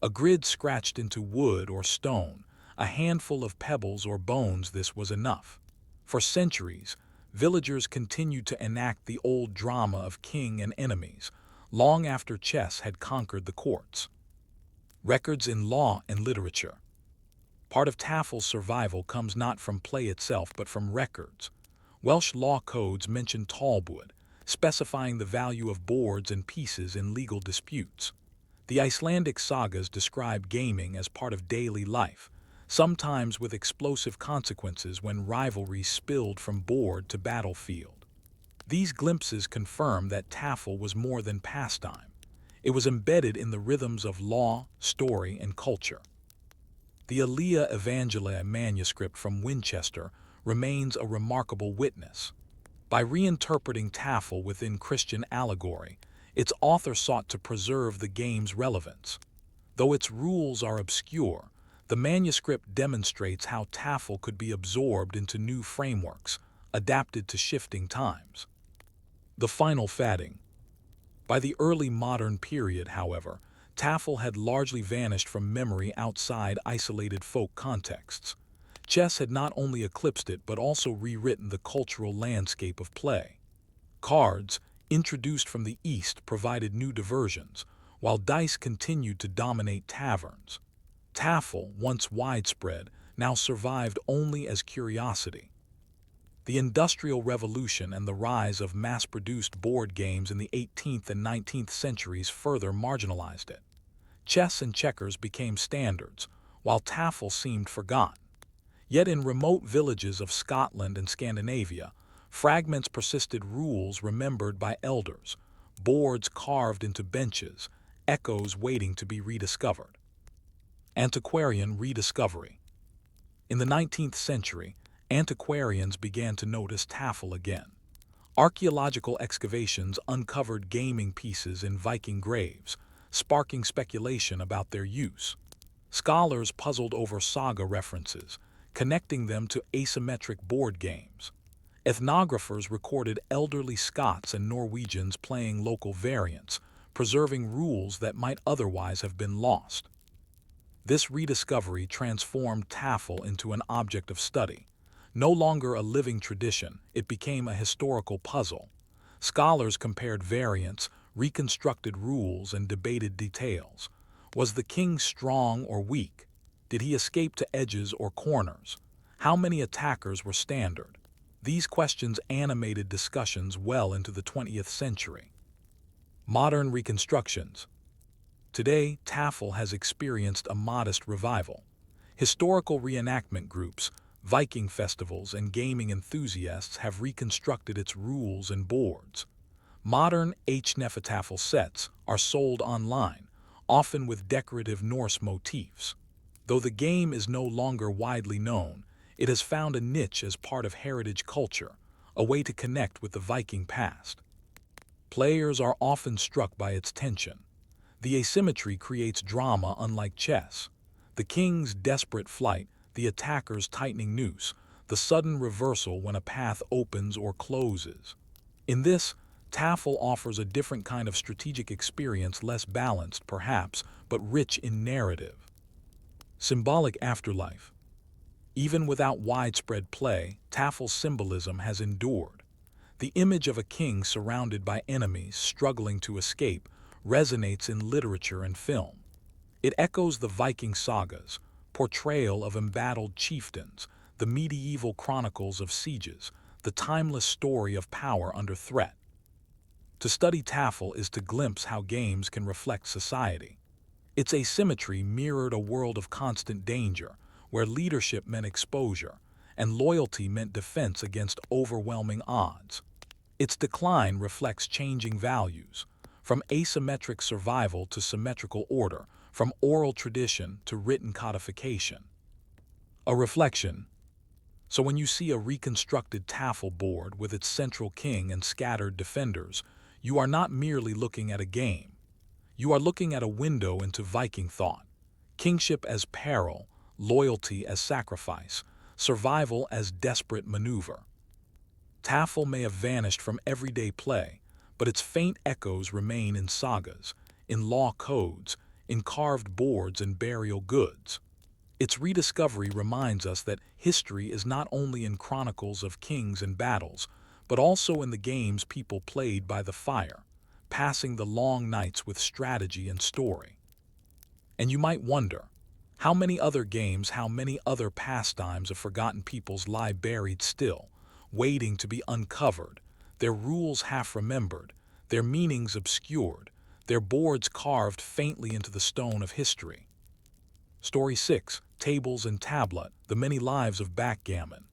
A grid scratched into wood or stone, a handful of pebbles or bones, this was enough. For centuries, villagers continued to enact the old drama of king and enemies, long after chess had conquered the courts. Records in law and literature. Part of Tafel's survival comes not from play itself but from records. Welsh law codes mention talwood, specifying the value of boards and pieces in legal disputes. The Icelandic sagas describe gaming as part of daily life, sometimes with explosive consequences when rivalry spilled from board to battlefield. These glimpses confirm that Tafel was more than pastime. It was embedded in the rhythms of law, story, and culture. The Alia Evangelia manuscript from Winchester remains a remarkable witness. By reinterpreting Tafel within Christian allegory, its author sought to preserve the game's relevance. Though its rules are obscure, the manuscript demonstrates how Tafel could be absorbed into new frameworks, adapted to shifting times. The final fading. By the early modern period, however, Tafel had largely vanished from memory outside isolated folk contexts. Chess had not only eclipsed it but also rewritten the cultural landscape of play. Cards, introduced from the East, provided new diversions, while dice continued to dominate taverns. Tafel, once widespread, now survived only as curiosity. The Industrial Revolution and the rise of mass-produced board games in the 18th and 19th centuries further marginalized it. Chess and checkers became standards, while Tafel seemed forgotten. Yet in remote villages of Scotland and Scandinavia, fragments persisted, rules remembered by elders, boards carved into benches, echoes waiting to be rediscovered. Antiquarian rediscovery. In the 19th century, antiquarians began to notice Tafel again. Archaeological excavations uncovered gaming pieces in Viking graves, sparking speculation about their use. Scholars puzzled over saga references, connecting them to asymmetric board games. Ethnographers recorded elderly Scots and Norwegians playing local variants, preserving rules that might otherwise have been lost. This rediscovery transformed Tafel into an object of study. No longer a living tradition, it became a historical puzzle. Scholars compared variants, reconstructed rules, and debated details. Was the king strong or weak? Did he escape to edges or corners? How many attackers were standard? These questions animated discussions well into the 20th century. Modern reconstructions. Today, Tafel has experienced a modest revival. Historical reenactment groups, Viking festivals, and gaming enthusiasts have reconstructed its rules and boards. Modern etched Tafel sets are sold online, often with decorative Norse motifs. Though the game is no longer widely known, it has found a niche as part of heritage culture, a way to connect with the Viking past. Players are often struck by its tension. The asymmetry creates drama unlike chess. The king's desperate flight, the attacker's tightening noose, the sudden reversal when a path opens or closes. In this, Tafel offers a different kind of strategic experience, less balanced perhaps, but rich in narrative. Symbolic afterlife. Even without widespread play, Tafel's symbolism has endured. The image of a king surrounded by enemies struggling to escape resonates in literature and film. It echoes the Viking sagas, portrayal of embattled chieftains, the medieval chronicles of sieges, the timeless story of power under threat. To study Tafel is to glimpse how games can reflect society. Its asymmetry mirrored a world of constant danger, where leadership meant exposure, and loyalty meant defense against overwhelming odds. Its decline reflects changing values, from asymmetric survival to symmetrical order, from oral tradition to written codification. A reflection. So when you see a reconstructed Tafel board with its central king and scattered defenders, you are not merely looking at a game. You are looking at a window into Viking thought. Kingship as peril, loyalty as sacrifice, survival as desperate maneuver. Tafel may have vanished from everyday play, but its faint echoes remain in sagas, in law codes, in carved boards and burial goods. Its rediscovery reminds us that history is not only in chronicles of kings and battles, but also in the games people played by the fire, passing the long nights with strategy and story. And you might wonder, how many other games, how many other pastimes of forgotten peoples lie buried still, waiting to be uncovered, their rules half remembered, their meanings obscured, their boards carved faintly into the stone of history. Story 6, Tables and Tablet, The Many Lives of Backgammon.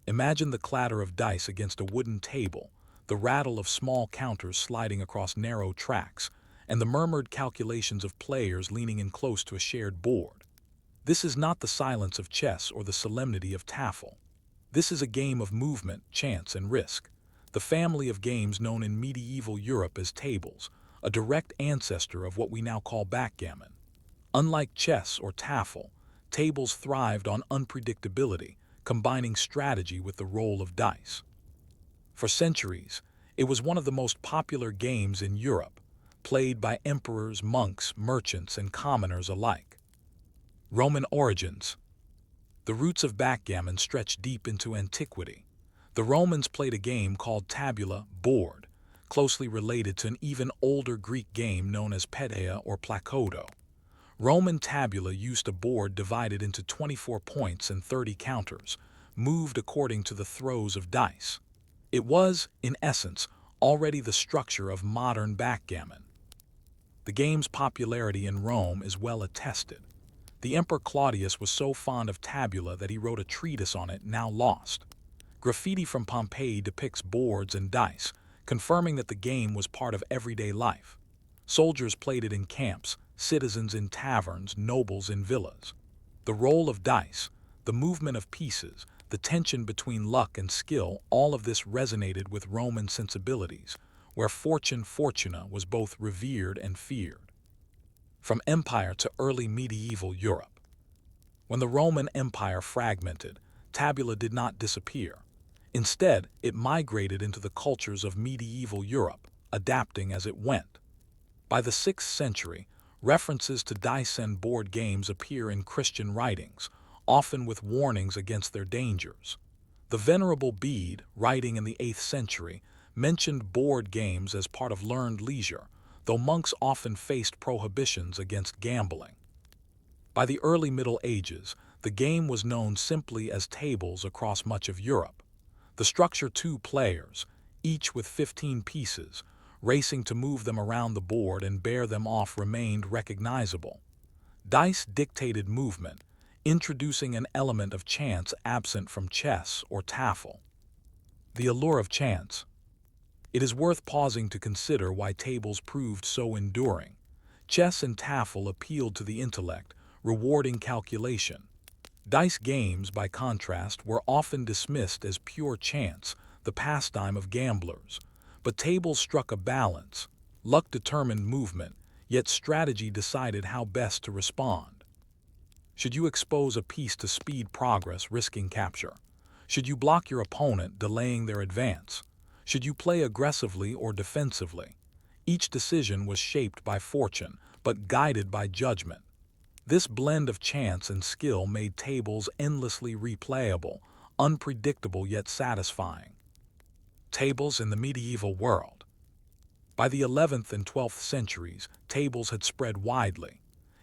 Imagine the clatter of dice against a wooden table, the rattle of small counters sliding across narrow tracks, and the murmured calculations of players leaning in close to a shared board. This is not the silence of chess or the solemnity of Tafel. This is a game of movement, chance, and risk. The family of games known in medieval Europe as tables, a direct ancestor of what we now call backgammon. Unlike chess or Tafel, tables thrived on unpredictability, combining strategy with the roll of dice. For centuries, it was one of the most popular games in Europe. played by emperors, monks, merchants, and commoners alike. Roman origins. The roots of backgammon stretch deep into antiquity. The Romans played a game called tabula, board, closely related to an even older Greek game known as pedia or plakodo. Roman tabula used a board divided into 24 points and 30 counters, moved according to the throws of dice. It was, in essence, already the structure of modern backgammon. The game's popularity in Rome is well attested. The Emperor Claudius was so fond of tabula that he wrote a treatise on it, now lost. Graffiti from Pompeii depicts boards and dice, confirming that the game was part of everyday life. Soldiers played it in camps, citizens in taverns, nobles in villas. The roll of dice, the movement of pieces, the tension between luck and skill, all of this resonated with Roman sensibilities, where fortuna was both revered and feared. From empire to early medieval Europe. When the Roman Empire fragmented, tabula did not disappear. Instead, it migrated into the cultures of medieval Europe, adapting as it went. By the 6th century, references to dice and board games appear in Christian writings, often with warnings against their dangers. The Venerable Bede, writing in the 8th century, mentioned board games as part of learned leisure, though monks often faced prohibitions against gambling. By the early Middle Ages, the game was known simply as tables across much of Europe. The structure 2 players, each with 15 pieces, racing to move them around the board and bear them off remained recognizable. Dice dictated movement, introducing an element of chance absent from chess or taffel. The allure of chance. It is worth pausing to consider why tables proved so enduring. Chess and taffel appealed to the intellect, rewarding calculation. Dice games, by contrast, were often dismissed as pure chance, the pastime of gamblers. But tables struck a balance. Luck determined movement, yet strategy decided how best to respond. Should you expose a piece to speed progress, risking capture? Should you block your opponent, delaying their advance? Should you play aggressively or defensively? Each decision was shaped by fortune, but guided by judgment. This blend of chance and skill made tables endlessly replayable, unpredictable yet satisfying. Tables in the medieval world. By the 11th and 12th centuries, tables had spread widely.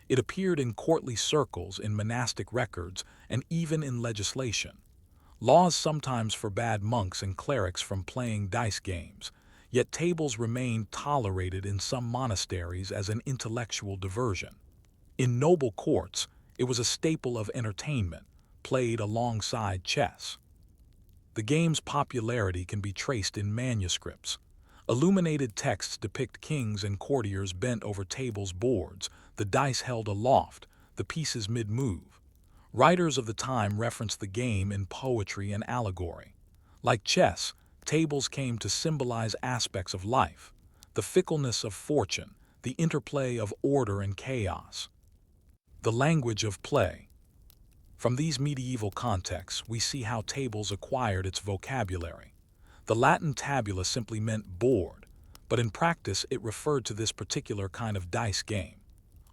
It appeared in courtly circles, in monastic records, and even in legislation. Laws sometimes forbade monks and clerics from playing dice games, yet tables remained tolerated in some monasteries as an intellectual diversion. In noble courts, it was a staple of entertainment, played alongside chess. The game's popularity can be traced in manuscripts. Illuminated texts depict kings and courtiers bent over tables' boards, the dice held aloft, the pieces mid-move. Writers of the time referenced the game in poetry and allegory. Like chess, tables came to symbolize aspects of life, the fickleness of fortune, the interplay of order and chaos. The language of play. From these medieval contexts, we see how tables acquired its vocabulary. The Latin tabula simply meant board, but in practice it referred to this particular kind of dice game.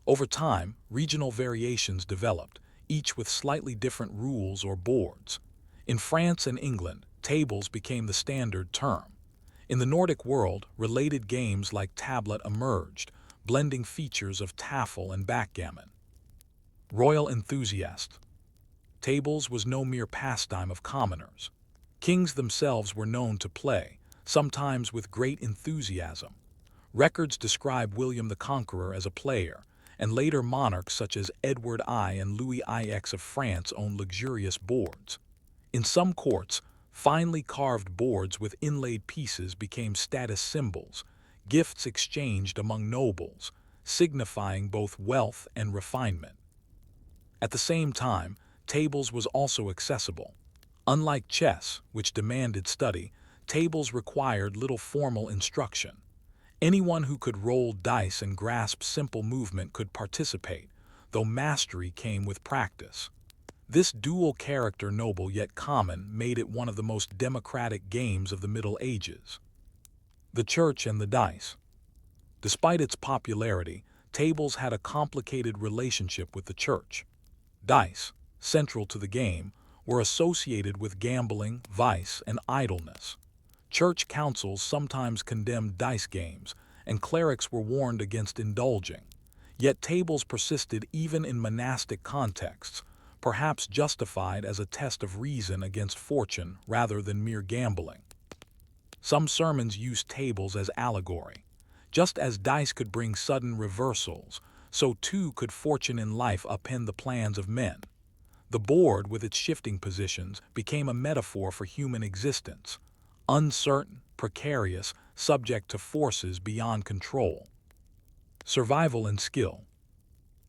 Over time, regional variations developed, each with slightly different rules or boards. In France and England, tables became the standard term. In the Nordic world, related games like tablet emerged, blending features of taffel and backgammon. Royal enthusiast. Tables was no mere pastime of commoners. Kings themselves were known to play, sometimes with great enthusiasm. Records describe William the Conqueror as a player, and later monarchs such as Edward I and Louis IX of France owned luxurious boards. In some courts, finely carved boards with inlaid pieces became status symbols, gifts exchanged among nobles, signifying both wealth and refinement. At the same time, tables was also accessible. Unlike chess, which demanded study, tables required little formal instruction. Anyone who could roll dice and grasp simple movement could participate, though mastery came with practice. This dual character, noble yet common, made it one of the most democratic games of the Middle Ages. The Church and the Dice. Despite its popularity, tables had a complicated relationship with the church. Dice, central to the game, were associated with gambling, vice, and idleness. Church councils sometimes condemned dice games, and clerics were warned against indulging. Yet tables persisted even in monastic contexts, perhaps justified as a test of reason against fortune rather than mere gambling. Some sermons used tables as allegory. Just as dice could bring sudden reversals, so too could fortune in life upend the plans of men. The board, with its shifting positions, became a metaphor for human existence, uncertain, precarious, subject to forces beyond control. Survival and skill.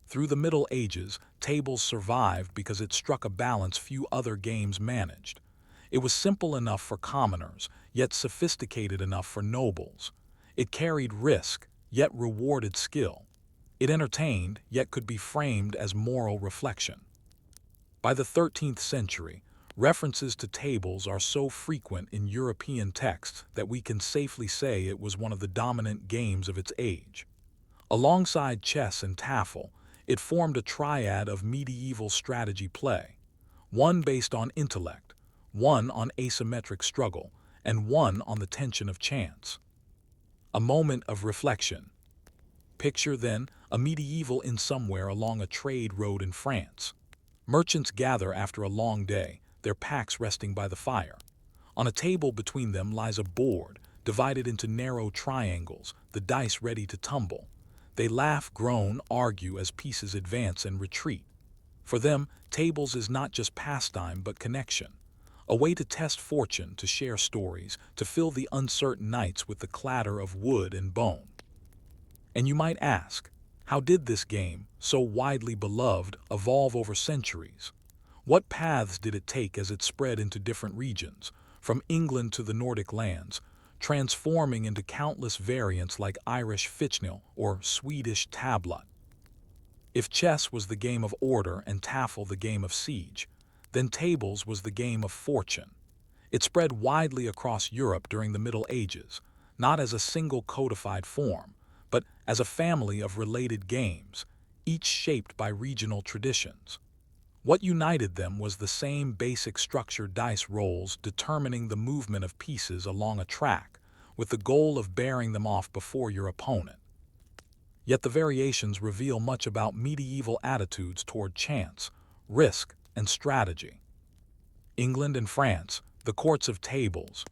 Through the Middle Ages, tables survived because it struck a balance few other games managed. It was simple enough for commoners, yet sophisticated enough for nobles. It carried risk, yet rewarded skill. It entertained, yet could be framed as moral reflection. By the 13th century, references to tables are so frequent in European texts that we can safely say it was one of the dominant games of its age. Alongside chess and taffel, it formed a triad of medieval strategy play, one based on intellect, one on asymmetric struggle, and one on the tension of chance. A moment of reflection. Picture, then, a medieval inn somewhere along a trade road in France. Merchants gather after a long day, their packs resting by the fire. On a table between them lies a board, divided into narrow triangles, the dice ready to tumble. They laugh, groan, argue as pieces advance and retreat. For them, tables is not just pastime but connection. A way to test fortune, to share stories, to fill the uncertain nights with the clatter of wood and bone. And you might ask, how did this game, so widely beloved, evolve over centuries? What paths did it take as it spread into different regions, from England to the Nordic lands, transforming into countless variants like Irish fichnell or Swedish tablet? If chess was the game of order and taffel the game of siege, then tables was the game of fortune. It spread widely across Europe during the Middle Ages, not as a single codified form, but as a family of related games, each shaped by regional traditions. What united them was the same basic structure: dice rolls determining the movement of pieces along a track, with the goal of bearing them off before your opponent. Yet the variations reveal much about medieval attitudes toward chance, risk, and strategy. England and France, the courts of tables.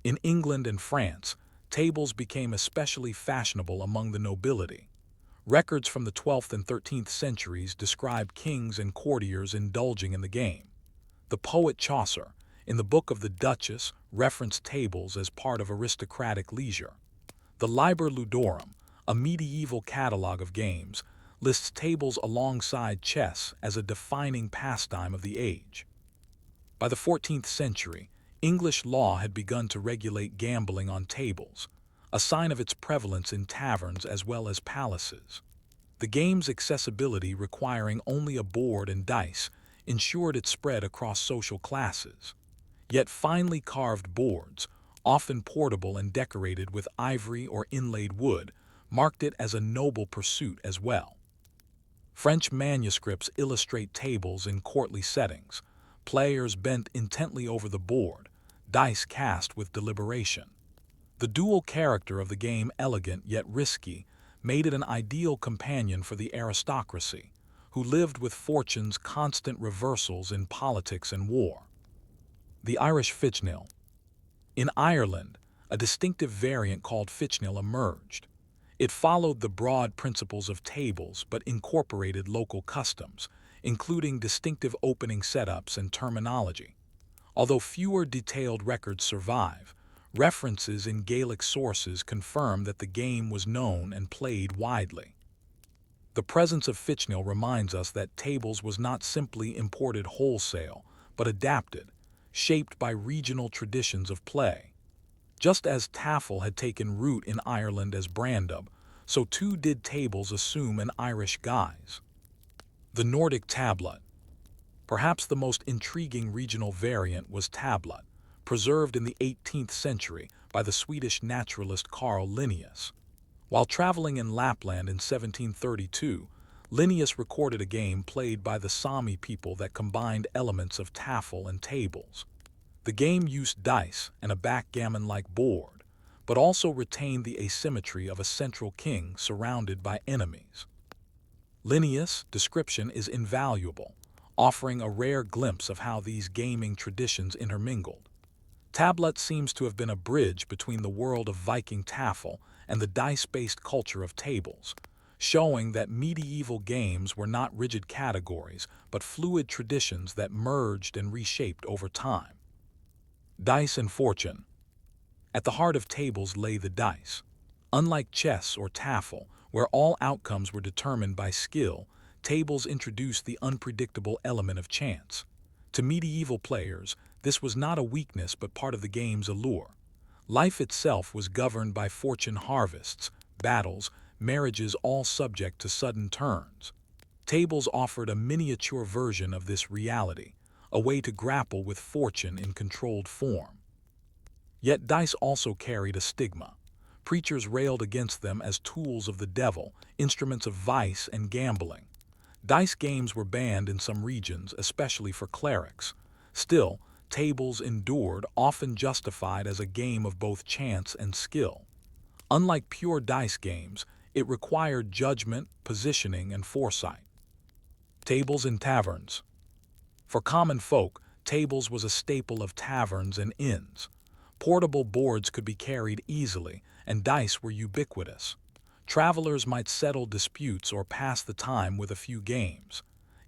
In England and France, tables became especially fashionable among the nobility. Records from the 12th and 13th centuries describe kings and courtiers indulging in the game. The poet Chaucer, in the Book of the Duchess, referenced tables as part of aristocratic leisure. The Liber Ludorum, a medieval catalogue of games, lists tables alongside chess as a defining pastime of the age. By the 14th century, English law had begun to regulate gambling on tables, a sign of its prevalence in taverns as well as palaces. The game's accessibility, requiring only a board and dice, ensured its spread across social classes. Yet finely carved boards, often portable and decorated with ivory or inlaid wood, marked it as a noble pursuit as well. French manuscripts illustrate tables in courtly settings, players bent intently over the board, dice cast with deliberation. The dual character of the game, elegant yet risky, made it an ideal companion for the aristocracy, who lived with fortune's constant reversals in politics and war. The Irish fichnell. In Ireland, a distinctive variant called fichnell emerged. It followed the broad principles of tables but incorporated local customs, including distinctive opening setups and terminology. Although fewer detailed records survive, references in Gaelic sources confirm that the game was known and played widely. The presence of fichnell reminds us that tables was not simply imported wholesale, but adapted, shaped by regional traditions of play. Just as taffel had taken root in Ireland as brandub, so too did tables assume an Irish guise. The Nordic tablet. Perhaps the most intriguing regional variant was tablet, preserved in the 18th century by the Swedish naturalist Carl Linnaeus. While traveling in Lapland in 1732, Linnaeus recorded a game played by the Sami people that combined elements of taffel and tables. The game used dice and a backgammon-like board, but also retained the asymmetry of a central king surrounded by enemies. Linnaeus' description is invaluable, offering a rare glimpse of how these gaming traditions intermingled. Tablet seems to have been a bridge between the world of Viking taffel and the dice-based culture of tables, showing that medieval games were not rigid categories but fluid traditions that merged and reshaped over time. Dice and fortune. At the heart of tables lay the dice. Unlike chess or taffel, where all outcomes were determined by skill, tables introduced the unpredictable element of chance. To medieval players, this was not a weakness but part of the game's allure. Life itself was governed by fortune harvests, battles, marriages, all subject to sudden turns. Tables offered a miniature version of this reality, a way to grapple with fortune in controlled form. Yet dice also carried a stigma. Preachers railed against them as tools of the devil, instruments of vice and gambling. Dice games were banned in some regions, especially for clerics. Still, tables endured, often justified as a game of both chance and skill. Unlike pure dice games, it required judgment, positioning, and foresight. Tables in taverns. For common folk, tables was a staple of taverns and inns. Portable boards could be carried easily, and dice were ubiquitous. Travelers might settle disputes or pass the time with a few games.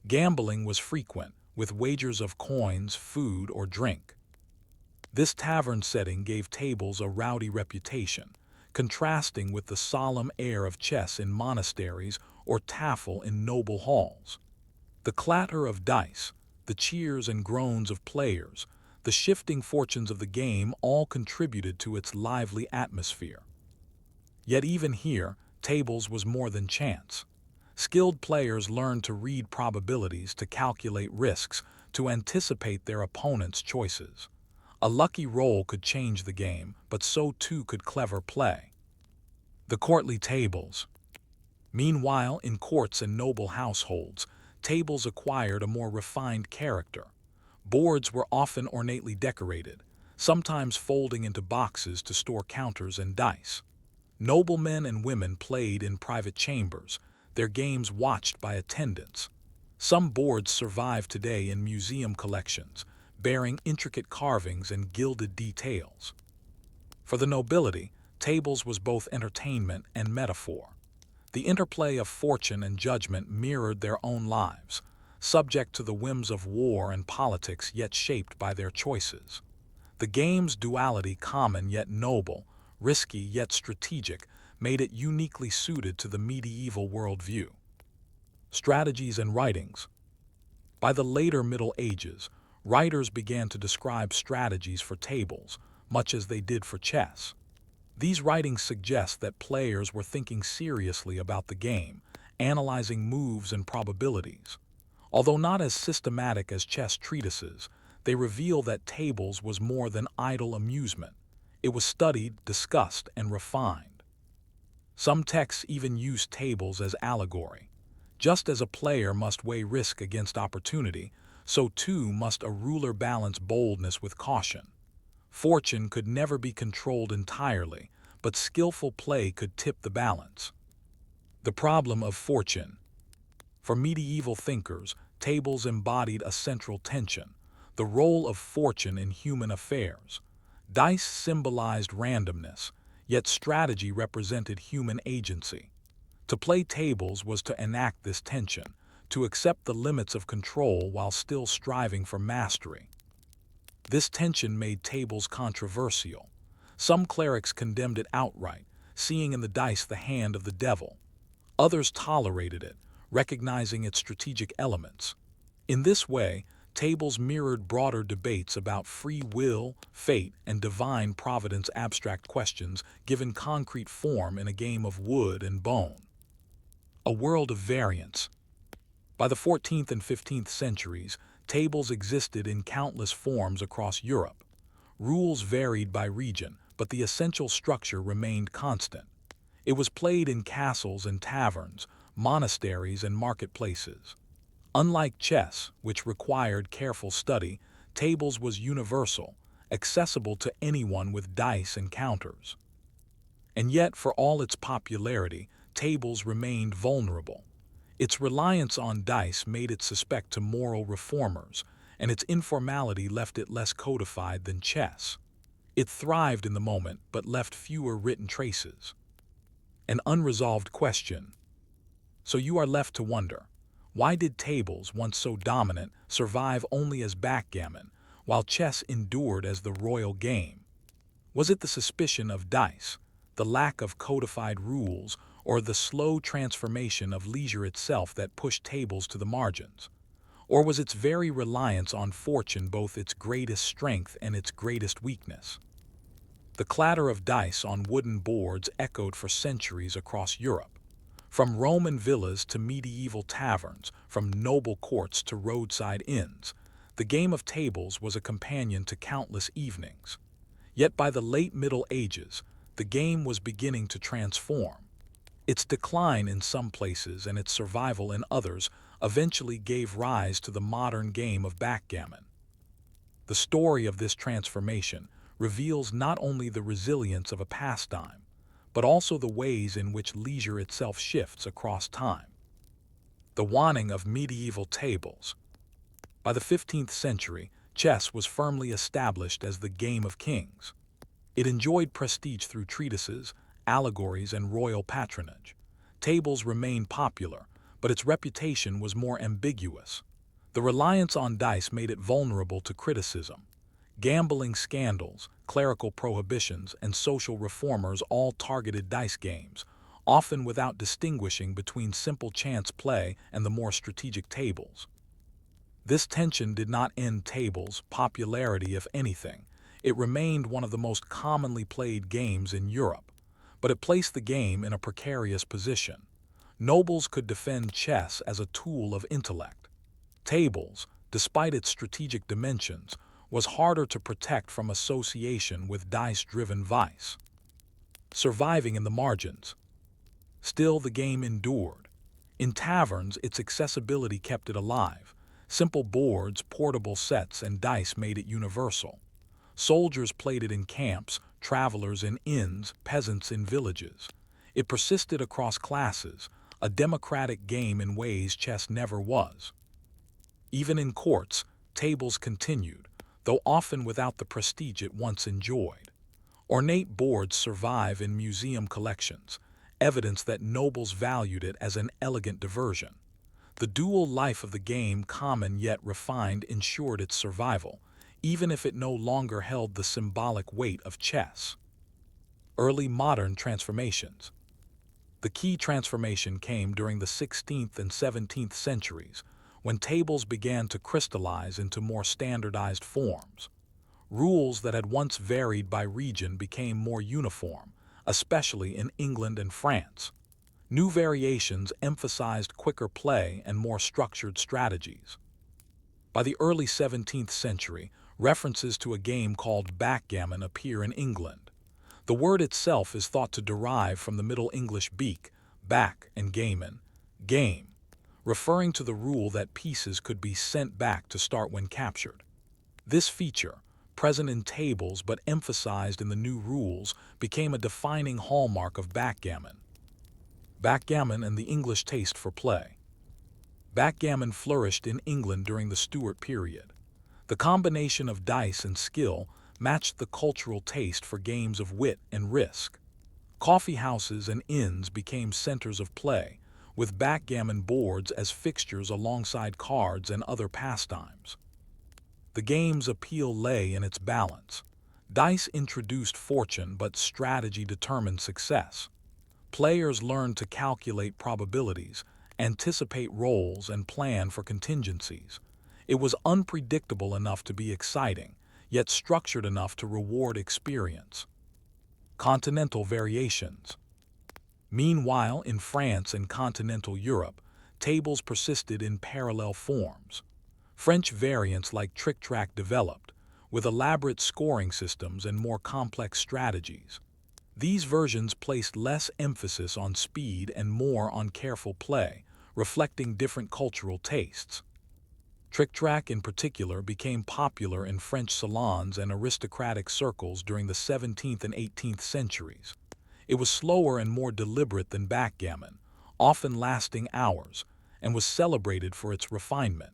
Gambling was frequent, with wagers of coins, food, or drink. This tavern setting gave tables a rowdy reputation, contrasting with the solemn air of chess in monasteries or taffel in noble halls. The clatter of dice, the cheers and groans of players, the shifting fortunes of the game all contributed to its lively atmosphere. Yet even here, tables was more than chance. Skilled players learned to read probabilities, to calculate risks, to anticipate their opponent's choices. A lucky roll could change the game, but so too could clever play. The courtly tables. Meanwhile, in courts and noble households, tables acquired a more refined character. Boards were often ornately decorated, sometimes folding into boxes to store counters and dice. Noblemen and women played in private chambers, their games watched by attendants. Some boards survive today in museum collections, bearing intricate carvings and gilded details. For the nobility, tables was both entertainment and metaphor. The interplay of fortune and judgment mirrored their own lives, subject to the whims of war and politics yet shaped by their choices. The game's duality, common yet noble, risky yet strategic, made it uniquely suited to the medieval worldview. Strategies and writings. By the later Middle Ages, writers began to describe strategies for tables, much as they did for chess. These writings suggest that players were thinking seriously about the game, analyzing moves and probabilities. Although not as systematic as chess treatises, they reveal that tables was more than idle amusement. It was studied, discussed, and refined. Some texts even use tables as allegory. Just as a player must weigh risk against opportunity, so too must a ruler balance boldness with caution. Fortune could never be controlled entirely, but skillful play could tip the balance. The problem of fortune. For medieval thinkers, tables embodied a central tension, the role of fortune in human affairs. Dice symbolized randomness, yet strategy represented human agency. To play tables was to enact this tension, to accept the limits of control while still striving for mastery. This tension made tables controversial. Some clerics condemned it outright, seeing in the dice the hand of the devil. Others tolerated it, recognizing its strategic elements. In this way, tables mirrored broader debates about free will, fate, and divine providence, abstract questions given concrete form in a game of wood and bone. A world of variance. By the 14th and 15th centuries, tables existed in countless forms across Europe. Rules varied by region, but the essential structure remained constant. It was played in castles and taverns, monasteries and marketplaces. Unlike chess, which required careful study, tables was universal, accessible to anyone with dice and counters. And yet, for all its popularity, tables remained vulnerable. Its reliance on dice made it suspect to moral reformers, and its informality left it less codified than chess. It thrived in the moment, but left fewer written traces. An unresolved question. So you are left to wonder, why did tables, once so dominant, survive only as backgammon, while chess endured as the royal game? Was it the suspicion of dice, the lack of codified rules, or the slow transformation of leisure itself that pushed tables to the margins? Or was its very reliance on fortune both its greatest strength and its greatest weakness? The clatter of dice on wooden boards echoed for centuries across Europe. From Roman villas to medieval taverns, from noble courts to roadside inns, the game of tables was a companion to countless evenings. Yet by the late Middle Ages, the game was beginning to transform. Its decline in some places and its survival in others eventually gave rise to the modern game of backgammon. The story of this transformation reveals not only the resilience of a pastime, but also the ways in which leisure itself shifts across time. The waning of medieval tables. By the 15th century, chess was firmly established as the game of kings. It enjoyed prestige through treatises, allegories, and royal patronage. Tables remained popular, but its reputation was more ambiguous. The reliance on dice made it vulnerable to criticism. Gambling scandals, clerical prohibitions, and social reformers all targeted dice games, often without distinguishing between simple chance play and the more strategic tables. This tension did not end tables' popularity, if anything. It remained one of the most commonly played games in Europe, but it placed the game in a precarious position. Nobles could defend chess as a tool of intellect. Tables, despite its strategic dimensions, was harder to protect from association with dice-driven vice. Surviving in the margins. Still, the game endured. In taverns, its accessibility kept it alive. Simple boards, portable sets, and dice made it universal. Soldiers played it in camps, travelers in inns, peasants in villages. It persisted across classes, a democratic game in ways chess never was. Even in courts, tables continued, though often without the prestige it once enjoyed. Ornate boards survive in museum collections, evidence that nobles valued it as an elegant diversion. The dual life of the game, common yet refined, ensured its survival, even if it no longer held the symbolic weight of chess. Early modern transformations. The key transformation came during the 16th and 17th centuries, when tables began to crystallize into more standardized forms. Rules that had once varied by region became more uniform, especially in England and France. New variations emphasized quicker play and more structured strategies. By the early 17th century, references to a game called backgammon appear in England. The word itself is thought to derive from the Middle English beak, back, and gammon, game, referring to the rule that pieces could be sent back to start when captured. This feature, present in tables but emphasized in the new rules, became a defining hallmark of backgammon. Backgammon and the English taste for play. Backgammon flourished in England during the Stuart period. The combination of dice and skill matched the cultural taste for games of wit and risk. Coffee houses and inns became centers of play, with backgammon boards as fixtures alongside cards and other pastimes. The game's appeal lay in its balance. Dice introduced fortune, but strategy determined success. Players learned to calculate probabilities, anticipate roles, and plan for contingencies. It was unpredictable enough to be exciting, yet structured enough to reward experience. Continental variations. Meanwhile, in France and continental Europe, tables persisted in parallel forms. French variants like trick-track developed, with elaborate scoring systems and more complex strategies. These versions placed less emphasis on speed and more on careful play, reflecting different cultural tastes. Trick-track in particular became popular in French salons and aristocratic circles during the 17th and 18th centuries. It was slower and more deliberate than backgammon, often lasting hours, and was celebrated for its refinement.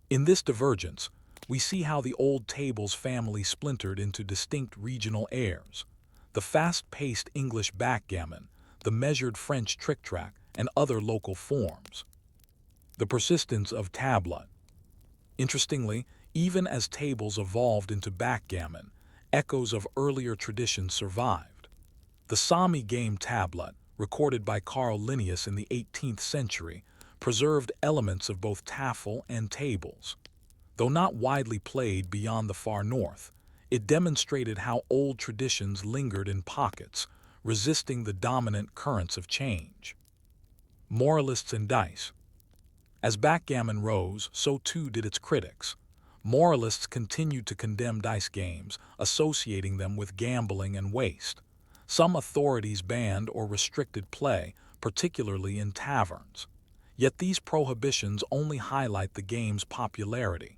In this divergence, we see how the old tables family splintered into distinct regional airs. The fast-paced English backgammon, the measured French trick-track, and other local forms. The persistence of tableau. Interestingly, even as tables evolved into backgammon, echoes of earlier traditions survived. The Sami game tablet, recorded by Carl Linnaeus in the 18th century, preserved elements of both taffel and tables. Though not widely played beyond the far north, it demonstrated how old traditions lingered in pockets, resisting the dominant currents of change. Moralists and dice. As backgammon rose, so too did its critics. Moralists continued to condemn dice games, associating them with gambling and waste. Some authorities banned or restricted play, particularly in taverns. Yet these prohibitions only highlight the game's popularity.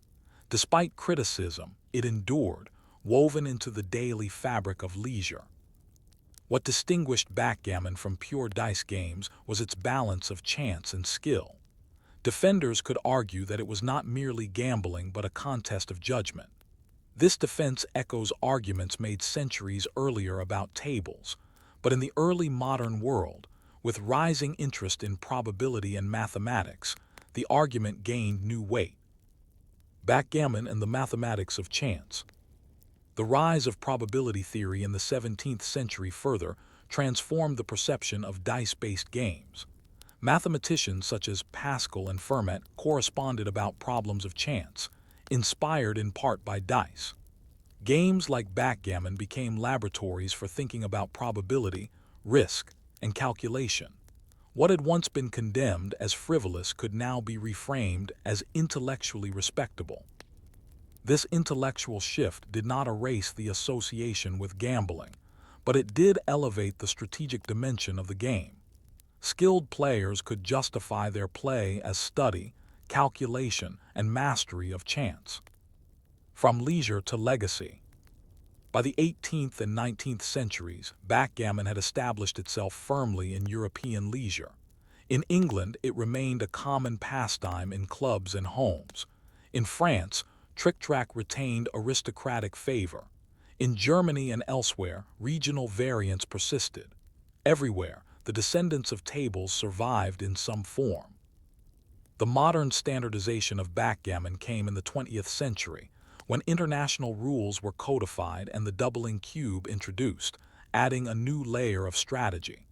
Despite criticism, it endured, woven into the daily fabric of leisure. What distinguished backgammon from pure dice games was its balance of chance and skill. Defenders could argue that it was not merely gambling but a contest of judgment. This defense echoes arguments made centuries earlier about tables, but in the early modern world, with rising interest in probability and mathematics, the argument gained new weight. Backgammon and the mathematics of chance. The rise of probability theory in the 17th century further transformed the perception of dice-based games. Mathematicians such as Pascal and Fermat corresponded about problems of chance, inspired in part by dice. Games like backgammon became laboratories for thinking about probability, risk, and calculation. What had once been condemned as frivolous could now be reframed as intellectually respectable. This intellectual shift did not erase the association with gambling, but it did elevate the strategic dimension of the game. Skilled players could justify their play as study, calculation, and mastery of chance. From leisure to legacy. By the 18th and 19th centuries, backgammon had established itself firmly in European leisure. In England, it remained a common pastime in clubs and homes. In France, trick-track retained aristocratic favor. In Germany and elsewhere, regional variants persisted. Everywhere, the descendants of tables survived in some form. The modern standardization of backgammon came in the 20th century, when international rules were codified and the doubling cube introduced, adding a new layer of strategy.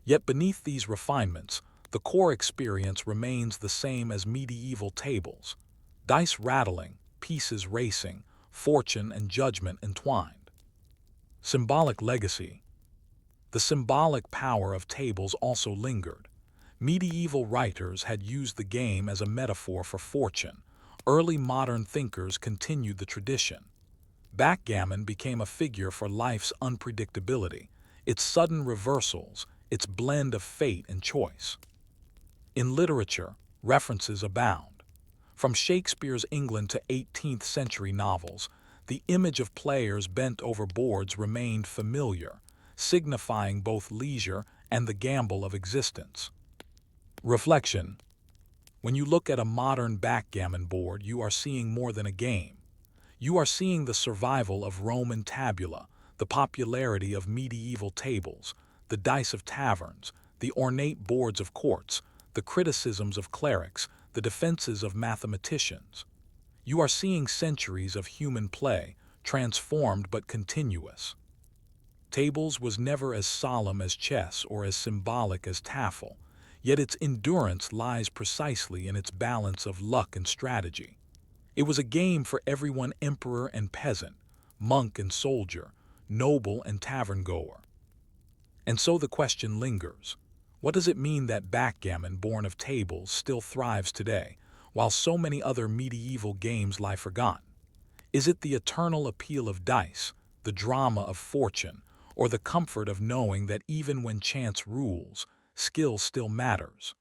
Yet beneath these refinements, the core experience remains the same as medieval tables. Dice rattling, pieces racing, fortune and judgment entwined. Symbolic legacy. The symbolic power of tables also lingered. Medieval writers had used the game as a metaphor for fortune. Early modern thinkers continued the tradition. Backgammon became a figure for life's unpredictability, its sudden reversals, its blend of fate and choice. In literature, references abound. From Shakespeare's England to 18th century novels, the image of players bent over boards remained familiar, signifying both leisure and the gamble of existence. Reflection. When you look at a modern backgammon board, you are seeing more than a game. You are seeing the survival of Roman tabula, the popularity of medieval tables, the dice of taverns, the ornate boards of courts, the criticisms of clerics, the defenses of mathematicians. You are seeing centuries of human play, transformed but continuous. Tables was never as solemn as chess or as symbolic as taffel, yet its endurance lies precisely in its balance of luck and strategy. It was a game for everyone, emperor and peasant, monk and soldier, noble and tavern-goer. And so the question lingers. What does it mean that backgammon, born of tables, still thrives today, while so many other medieval games lie forgotten? Is it the eternal appeal of dice, the drama of fortune, or the comfort of knowing that even when chance rules, skill still matters.